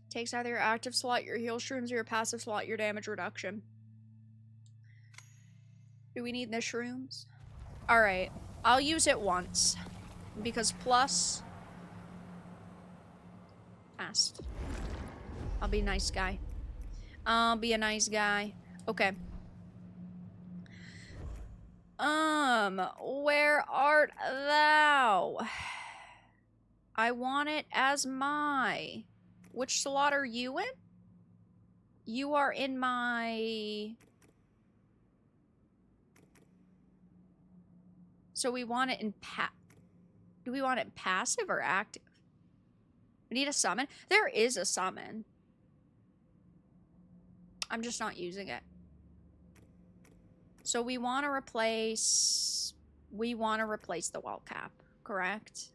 Takes either your active slot, your heal shrooms, or your passive slot, your damage reduction. Do we need the shrooms? Alright. I'll use it once. Because plus... Fast. I'll be a nice guy. I'll be a nice guy. Okay. Where art thou? I want it as my... Which slot are you in? You are in my... So we want it in Do we want it passive or active? We need a summon? There is a summon. I'm just not using it. So we want to replace... We want to replace the wall cap, correct?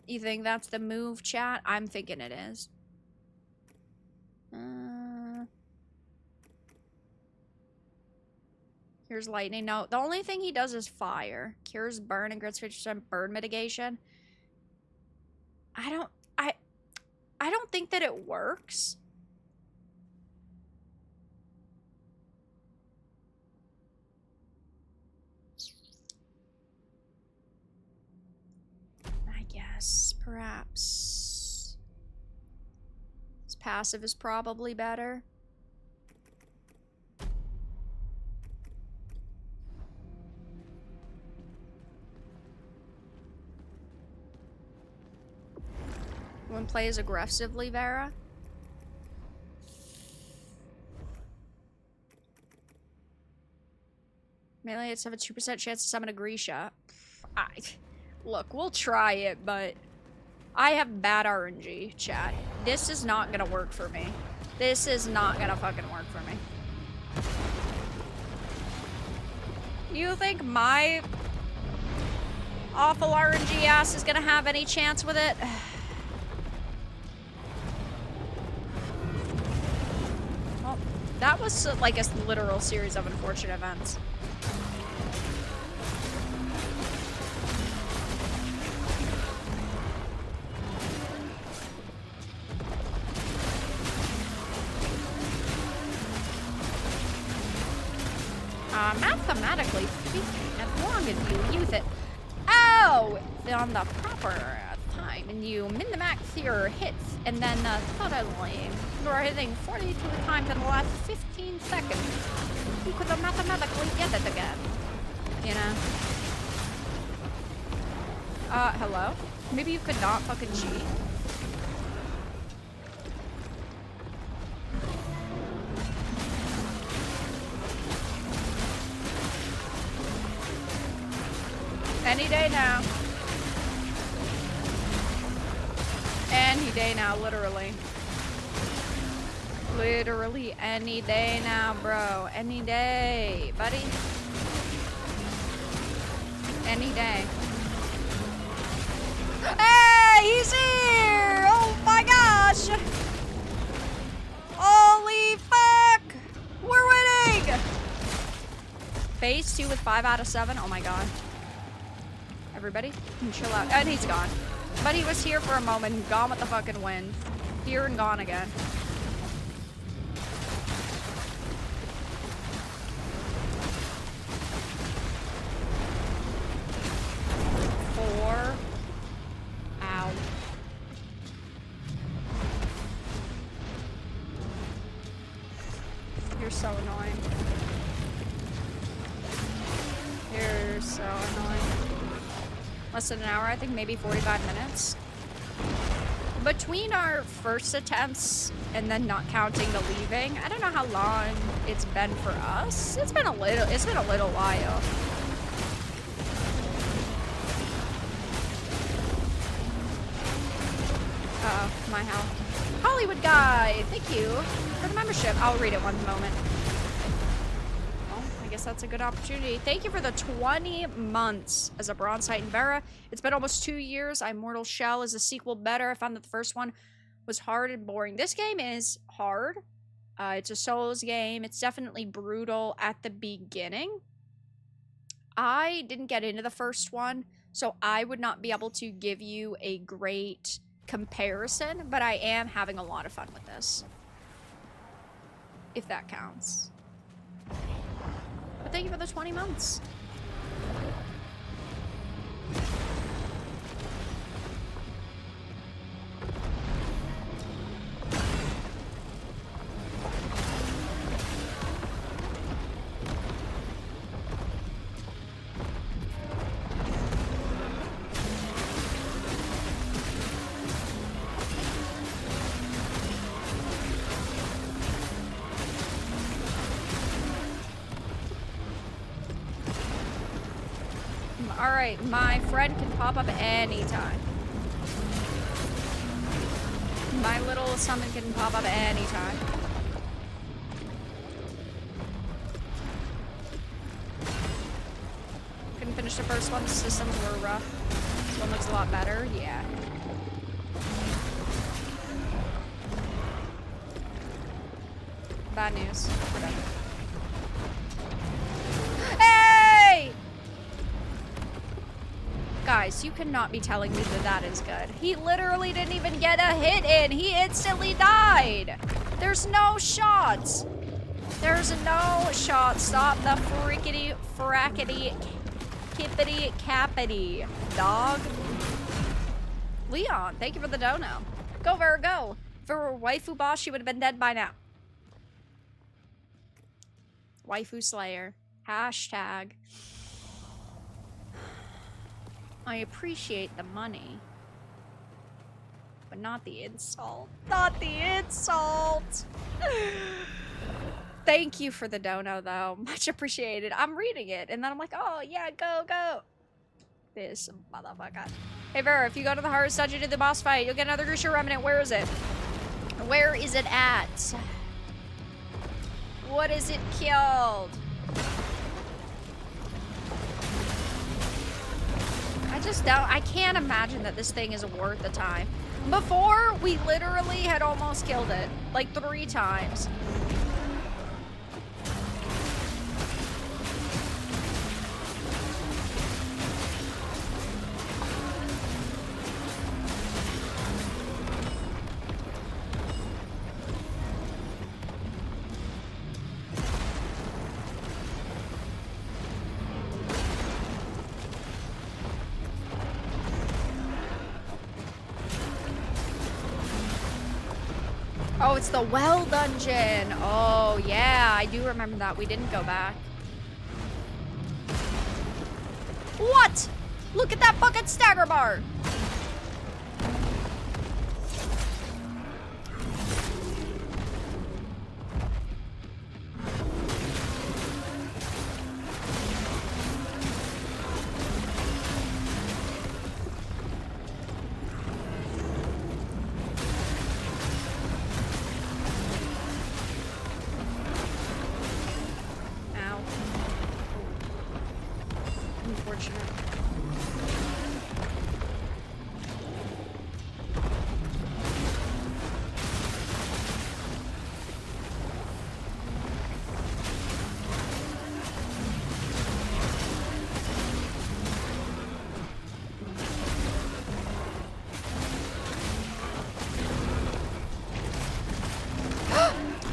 You think that's the move, chat? I'm thinking it is. Here's lightning. No, the only thing he does is fire. Cures burn and grants 50% burn mitigation. I don't think that it works. I guess, perhaps. His passive is probably better. When play as aggressively, Vera. Melee, it's have a 2% chance to summon a Grisha. Look, we'll try it, but I have bad RNG, chat. This is not gonna work for me. This is not gonna fucking work for me. You think my awful RNG ass is gonna have any chance with it? Well, that was like a literal series of unfortunate events. Mathematically speaking, as long as you use it, oh, on the proper time, and you min-max your hits, and then suddenly you're hitting 42 times in the last 15 seconds, you could mathematically get it again, you know? Hello? Maybe you could not fucking cheat? Any day now. Any day now, literally. Literally any day now, bro. Any day, buddy. Any day. Hey, he's here! Oh my gosh! Holy fuck! We're winning! Phase 2 with 5 out of 7. Oh my god. Everybody, chill out. And he's gone. But he was here for a moment, gone with the fucking wind. Here and gone again. Four. Ow. You're so annoying. You're so annoying. Less than an hour, I think maybe 45 minutes. Between our first attempts and then not counting the leaving, I don't know how long it's been for us. It's been a little while. Uh-oh, my health. Hollywood guy, thank you for the membership. I'll read it one moment. I guess that's a good opportunity. Thank you for the 20 months as a Bronze Titan Vera. It's been almost 2 years. Immortal Shell is a sequel better. I found that the first one was hard and boring. This game is hard. It's a Souls game. It's definitely brutal at the beginning. I didn't get into the first one, so I would not be able to give you a great comparison, but I am having a lot of fun with this. If that counts. But thank you for the 20 months. Alright, my friend can pop up anytime. My little summon can pop up anytime. Couldn't finish the first one, the systems were rough. This one looks a lot better, yeah. Bad news. We're done. Guys, you cannot be telling me that that is good. He literally didn't even get a hit in. He instantly died. There's no shots. There's no shot. Stop the frickety, frackety, kippity, cappity, dog. Leon, thank you for the dono. Go, Vera, go. If it were waifu boss, she would have been dead by now. Waifu Slayer. Hashtag. I appreciate the money, but not the insult. Not the insult! Thank you for the dono, though. Much appreciated. I'm reading it, and then I'm like, oh, yeah, go, go. This motherfucker. Hey, Vera, if you go to the hardest dungeon in the boss fight, you'll get another Grusha Remnant. Where is it? Where is it at? What is it killed? I can't imagine that this thing is worth the time. Before, we literally had almost killed it. Like 3 times. Oh, it's the well dungeon. Oh, yeah. I do remember that. We didn't go back. What? Look at that bucket stagger bar.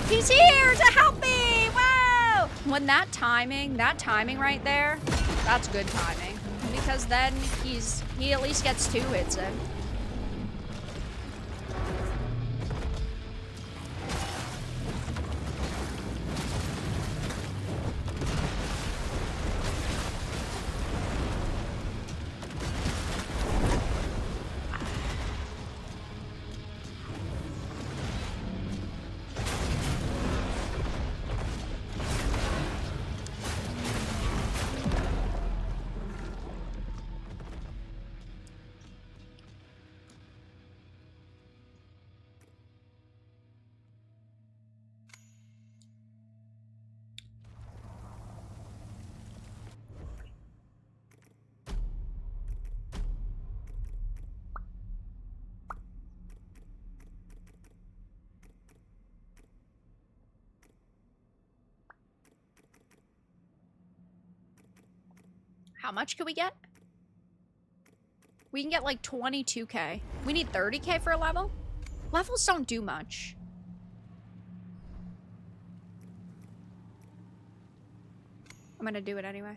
He's here to help me! Wow! When that timing right there, that's good timing. Because then he at least gets 2 hits in. How much can we get? We can get like 22k. We need 30k for a level? Levels don't do much. I'm gonna do it anyway.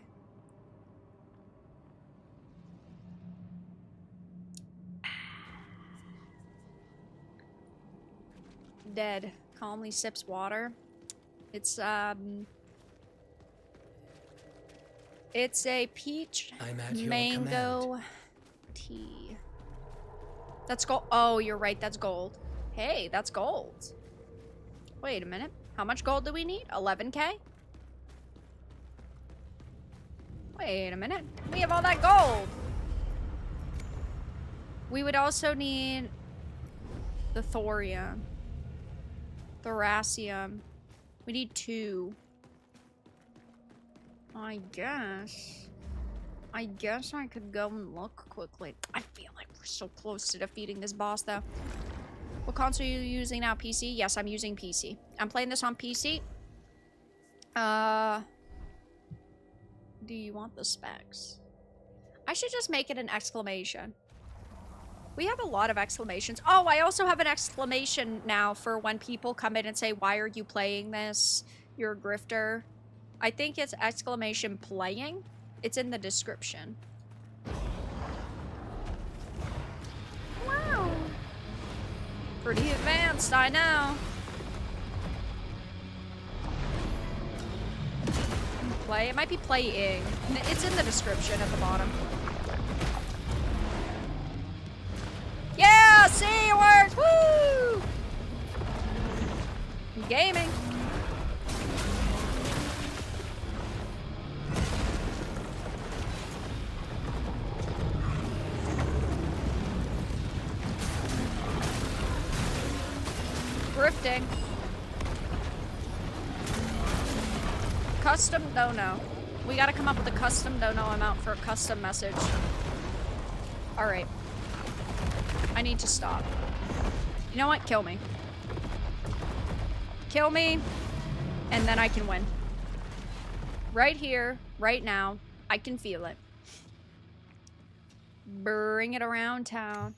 Dead. Calmly sips water. It's a peach mango tea. That's gold. Oh, you're right. That's gold. Hey, that's gold. Wait a minute. How much gold do we need? 11k? Wait a minute. We have all that gold. We would also need the thorium. Thorasium. We need 2. I guess I could go and look quickly. I feel like we're so close to defeating this boss, though. What console are you using now? PC? Yes, I'm using PC. I'm playing this on PC. Do you want the specs? I should just make it an exclamation. We have a lot of exclamations. Oh, I also have an exclamation now for when people come in and say, "Why are you playing this? You're a grifter." I think it's exclamation playing. It's in the description. Wow. Pretty advanced, I know. Play. It might be playing. It's in the description at the bottom. Yeah, see, it works. Woo! Gaming. Grifting. Custom dono. We gotta come up with a custom dono amount for a custom message. Alright. I need to stop. You know what? Kill me. Kill me, and then I can win. Right here, right now, I can feel it. Bring it around town.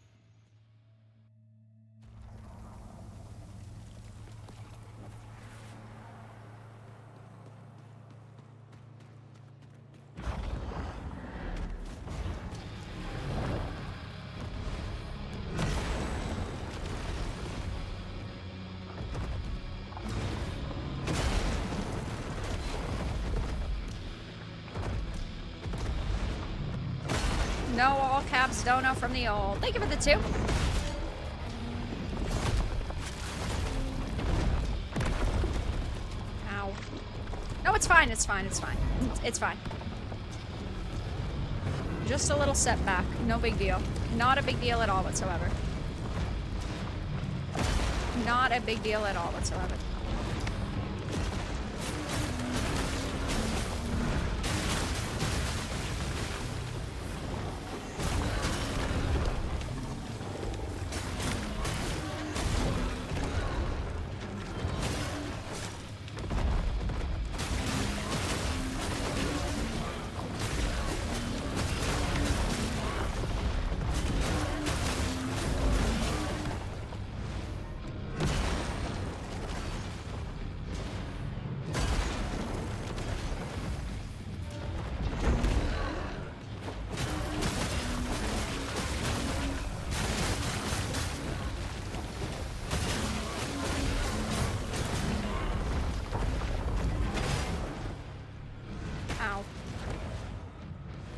No all caps dono from the old. Thank you for the 2. Ow. No, it's fine, it's fine, it's fine. It's fine. Just a little setback. No big deal. Not a big deal at all whatsoever. Not a big deal at all whatsoever.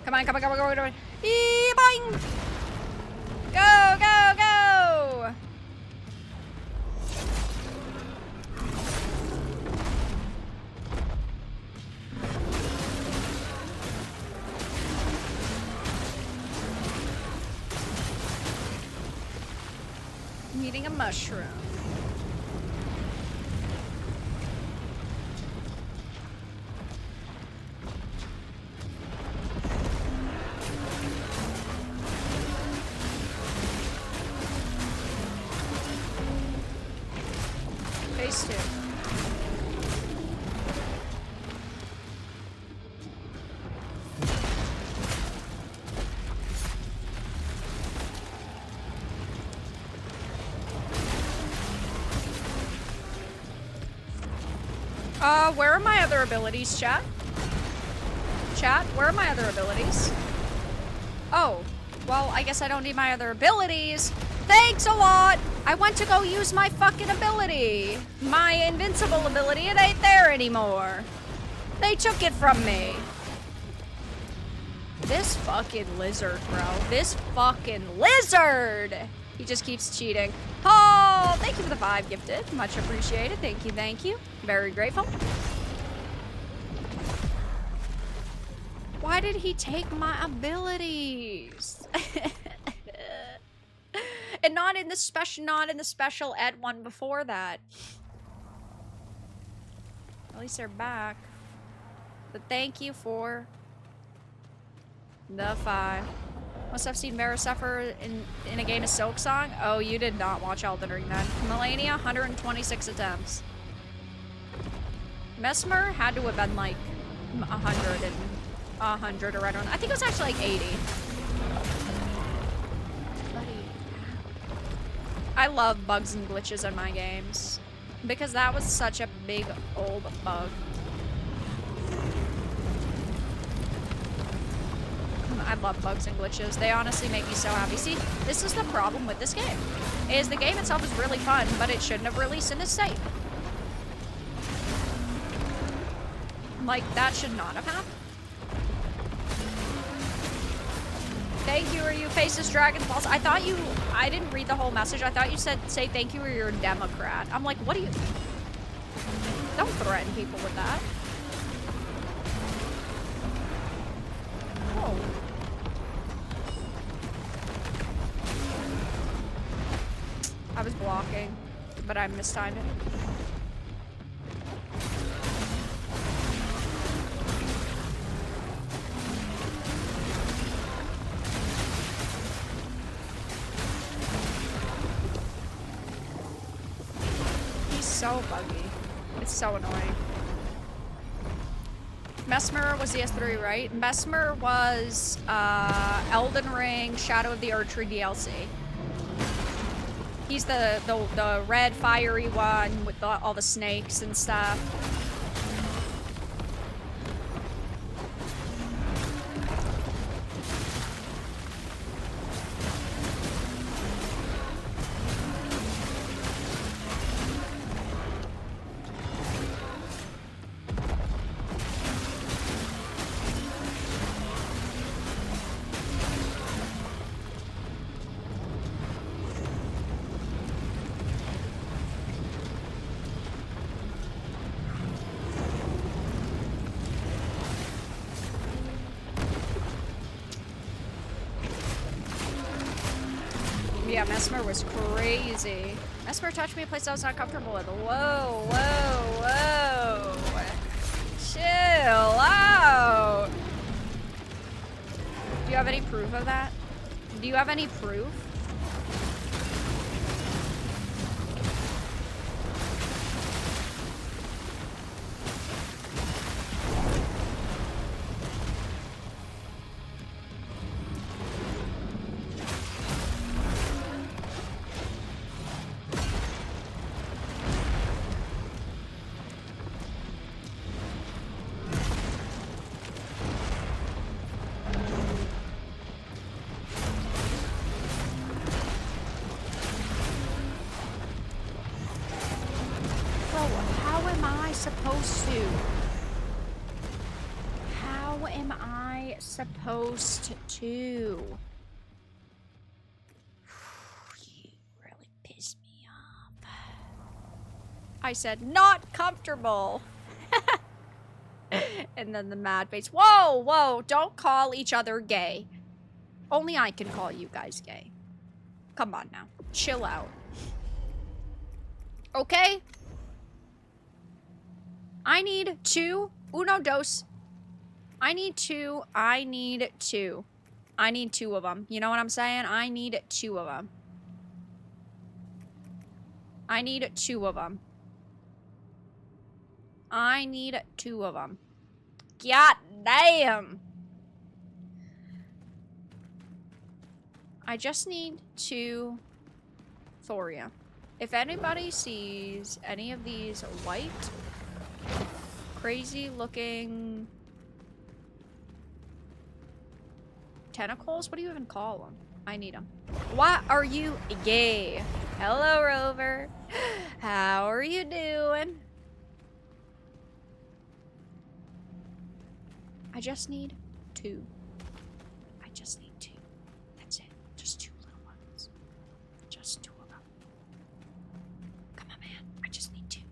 Come on, come on, come on, come on, come on. Boing! Go, go, go! I'm eating a mushroom. Where are my other abilities, chat? Chat, where are my other abilities? Oh, well, I guess I don't need my other abilities. Thanks a lot! I went to go use my fucking ability. My invincible ability, it ain't there anymore. They took it from me. This fucking lizard, bro. This fucking lizard! He just keeps cheating. Oh, thank you for the 5 gifted. Much appreciated. Thank you, thank you. Very grateful. Why did he take my abilities? And not in the special ed one before that. At least they're back. But thank you for the 5. Must have seen Vera suffer in a game of Silksong. Oh, you did not watch Elden Ring then. Melania, 126 attempts. Mesmer had to have been like 100 or right around. I think it was actually like 80. I love bugs and glitches in my games because that was such a big old bug. I love bugs and glitches. They honestly make me so happy. See, this is the problem with this game. Is the game itself is really fun, but it shouldn't have released in this state. Like, that should not have happened. Thank you, or you faces Dragon Balls. I thought you, I didn't read the whole message. I thought you said, say thank you, or you're a Democrat. I'm like, what do you, don't threaten people with that. Oh. I was blocking, but I mistimed it. He's so buggy. It's so annoying. Mesmer was the S3, right? Mesmer was Elden Ring, Shadow of the Erdtree DLC. He's the red fiery one with all the snakes and stuff. that Mesmer was crazy. Mesmer touched me a place I was not comfortable with. Whoa, whoa, whoa. Chill out. Do you have any proof of that? Do you have any proof? Supposed to. You really piss me off. I said not comfortable. And then the mad face. Whoa, whoa, don't call each other gay. Only I can call you guys gay. Come on now. Chill out. Okay? I need two. Uno, dos. I need two. I need two. I need two of them. You know what I'm saying? I need two of them. I need two of them. I need two of them. God damn. I just need two Thoria. If anybody sees any of these white, crazy looking tentacles? What do you even call them? I need them. Why are you gay? Hello, Rover. How are you doing? I just need two. I just need two. That's it. Just two little ones. Just two of them. Come on, man. I just need two.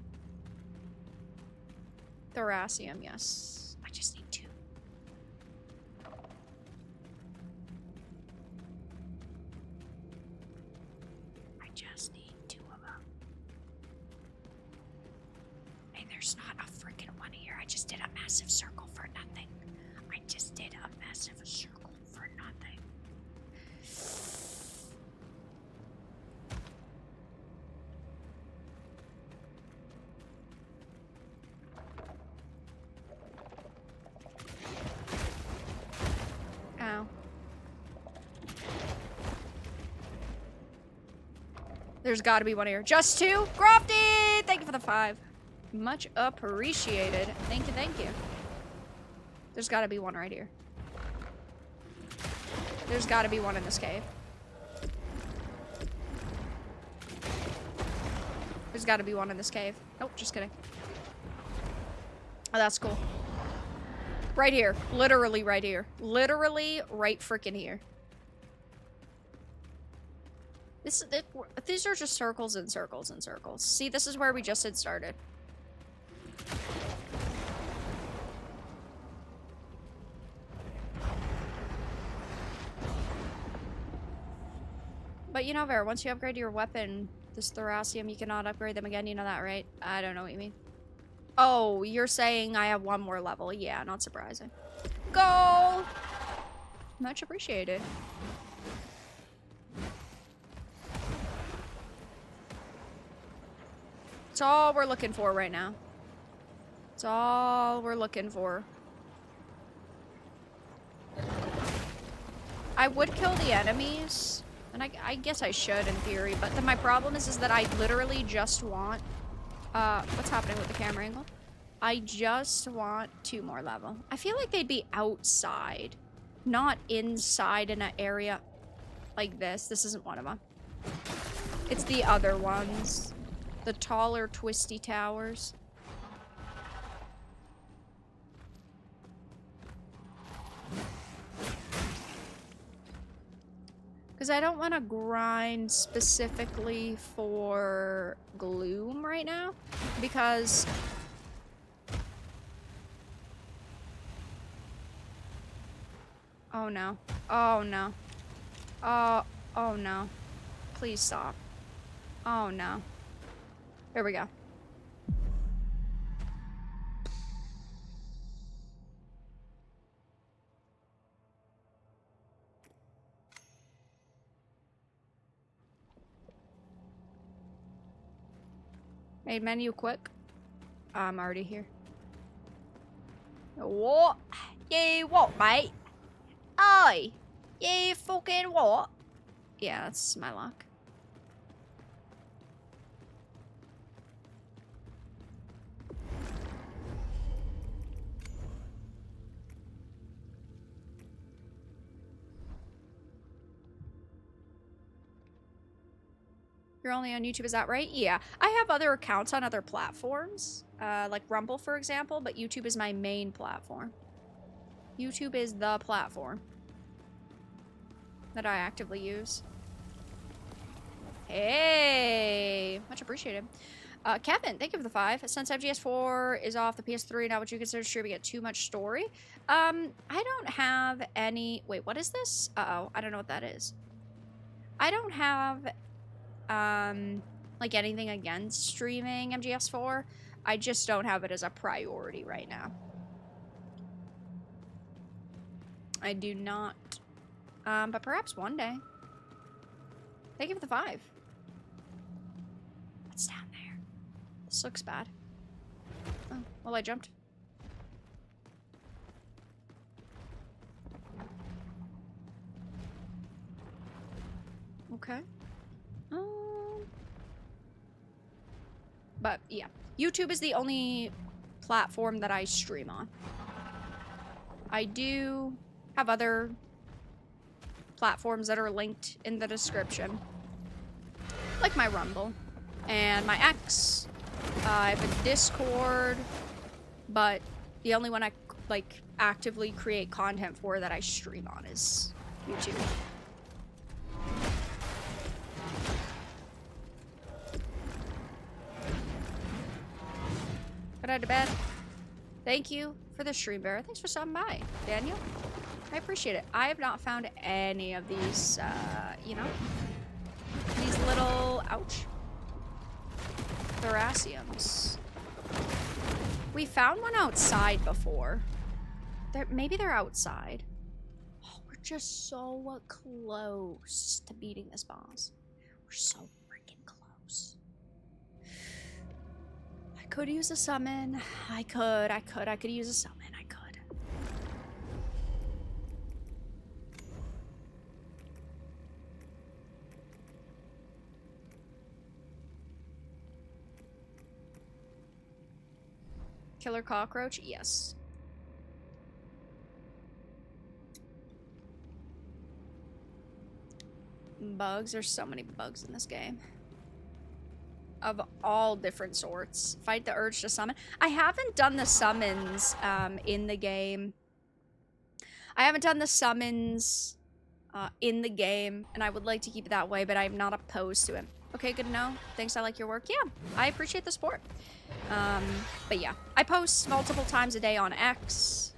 Thorasium, yes. I just need two. I just need two of them. Hey, there's not a freaking one here. I just did a massive circle for nothing. I just did a massive circle for nothing. Ow. There's gotta be one here. Just two? Grofty! Thank you for the 5. Much appreciated. Thank you, thank you. There's gotta be one right here. There's gotta be one in this cave. There's gotta be one in this cave. Nope, just kidding. Oh, that's cool. Right here. Literally right here. Literally right freaking here. These are just circles and circles and circles. See, this is where we just had started. But you know, Vera, once you upgrade your weapon, this Thorasium, you cannot upgrade them again. You know that, right? I don't know what you mean. Oh, you're saying I have one more level. Yeah, not surprising. Go! Much appreciated. It's all we're looking for right now. It's all we're looking for. I would kill the enemies. And I guess I should in theory, but then my problem is that I literally just want, what's happening with the camera angle? I just want 2 more level. I feel like they'd be outside, not inside in an area like this. This isn't one of them. It's the other ones. The taller, twisty towers. Because I don't want to grind specifically for Gloom right now. Because... oh no. Oh no. Oh no. Please stop. Oh no. Here we go. Made menu quick. I'm already here. What? You what, mate? Oi! You fucking what? Yeah, that's my luck. You're only on YouTube, is that right? Yeah. I have other accounts on other platforms, like Rumble, for example, but YouTube is my main platform. YouTube is the platform that I actively use. Hey! Much appreciated. Kevin, thank you for the 5. Since FGS4 is off the PS3, now would you consider streaming it too much story? I don't have any... Wait, what is this? Uh-oh, I don't know what that is. I don't have... like anything against streaming MGS4. I just don't have it as a priority right now. I do not. But perhaps one day. Thank you for the 5. What's down there? This looks bad. Oh, well, I jumped. Okay. But yeah, YouTube is the only platform that I stream on. I do have other platforms that are linked in the description, like my Rumble and my X. I have a Discord, but the only one I like actively create content for that I stream on is YouTube. Out to bed. Thank you for the stream, Bear. Thanks for stopping by, Daniel. I appreciate it. I have not found any of these, you know, these little, ouch, Thraciums. We found one outside before. Maybe they're outside. Oh, we're just so close to beating this boss. We're so freaking close. I could use a summon. I could use a summon. I could. Killer cockroach? Yes. Bugs? There's so many bugs in this game. Of all different sorts. Fight the urge to summon. I haven't done the summons in the game. I haven't done the summons in the game, and I would like to keep it that way, but I'm not opposed to it. Okay, good to know. Thanks, I like your work. Yeah, I appreciate the support. But yeah, I post multiple times a day on X.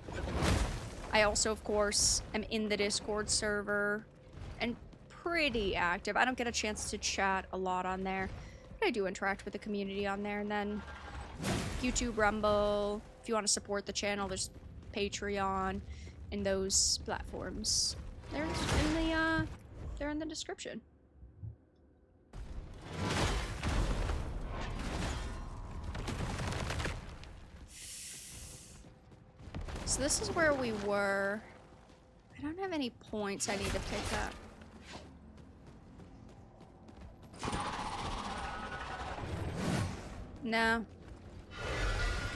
I also, of course, am in the Discord server and pretty active. I don't get a chance to chat a lot on there. I do interact with the community on there, and then YouTube, Rumble. If you want to support the channel, there's Patreon and those platforms. They're in the description. So this is where we were. I don't have any points I need to pick up. No.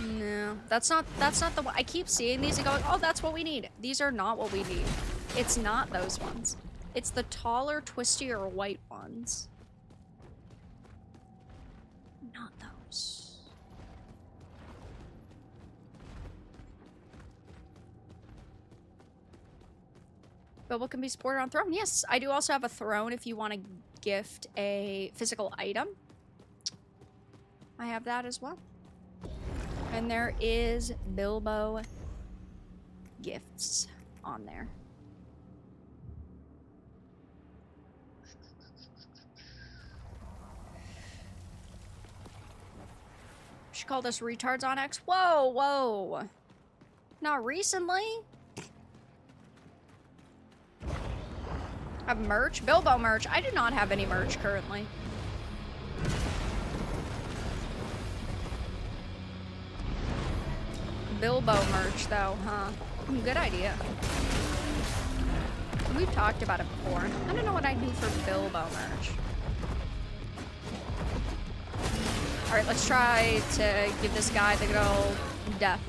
No. That's not the one. I keep seeing these and going, oh, that's what we need. These are not what we need. It's not those ones. It's the taller, twistier white ones. Not those. But what can be supported on Throne? Yes, I do also have a Throne if you want to gift a physical item. I have that as well. And there is Bilbo gifts on there. She called us retards on X. Whoa, whoa. Not recently. Have merch? Bilbo merch. I do not have any merch currently. Bilbo merch, though, huh? Good idea. We've talked about it before. I don't know what I do for Bilbo merch. Alright, let's try to give this guy the good old death.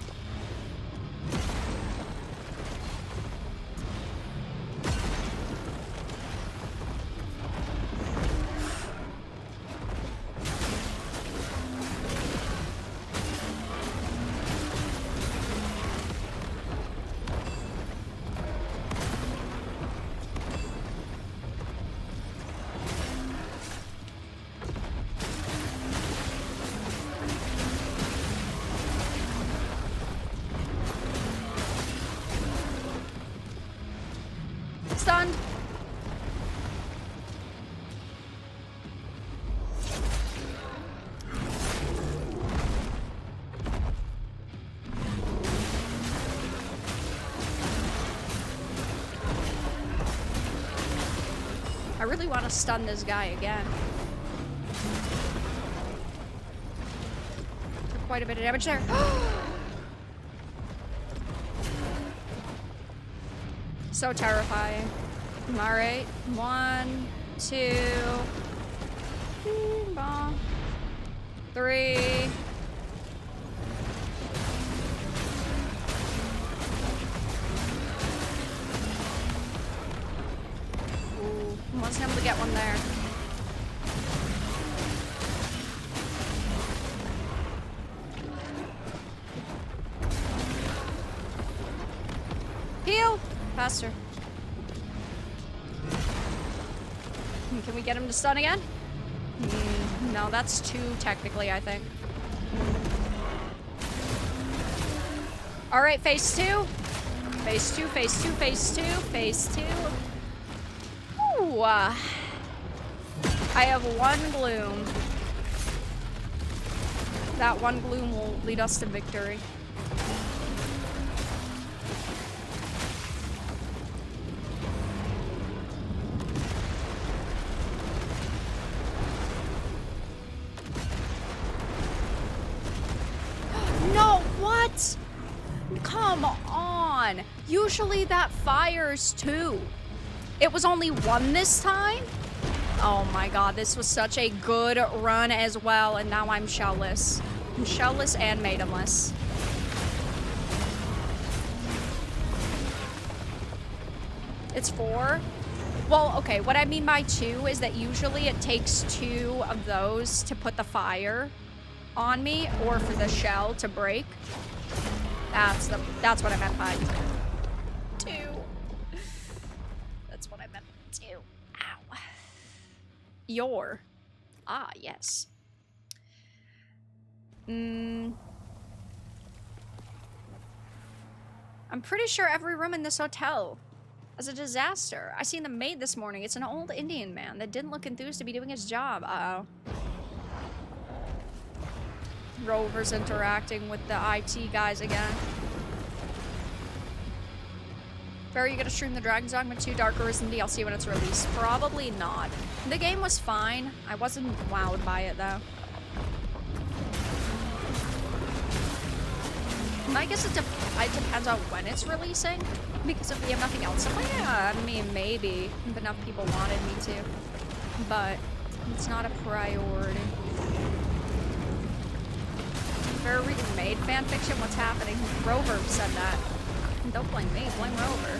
Stunned. I really want to stun this guy again. Took quite a bit of damage there. So terrifying. Alright. 1, 2. 3. Ooh, wasn't able to get one there. Heal! Faster. Can we get him to stun again? No, that's 2 technically, I think. Alright, phase 2. Phase 2, phase 2, phase 2, phase 2. Ooh. I have 1 gloom. That 1 gloom will lead us to victory. Come on! Usually that fires 2. It was only 1 this time? Oh my god, this was such a good run as well, and now I'm shellless. I'm shellless and maidenless. It's 4? Well, okay, what I mean by 2 is that usually it takes 2 of those to put the fire on me, or for the shell to break. That's what I meant by 2. That's what I meant by 2. Ow. Your. Ah, yes. I'm pretty sure every room in this hotel is a disaster. I seen the maid this morning. It's an old Indian man that didn't look enthused to be doing his job. Uh-oh. Rover's interacting with the IT guys again. Are you gonna stream the Dragon's Dogma 2 Dark Arisen DLC when it's released? Probably not. The game was fine. I wasn't wowed by it though. I guess it depends on when it's releasing. Because if we have nothing else, I'm like, yeah, I mean, maybe. If enough people wanted me to. But it's not a priority. They're reading maid fanfiction? What's happening? Rover said that. Don't blame me, blame Rover.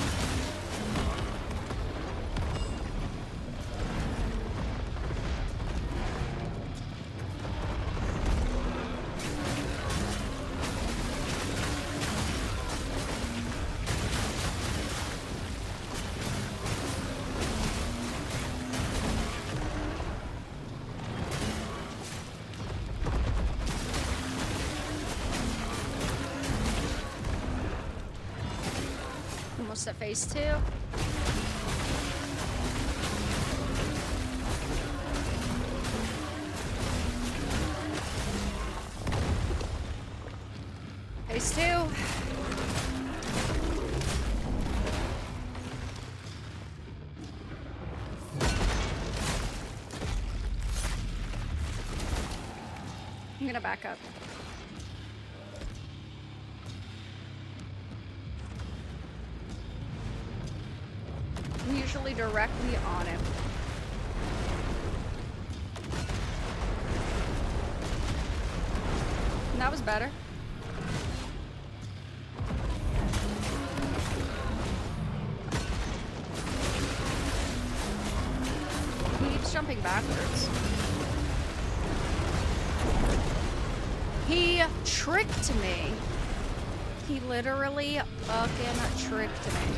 Almost at phase 2. Phase 2. I'm gonna back up. I'm usually directly on him. And that was better. He keeps jumping backwards. He tricked me. He literally fucking tricked me.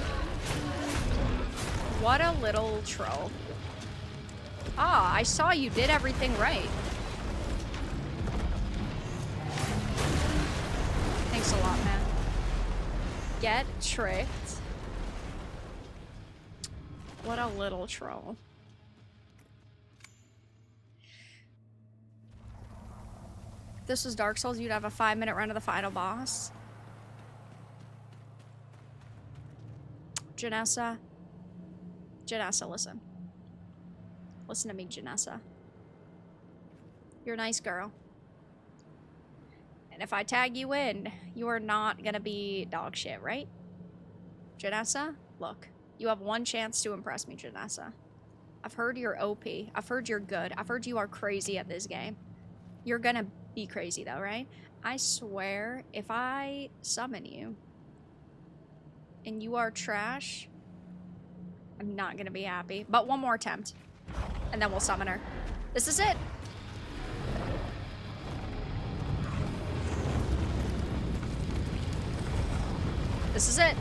What a little troll. Ah, I saw you did everything right. Thanks a lot, man. Get tricked. What a little troll. If this was Dark Souls, you'd have a 5-minute run of the final boss. Janessa. Janessa, listen. Listen to me, Janessa. You're a nice girl. And if I tag you in, you are not gonna be dog shit, right? Janessa, look. You have one chance to impress me, Janessa. I've heard you're OP. I've heard you're good. I've heard you are crazy at this game. You're gonna be crazy though, right? I swear, if I summon you and you are trash, I'm not gonna be happy. But one more attempt, and then we'll summon her. This is it. This is it.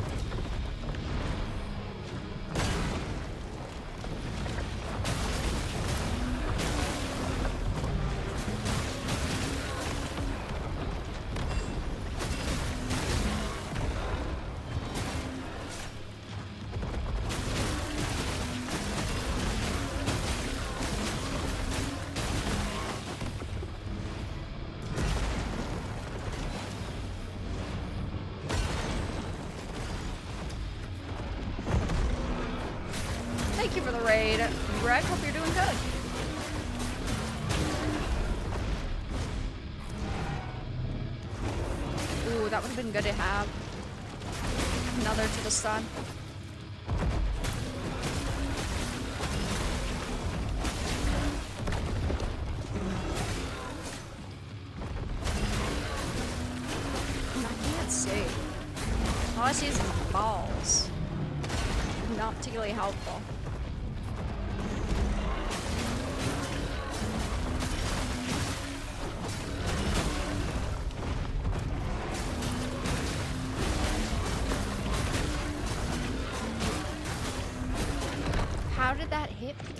Thank you for the raid, Greg. Hope you're doing good. Ooh, that would have been good to have. Another to the stun. I can't see. All I see is his balls. Not particularly helpful. How did that hit me?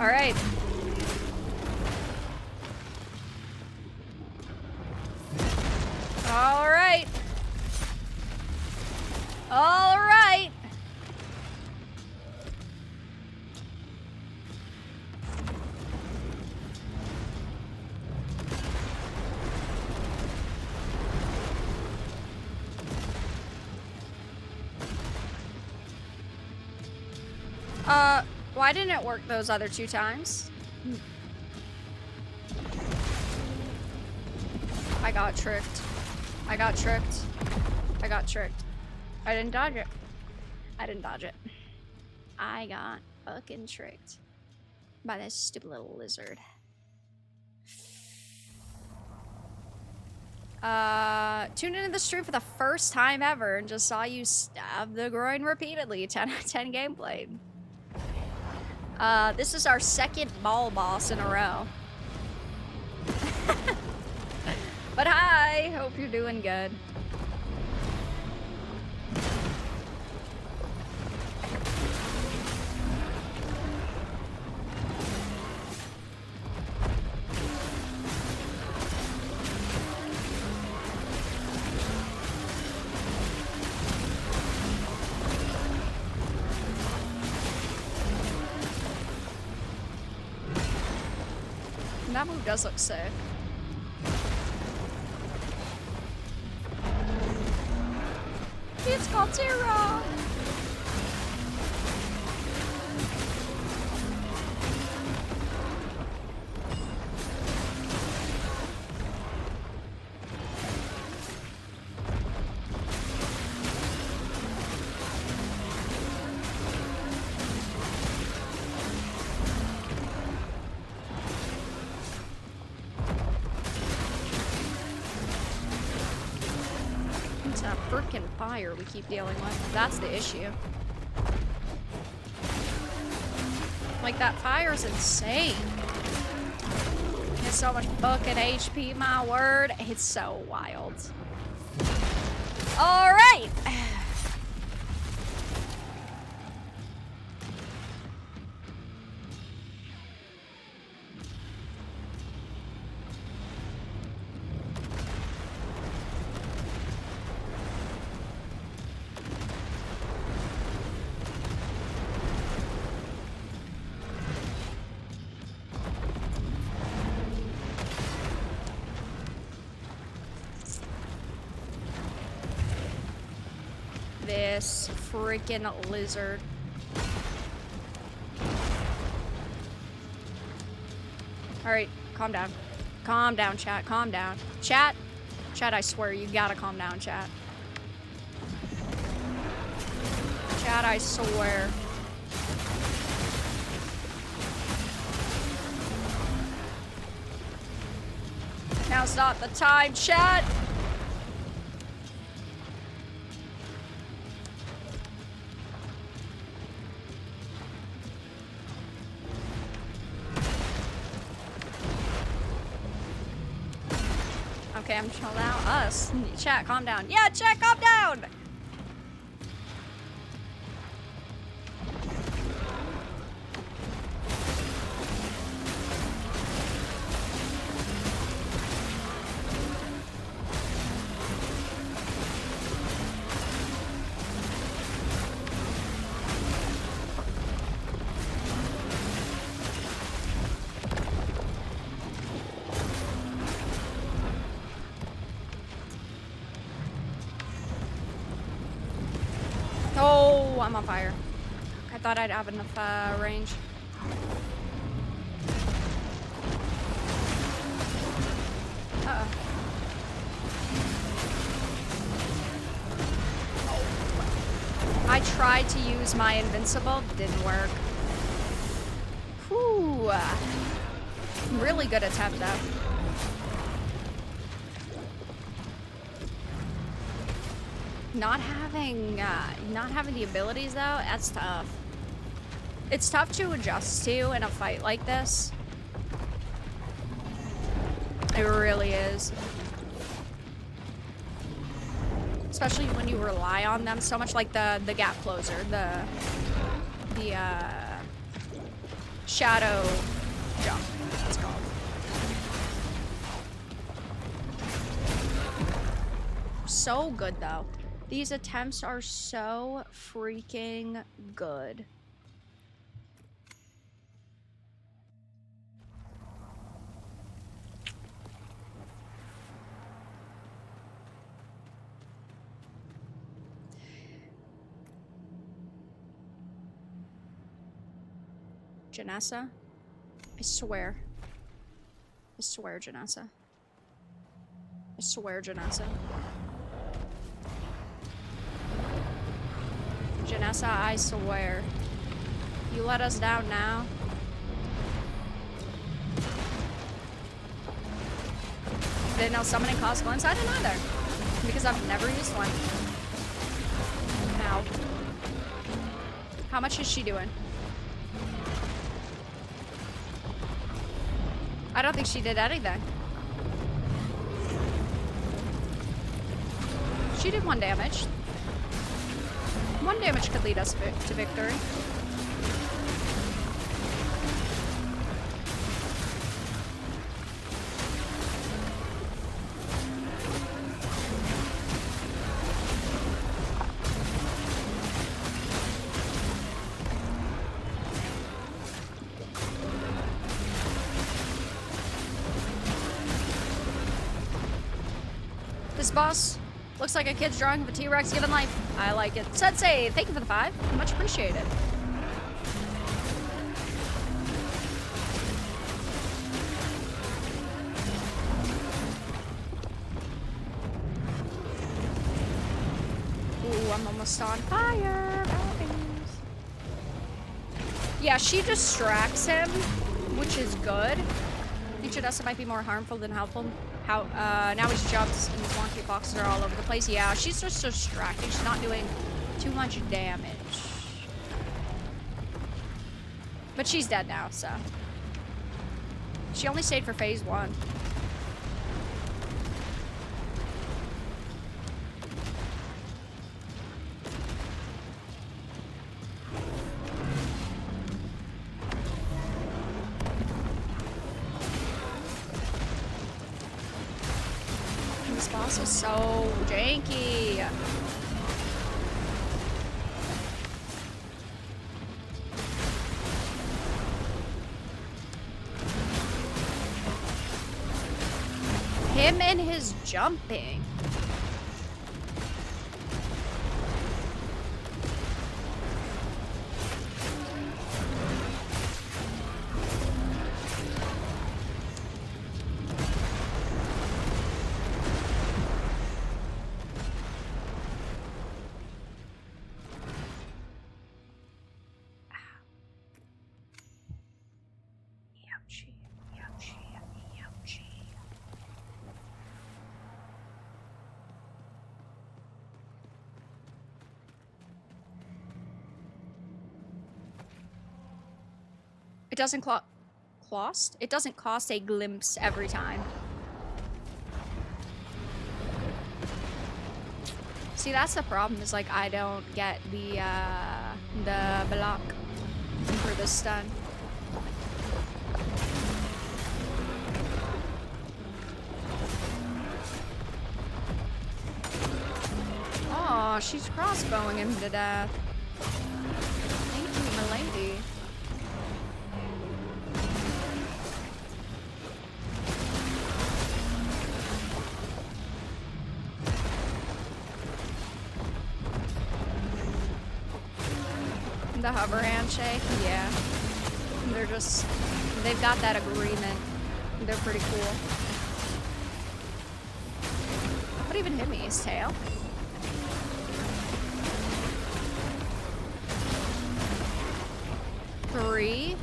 All right. All right. All right. Why didn't it work those other 2 times? I got tricked. I got tricked. I got tricked. I didn't dodge it. I didn't dodge it. I got fucking tricked by this stupid little lizard. Tuned into the stream for the first time ever and just saw you stab the groin repeatedly. 10 out of 10 gameplay. This is our second ball boss in a row. But hi, hope you're doing good. That move does look sick. It's called Zero! It's that freaking fire we keep dealing with. That's the issue. Like, that fire's insane. It's so much fucking HP, my word. It's so wild. Alright! This freaking lizard. Alright, calm down. Calm down, chat. Calm down. Chat? Chat, I swear, you gotta calm down, chat. Chat, I swear. Now's not the time, chat! Okay, I'm chilled out. Us. Chat, calm down. Yeah, chat, calm down! Oh, I'm on fire. I thought I'd have enough range. Uh-oh. I tried to use my invincible, didn't work. Whew. Really good attempt, though. Not having the abilities though, that's tough. It's tough to adjust to in a fight like this. It really is. Especially when you rely on them so much, like the gap closer, the shadow jump, it's called. So good though. These attempts are so freaking good. Janessa? I swear. I swear, Janessa. I swear, Janessa. Janessa, I swear. You let us down now. Didn't know summoning cost glints? I didn't either. Because I've never used one. Ow. How much is she doing? I don't think she did anything. She did 1 damage. 1 damage could lead us to victory. This boss looks like a kid's drawing of a T-Rex given life. I like it. Sensei, thank you for the 5. Much appreciated. Ooh, I'm almost on fire. Yeah, she distracts him, which is good. I think Shadessa might be more harmful than helpful. Now he jumps and his wonky foxes are all over the place. Yeah, she's just distracting. She's not doing too much damage. But she's dead now, so. She only stayed for phase 1. This boss is so janky. Him and his jumping. It doesn't cost? It doesn't cost a glimpse every time. See, that's the problem, is like I don't get the block for the stun. Oh, she's crossbowing him to death. Thank you, my lady. The hover handshake, yeah. They've got that agreement. They're pretty cool. What even hit me? His tail? Three?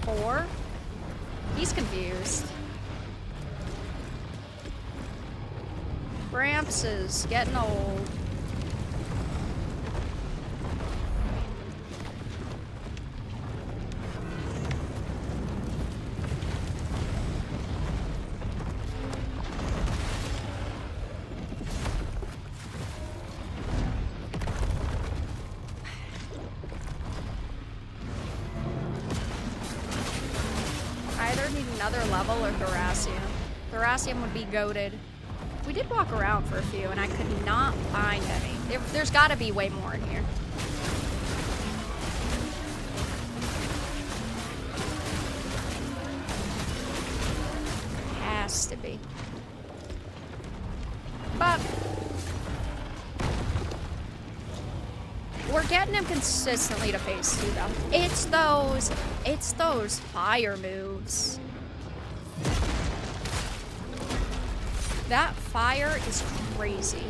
4? He's confused. Gramps is getting old. Level or Thracium. Thracium would be goated. We did walk around for a few and I could not find any. There's got to be way more in here. Has to be. But we're getting him consistently to phase 2 though. It's those fire moves. That fire is crazy.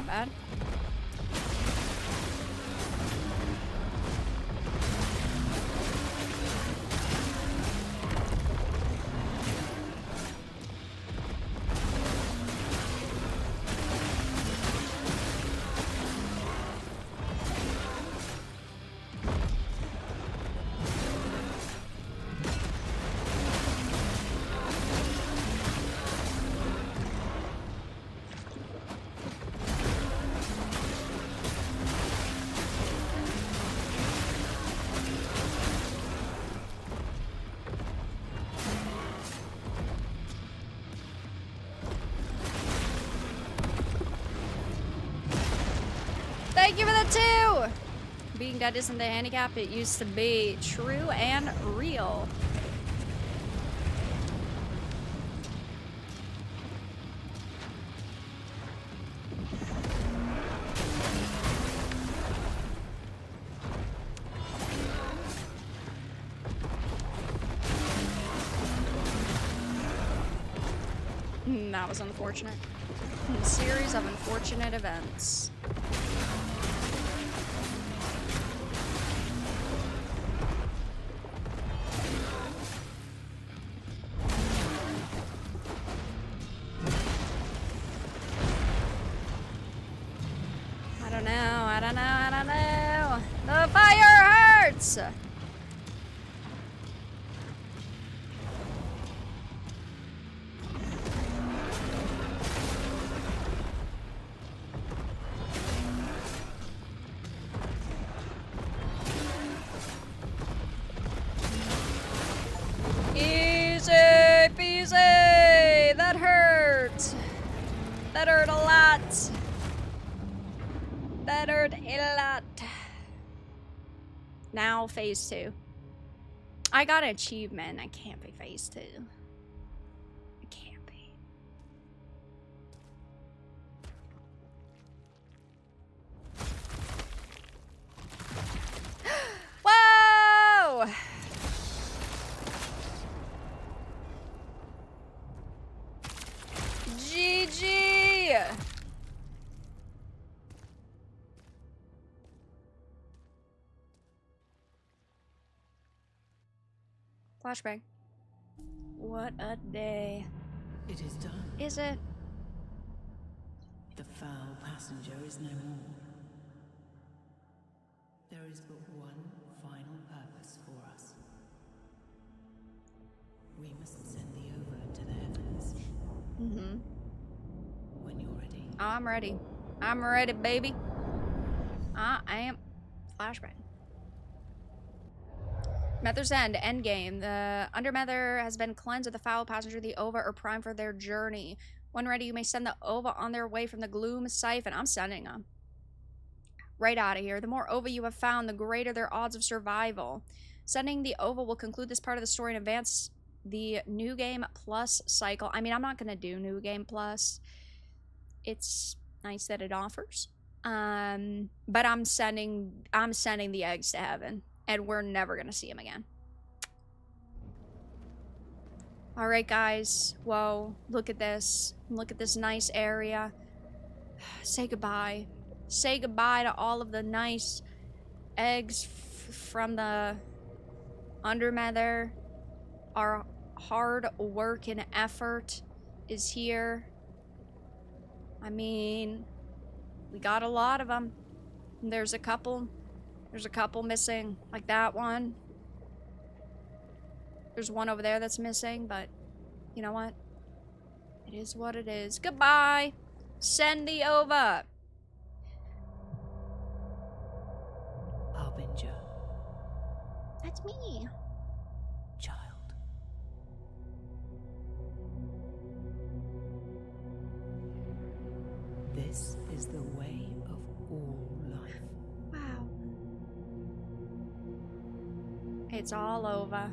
Bad. Being dead isn't the handicap, it used to be true and real. That was unfortunate. A series of unfortunate events. I don't know. The fire hurts! Easy peasy! That hurt! That hurt a lot! That hurt a lot. Now, phase 2. I got an achievement. I can't be phase 2. I can't be. Whoa! GG! Flashbang. What a day. It is done. Is it? The foul passenger is no more. There is but one final purpose for us. We must send thee over to the heavens. Mm-hmm. When you're ready. I'm ready. I'm ready, baby. I am. Flashbang. Mether's End, endgame. The Undermether has been cleansed of the foul passenger. The Ova are primed for their journey. When ready, you may send the Ova on their way from the Gloom Siphon. I'm sending them. Right out of here. The more Ova you have found, the greater their odds of survival. Sending the Ova will conclude this part of the story and advance the New Game Plus cycle. I mean, I'm not going to do New Game Plus. It's nice that it offers. But I'm sending the eggs to heaven. And we're never gonna see him again. Alright, guys. Whoa, look at this. Look at this nice area. Say goodbye. Say goodbye to all of the nice eggs from the Undermether. Our hard work and effort is here. I mean, we got a lot of them. There's a couple missing, like that one. There's one over there that's missing, but you know what? It is what it is. Goodbye. Send the Ova. Harbinger. That's me. Child. This is the way of all life. Wow. It's all over.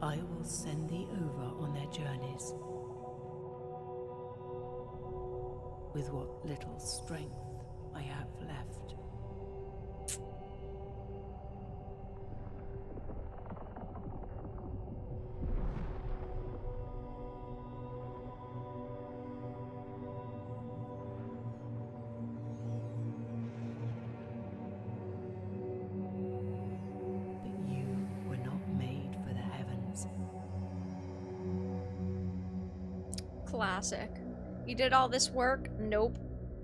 I will send thee over on their journeys. With what little strength I have left. But you were not made for the heavens. Classic. You did all this work? Nope.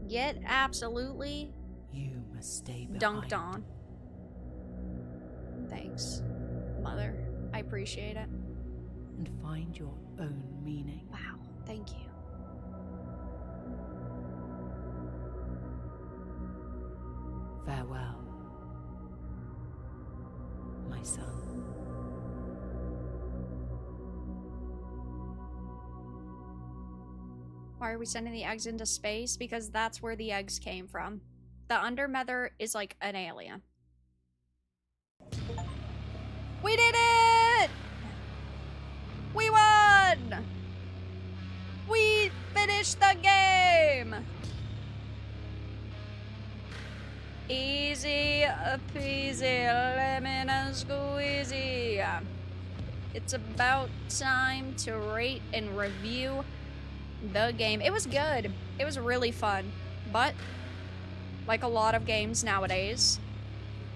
Yet absolutely You must stay behind. dunked on. Thanks, Mother. I appreciate it. And find your own meaning. Wow, thank you. Farewell, my son. Why are we sending the eggs into space? Because that's where the eggs came from. The Undermother is like an alien. We did it! We won! We finished the game! Easy peasy, lemon and squeezy. It's about time to rate and review the game. It was good. It was really fun. But, like a lot of games nowadays,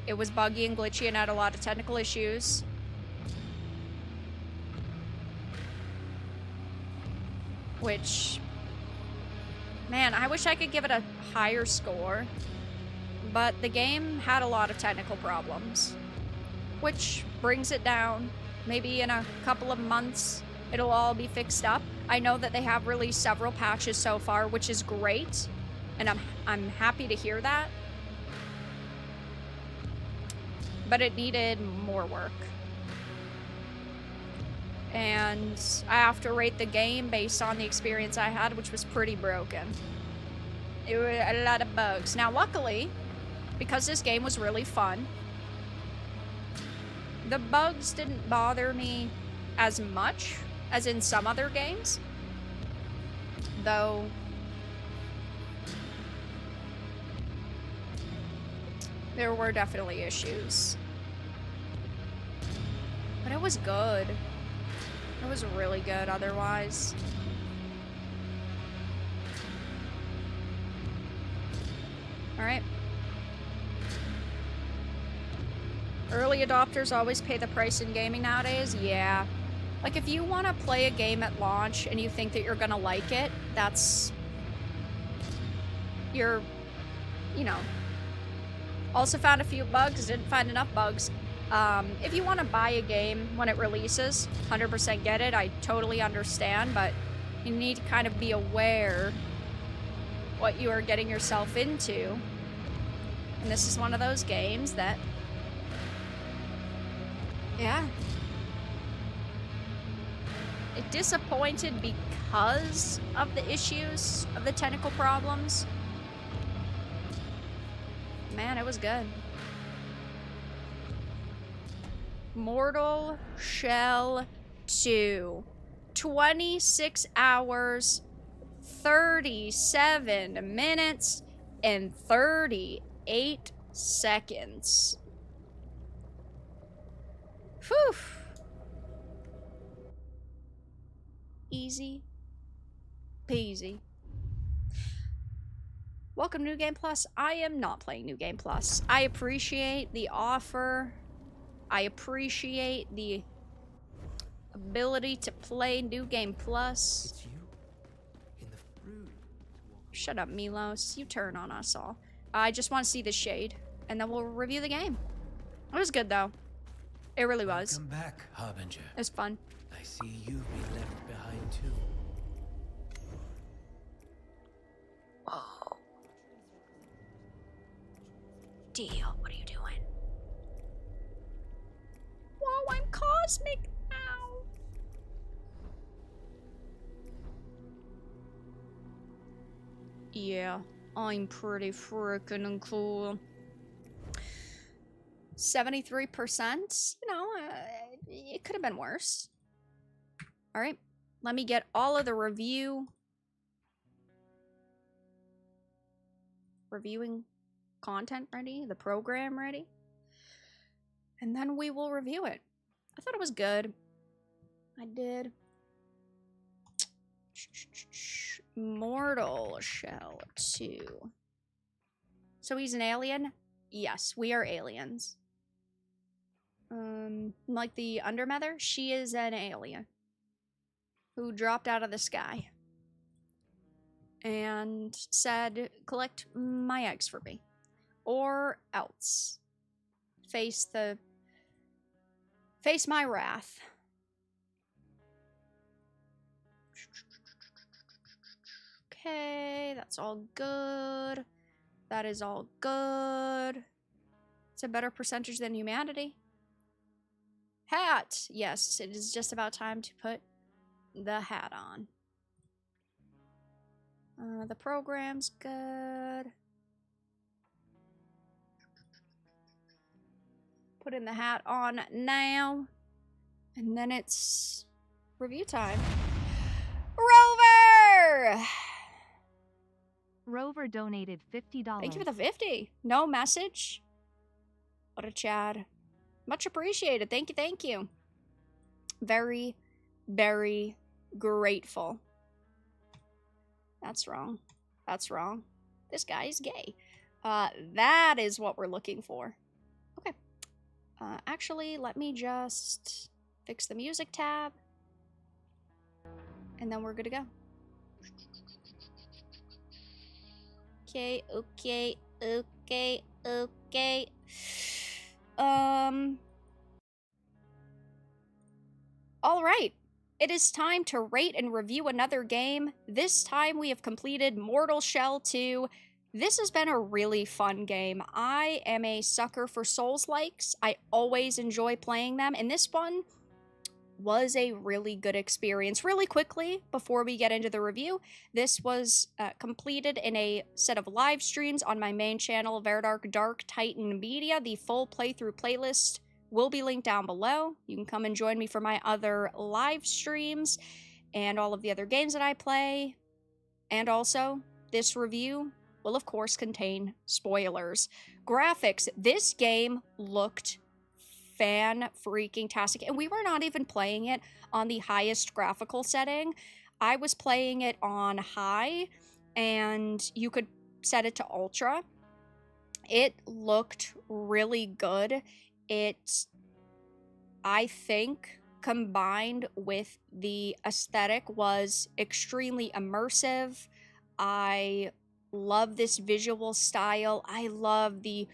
it was buggy and glitchy and had a lot of technical issues. Which, man, I wish I could give it a higher score. But the game had a lot of technical problems, which brings it down. Maybe in a couple of months, it'll all be fixed up. I know that they have released several patches so far, which is great, and I'm happy to hear that. But it needed more work. And I have to rate the game based on the experience I had, which was pretty broken. There were a lot of bugs. Now, luckily, because this game was really fun, the bugs didn't bother me as much as in some other games. Though, there were definitely issues. But it was good. It was really good otherwise. Alright. Early adopters always pay the price in gaming nowadays? Yeah. Like, if you want to play a game at launch and you think that you're gonna like it, that's... you're... you know. Also found a few bugs, didn't find enough bugs. If you want to buy a game when it releases, 100% get it, I totally understand, but you need to kind of be aware what you are getting yourself into. And this is one of those games that... yeah. It disappointed because of the issues, of the technical problems. Man, it was good. Mortal Shell 2. 26 hours, 37 minutes, and 38 seconds. Whew. Easy peasy. Welcome to New Game Plus. I am not playing New Game Plus. I appreciate the offer. I appreciate the ability to play New Game Plus. It's you in the fruit. Shut up, Milos. You turn on us all. I just want to see the shade, and then we'll review the game. It was good, though. It really was. Welcome back, Harbinger. It was fun. I see you've been left behind too. Whoa. Deal, what are you doing? Whoa, I'm cosmic now. Yeah, I'm pretty freaking cool. 73%? You know, it could have been worse. Alright, let me get all of the reviewing content ready, the program ready, and then we will review it. I thought it was good. I did. Mortal Shell 2. So he's an alien? Yes, we are aliens. Like the Undermother, she is an alien who dropped out of the sky and said, collect my eggs for me, or else face my wrath. Okay, that's all good. That is all good. It's a better percentage than humanity. Hat! Yes, it is just about time to put the hat on. The program's good. Putting the hat on now. And then it's review time. Rover! Rover donated $50. Thank you for the 50. No message. What a Chad. Much appreciated. Thank you, thank you. Very, very grateful. That's wrong. That's wrong. This guy is gay. That is what we're looking for. Okay. Actually, let me just fix the music tab. And then we're good to go. Okay, okay, okay, okay. All right. It is time to rate and review another game. This time we have completed Mortal Shell 2. This has been a really fun game. I am a sucker for Soulslikes. I always enjoy playing them, and this one was a really good experience. Really quickly, before we get into the review, this was completed in a set of live streams on my main channel, Verdark Dark Titan Media. The full playthrough playlist will be linked down below. You can come and join me for my other live streams and all of the other games that I play. And also, this review will of course contain spoilers. Graphics. This game looked fan-freaking-tastic, and we were not even playing it on the highest graphical setting. I was playing it on high, and you could set it to ultra. It looked really good. It, I think, combined with the aesthetic, was extremely immersive. I love this visual style. I love the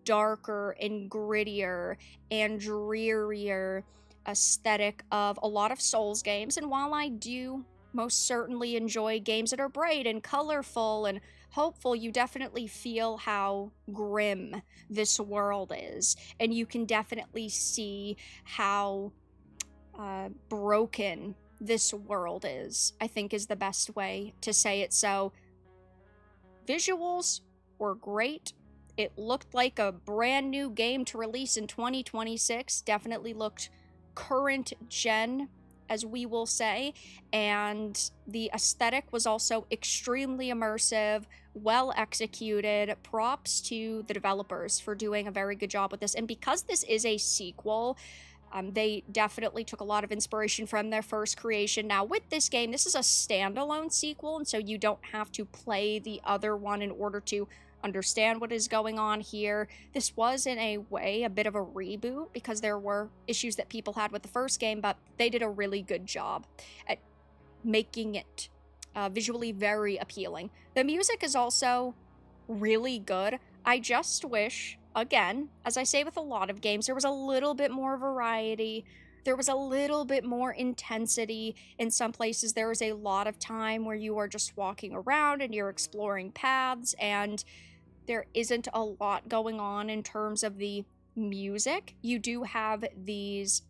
darker and grittier and drearier aesthetic of a lot of Souls games. And while I do most certainly enjoy games that are bright and colorful and hopeful, you definitely feel how grim this world is. And you can definitely see how broken this world is, I think is the best way to say it. So, visuals were great. It looked like a brand new game to release in 2026. Definitely looked current gen, as we will say. And the aesthetic was also extremely immersive, well executed. Props to the developers for doing a very good job with this. And because this is a sequel, they definitely took a lot of inspiration from their first creation. Now, with this game, this is a standalone sequel, and so you don't have to play the other one in order to understand what is going on here. This was, in a way, a bit of a reboot because there were issues that people had with the first game, but they did a really good job at making it visually very appealing. The music is also really good. I just wish, again, as I say with a lot of games, there was a little bit more variety. There was a little bit more intensity. In some places, there was a lot of time where you are just walking around and you're exploring paths, and there isn't a lot going on in terms of the music. You do have these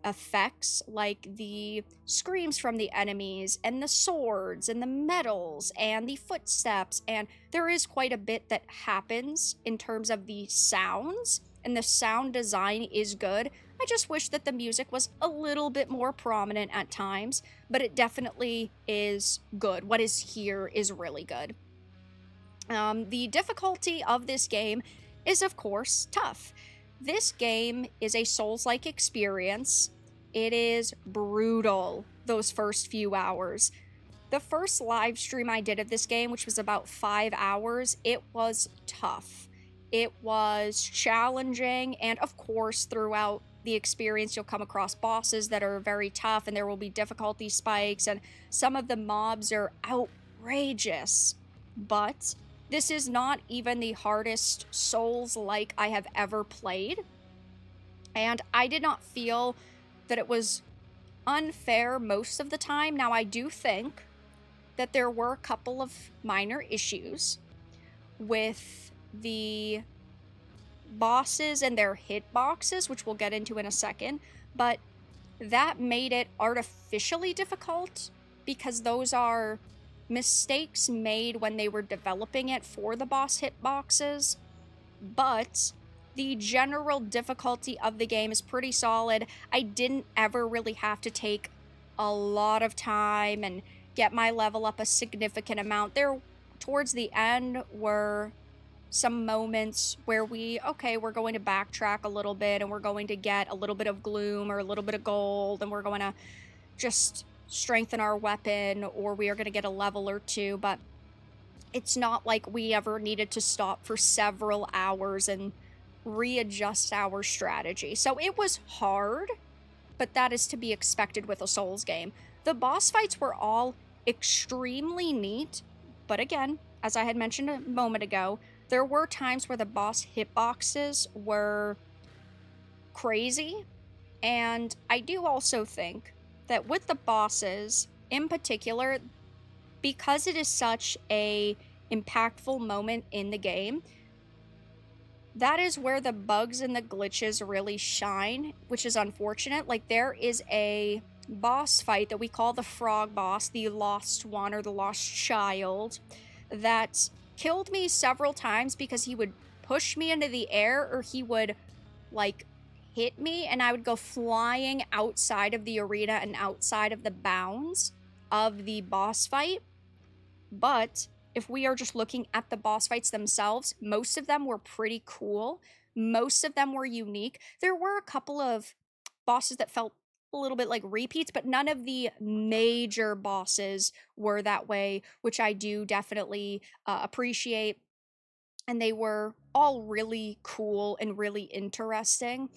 effects like the screams from the enemies and the swords and the metals and the footsteps, and there is quite a bit that happens in terms of the sounds, and the sound design is good. I just wish that the music was a little bit more prominent at times, but it definitely is good. What is here is really good. The difficulty of this game is, of course, tough. This game is a Souls-like experience. It is brutal those first few hours. The first live stream I did of this game, which was about 5 hours, it was tough. It was challenging, and of course, throughout the experience, you'll come across bosses that are very tough, and there will be difficulty spikes, and some of the mobs are outrageous. But this is not even the hardest Souls-like I have ever played, and I did not feel that it was unfair most of the time. Now, I do think that there were a couple of minor issues. with the bosses and their hitboxes, which we'll get into in a second, but that made it artificially difficult because those are mistakes made when they were developing it for the boss hitboxes, but the general difficulty of the game is pretty solid. I didn't ever really have to take a lot of time and get my level up a significant amount. There, towards the end, were some moments where we're going to backtrack a little bit and we're going to get a little bit of gloom or a little bit of gold and we're going to just strengthen our weapon, or we are going to get a level or two, but it's not like we ever needed to stop for several hours and readjust our strategy. So it was hard, but that is to be expected with a Souls game. The boss fights were all extremely neat, but again, as I had mentioned a moment ago, there were times where the boss hitboxes were crazy, and I do also think that with the bosses in particular, because it is such a impactful moment in the game, that is where the bugs and the glitches really shine, which is unfortunate. Like, there is a boss fight that we call the frog boss, the lost one or the lost child, that killed me several times because he would push me into the air or he would, like, hit me and I would go flying outside of the arena and outside of the bounds of the boss fight. But if we are just looking at the boss fights themselves, most of them were pretty cool. Most of them were unique. There were a couple of bosses that felt a little bit like repeats, but none of the major bosses were that way, which I do definitely appreciate. And they were all really cool and really interesting.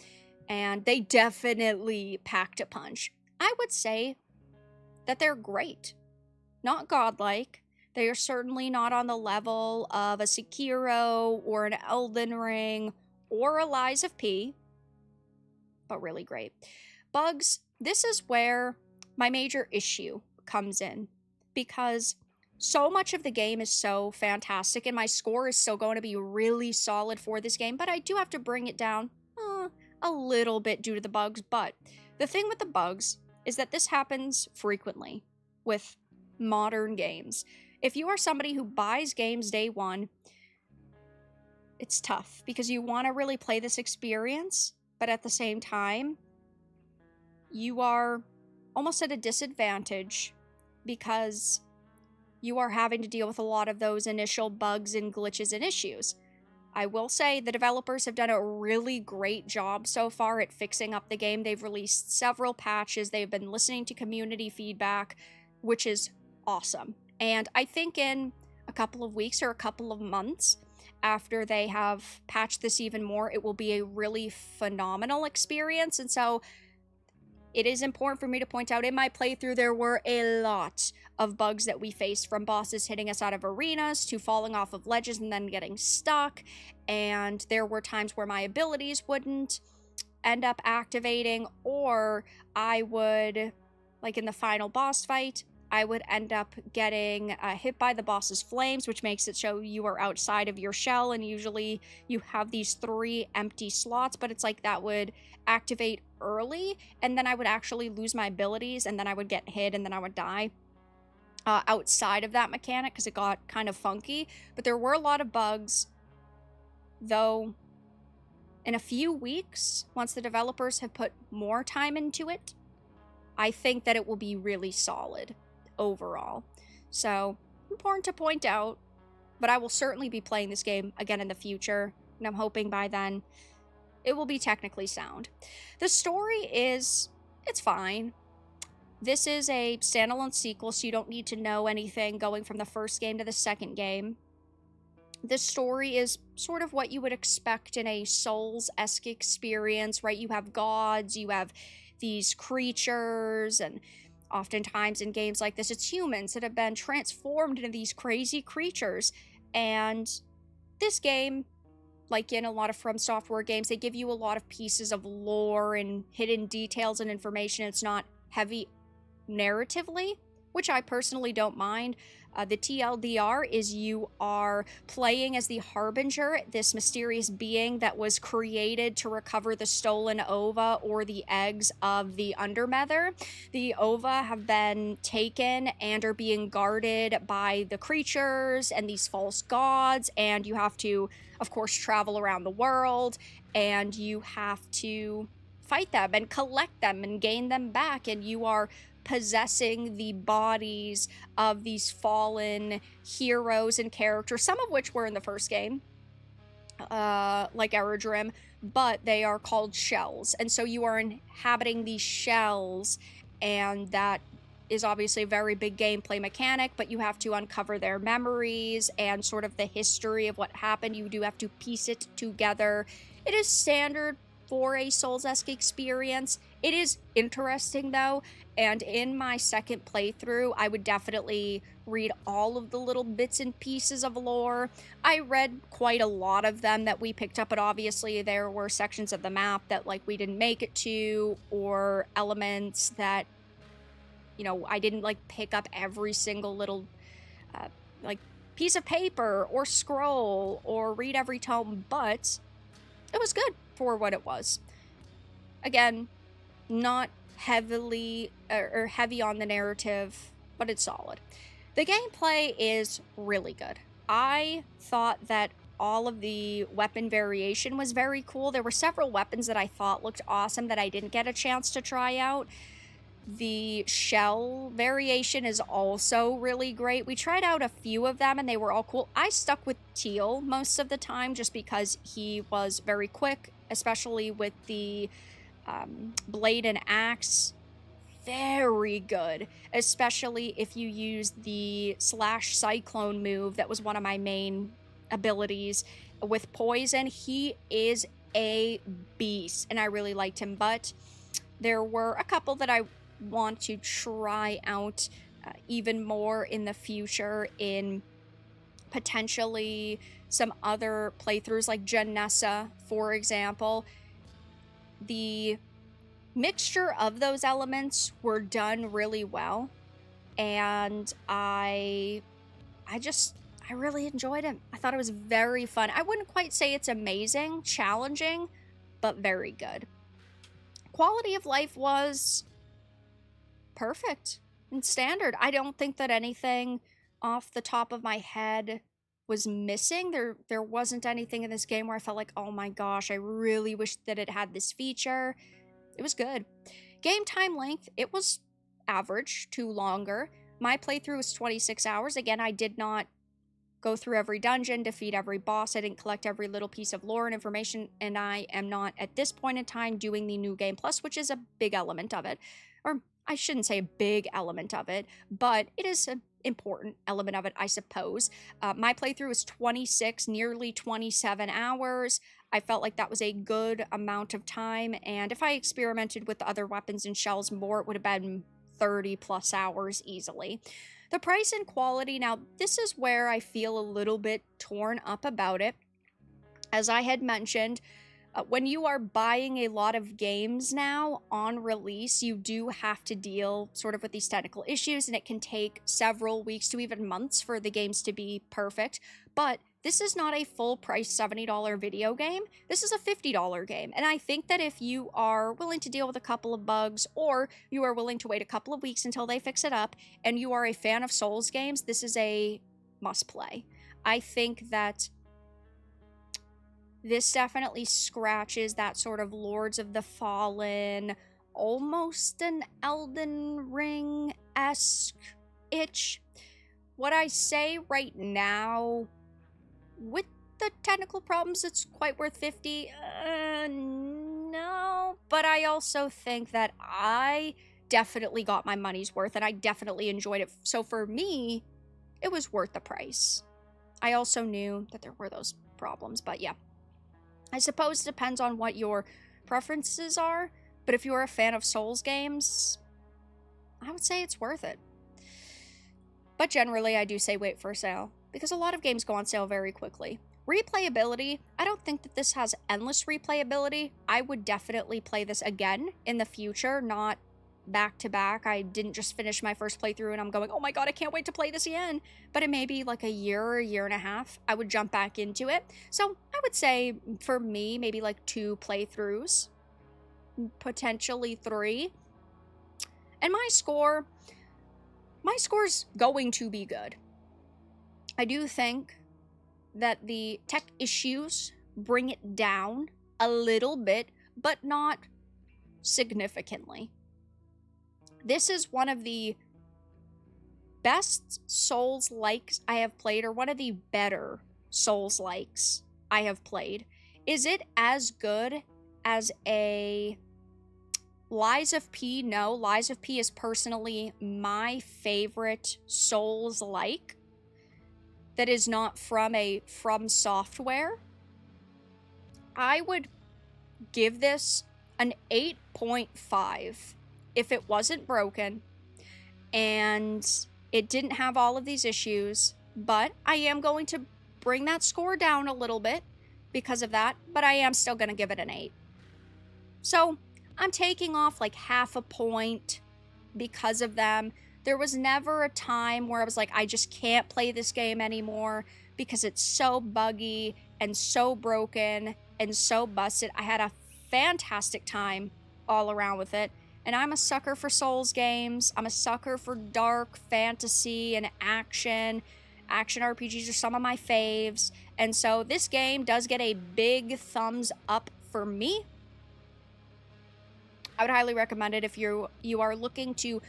And they definitely packed a punch. I would say that they're great. Not godlike. They are certainly not on the level of a Sekiro or an Elden Ring or a Lies of P, but really great. Bugs, this is where my major issue comes in, because so much of the game is so fantastic and my score is still going to be really solid for this game, but I do have to bring it down a little bit due to the bugs. But the thing with the bugs is that this happens frequently with modern games. If you are somebody who buys games day one, it's tough because you want to really play this experience, but at the same time, you are almost at a disadvantage because you are having to deal with a lot of those initial bugs and glitches and issues. I will say the developers have done a really great job so far at fixing up the game. They've released several patches. They've been listening to community feedback, which is awesome. And I think in a couple of weeks or a couple of months after they have patched this even more, it will be a really phenomenal experience. And so it is important for me to point out in my playthrough, there were a lot of bugs that we faced, from bosses hitting us out of arenas to falling off of ledges and then getting stuck. And there were times where my abilities wouldn't end up activating, or I would, like in the final boss fight, I would end up getting hit by the boss's flames, which makes it show you are outside of your shell, and usually you have these 3 empty slots, but it's like that would activate early, and then I would actually lose my abilities, and then I would get hit, and then I would die outside of that mechanic because it got kind of funky. But there were a lot of bugs, though in a few weeks, once the developers have put more time into it, I think that it will be really solid overall. So, important to point out, but I will certainly be playing this game again in the future, and I'm hoping by then it will be technically sound. The story is, it's fine. This is a standalone sequel, so you don't need to know anything going from the first game to the second game. This story is sort of what you would expect in a Souls-esque experience, right? You have gods, you have these creatures, and oftentimes in games like this, it's humans that have been transformed into these crazy creatures. And this game, like in a lot of From Software games, they give you a lot of pieces of lore and hidden details and information. It's not heavy narratively, which I personally don't mind. The TLDR is you are playing as the Harbinger, this mysterious being that was created to recover the stolen ova or the eggs of the Undermother. The ova have been taken and are being guarded by the creatures and these false gods, and you have to, of course, travel around the world, and you have to fight them and collect them and gain them back, and you are possessing the bodies of these fallen heroes and characters, some of which were in the first game, like Aerodrim, but they are called shells. And so you are inhabiting these shells, and that is obviously a very big gameplay mechanic, but you have to uncover their memories and sort of the history of what happened. You do have to piece it together. It is standard for a Souls-esque experience. It is interesting though, and in my second playthrough, I would definitely read all of the little bits and pieces of lore. I read quite a lot of them that we picked up, but obviously there were sections of the map that like we didn't make it to, or elements that, you know, I didn't like pick up every single little like piece of paper or scroll or read every tome, but it was good for what it was. Again, not heavily or heavy on the narrative, but it's solid. The gameplay is really good. I thought that all of the weapon variation was very cool. There were several weapons that I thought looked awesome that I didn't get a chance to try out. The shell variation is also really great. We tried out a few of them and they were all cool. I stuck with Teal most of the time just because he was very quick, especially with the blade and axe. Very good, especially if you use the slash cyclone move. That was one of my main abilities with poison. He is a beast and I really liked him, but there were a couple that I want to try out even more in the future in potentially some other playthroughs, like Janessa, for example. The mixture of those elements were done really well, and I really enjoyed it. I thought it was very fun. I wouldn't quite say it's amazing, challenging, but very good. Quality of life was perfect and standard. I don't think that anything off the top of my head was missing. There wasn't anything in this game where I felt like, oh my gosh, I really wish that it had this feature. It was good. Game time length, it was average to longer. My playthrough was 26 hours. Again, I did not go through every dungeon, defeat every boss. I didn't collect every little piece of lore and information, and I am not at this point in time doing the New Game Plus, which is a big element of it. Or I shouldn't say a big element of it, but it is an important element of it, I suppose. My playthrough was 26, nearly 27 hours. I felt like that was a good amount of time, and if I experimented with the other weapons and shells more, it would have been 30 plus hours easily. The price and quality, now this is where I feel a little bit torn up about it. As I had mentioned, when you are buying a lot of games now on release, you do have to deal sort of with these technical issues, and it can take several weeks to even months for the games to be perfect. But this is not a full price $70 video game. This is a $50 game. And I think that if you are willing to deal with a couple of bugs, or you are willing to wait a couple of weeks until they fix it up, and you are a fan of Souls games, this is a must play. I think that this definitely scratches that sort of Lords of the Fallen, almost an Elden Ring-esque itch. What I say right now, with the technical problems, it's quite worth 50. No, but I also think that I definitely got my money's worth, and I definitely enjoyed it. So for me, it was worth the price. I also knew that there were those problems, but yeah. I suppose it depends on what your preferences are, but if you're a fan of Souls games, I would say it's worth it. But generally, I do say wait for a sale, because a lot of games go on sale very quickly. Replayability, I don't think that this has endless replayability. I would definitely play this again in the future, not back to back. I didn't just finish my first playthrough and I'm going, oh my god, I can't wait to play this again. But in maybe like a year or a year and a half, I would jump back into it. So I would say for me, maybe like 2 playthroughs, potentially 3. And my score's going to be good. I do think that the tech issues bring it down a little bit, but not significantly. This is one of the best Souls-likes I have played, or one of the better Souls-likes I have played. Is it as good as a Lies of P? No, Lies of P is personally my favorite Souls-like that is not from a From Software. I would give this an 8.5 if it wasn't broken and it didn't have all of these issues, but I am going to bring that score down a little bit because of that, but I am still going to give it an 8. So I'm taking off like half a point because of them. There was never a time where I was like, I just can't play this game anymore because it's so buggy and so broken and so busted. I had a fantastic time all around with it. And I'm a sucker for Souls games. I'm a sucker for dark fantasy and action. Action RPGs are some of my faves. And so this game does get a big thumbs up for me. I would highly recommend it if you are looking to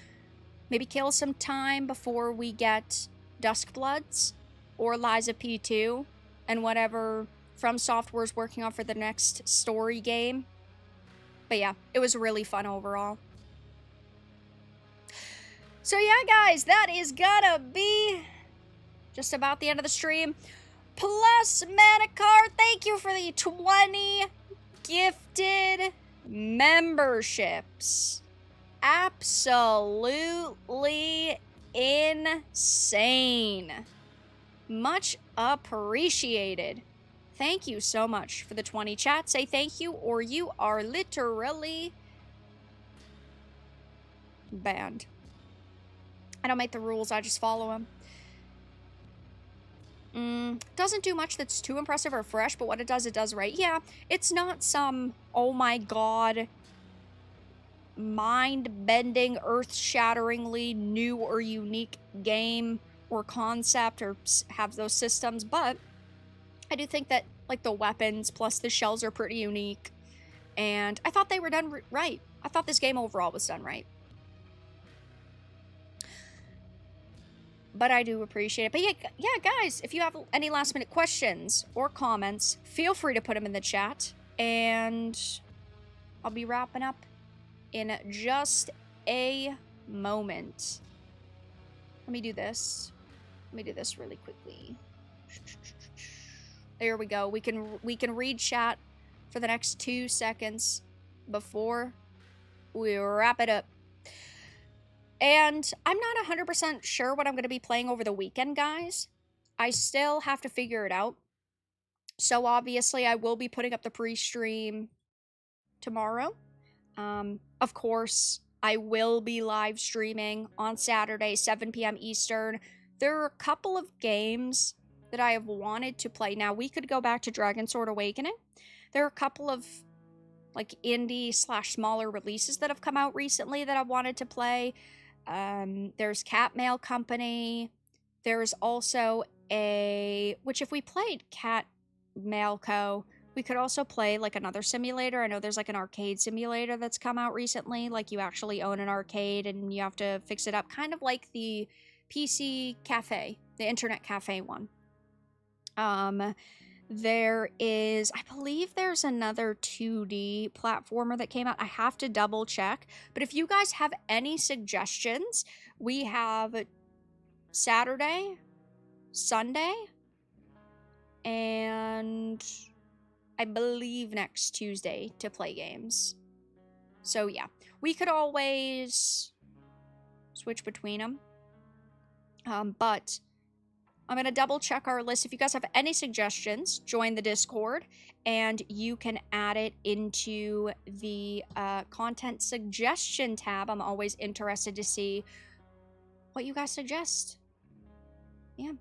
maybe kill some time before we get Duskbloods or Lies of P2 and whatever From Software's working on for the next story game. But yeah, it was really fun overall. So yeah, guys, that is gonna be just about the end of the stream. Plus, Manicar, thank you for the 20 gifted memberships. Absolutely insane. Much appreciated. Thank you so much for the 20. Chat, say thank you or you are literally banned. I don't make the rules, I just follow them. Doesn't do much that's too impressive or fresh, but what it does right. Yeah, it's not some, oh my god, mind-bending, earth-shatteringly new or unique game or concept or have those systems, but I do think that, like, the weapons plus the shells are pretty unique, and I thought they were done right. I thought this game overall was done right. But I do appreciate it. But yeah, guys, if you have any last-minute questions or comments, feel free to put them in the chat, and I'll be wrapping up in just a moment. Let me do this. Let me do this really quickly. There we go. We can read chat for the next 2 seconds before we wrap it up. And I'm not 100% sure what I'm going to be playing over the weekend, guys. I still have to figure it out. So obviously I will be putting up the pre-stream tomorrow. Of course, I will be live streaming on Saturday, 7 p.m. Eastern. There are a couple of games that I have wanted to play. Now, we could go back to Dragon Sword Awakening. There are a couple of like indie/smaller releases that have come out recently that I wanted to play. There's Cat Mail Company. There's also which if we played Cat Mail Co., we could also play like another simulator. I know there's like an arcade simulator that's come out recently. Like you actually own an arcade and you have to fix it up. Kind of like the PC Cafe, the Internet Cafe one. There is, I believe there's another 2D platformer that came out. I have to double check. But if you guys have any suggestions, we have Saturday, Sunday, and I believe next Tuesday to play games. So yeah, we could always switch between them. But I'm going to double check our list. If you guys have any suggestions, join the Discord and you can add it into the content suggestion tab. I'm always interested to see what you guys suggest. Yeah.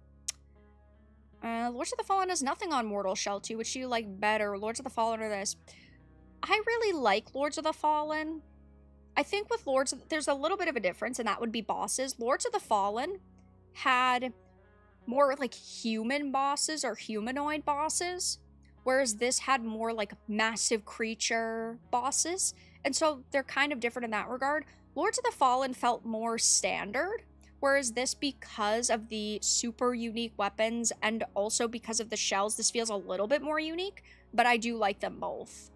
Lords of the Fallen has nothing on Mortal Shell 2. Which do you like better, Lords of the Fallen or this? I really like Lords of the Fallen. I think with there's a little bit of a difference, and that would be bosses. Lords of the Fallen had more like human bosses or humanoid bosses, whereas this had more like massive creature bosses. And so they're kind of different in that regard. Lords of the Fallen felt more standard, whereas this, because of the super unique weapons and also because of the shells, this feels a little bit more unique, but I do like them both.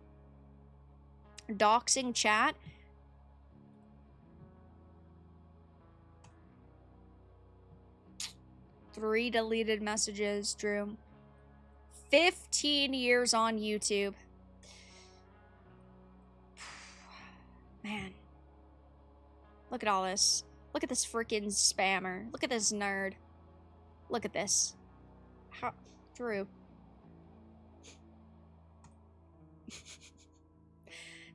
Doxing chat. Three deleted messages, Drew. 15 years on YouTube. Man. Look at all this. Look at this freaking spammer. Look at this nerd. Look at this. How, Drew.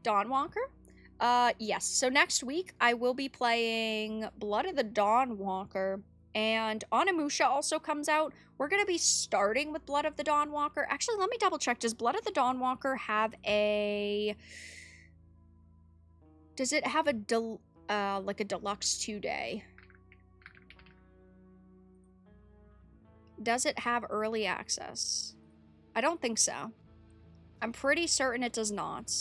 Dawnwalker? Yes. So next week, I will be playing Blood of the Dawnwalker. And Onimusha also comes out. We're going to be starting with Blood of the Dawnwalker. Actually, let me double check. Does Blood of the Dawnwalker have a... Does it have a like a deluxe 2-day? Does it have early access? I don't think so. I'm pretty certain it does not.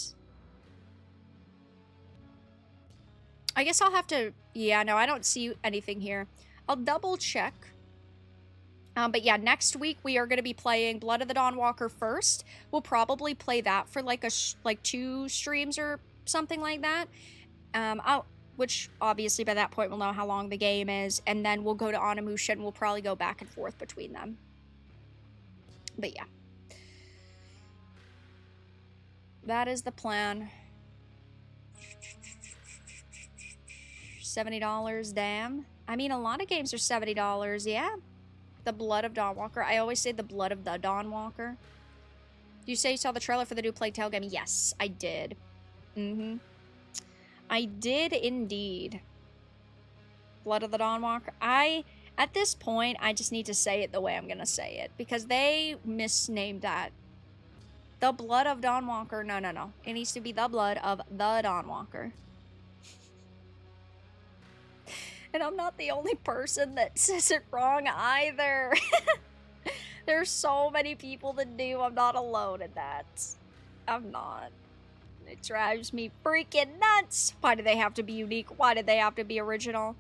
I guess I'll have to... Yeah, no, I don't see anything here. I'll double check. But yeah, next week we are going to be playing Blood of the Dawnwalker first. We'll probably play that for like 2 streams or something like that. Which obviously by that point we'll know how long the game is, and then we'll go to Onimusha and we'll probably go back and forth between them. But yeah. That is the plan. $70, damn. I mean, a lot of games are $70, yeah. The Blood of Dawnwalker. I always say the Blood of the Dawnwalker. You say you saw the trailer for the new Plague Tale game? Yes, I did. I did indeed. Blood of the Dawnwalker. At this point, I just need to say it the way I'm gonna say it, because they misnamed that. The Blood of Dawnwalker. No. It needs to be the Blood of the Dawnwalker. And I'm not the only person that says it wrong either. There's so many people that do. I'm not alone in that. I'm not. It drives me freaking nuts. Why do they have to be unique? Why did they have to be original?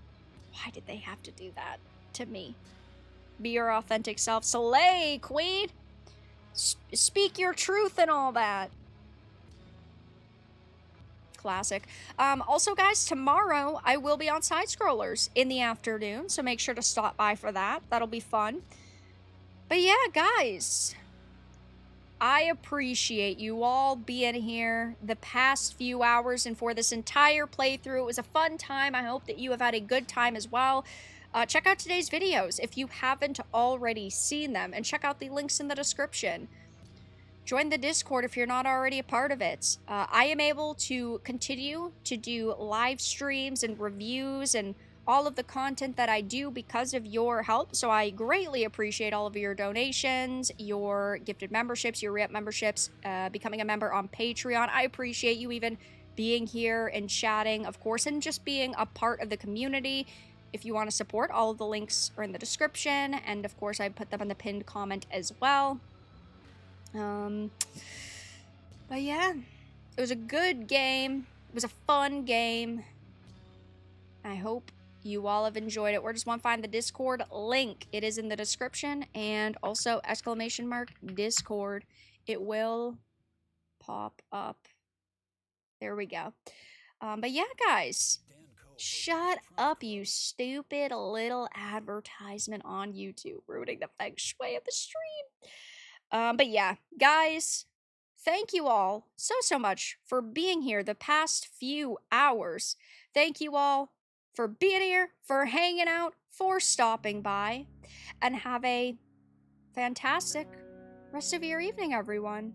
Why did they have to do that to me? Be your authentic self. Slay, queen! Speak your truth and all that. Classic. Also, guys, tomorrow I will be on Side Scrollers in the afternoon, so make sure to stop by for that. That'll be fun. But yeah, guys, I appreciate you all being here the past few hours and for this entire playthrough. It was a fun time. I hope that you have had a good time as well. Check out today's videos if you haven't already seen them, and check out the links in the description. Join the Discord if you're not already a part of it. I am able to continue to do live streams and reviews and all of the content that I do because of your help. So I greatly appreciate all of your donations, your gifted memberships, your re-up memberships, becoming a member on Patreon. I appreciate you even being here and chatting, of course, and just being a part of the community. If you want to support, all of the links are in the description. And of course, I put them in the pinned comment as well. But yeah, it was a good game. It was a fun game. I hope you all have enjoyed it. Where does one find the Discord link? It is in the description, and also !Discord. It will pop up. There we go. But yeah, guys, shut up, you stupid little advertisement on YouTube, ruining the feng shui of the stream. But yeah, guys, thank you all so much for being here the past few hours. Thank you all for being here, for hanging out, for stopping by, and have a fantastic rest of your evening, everyone.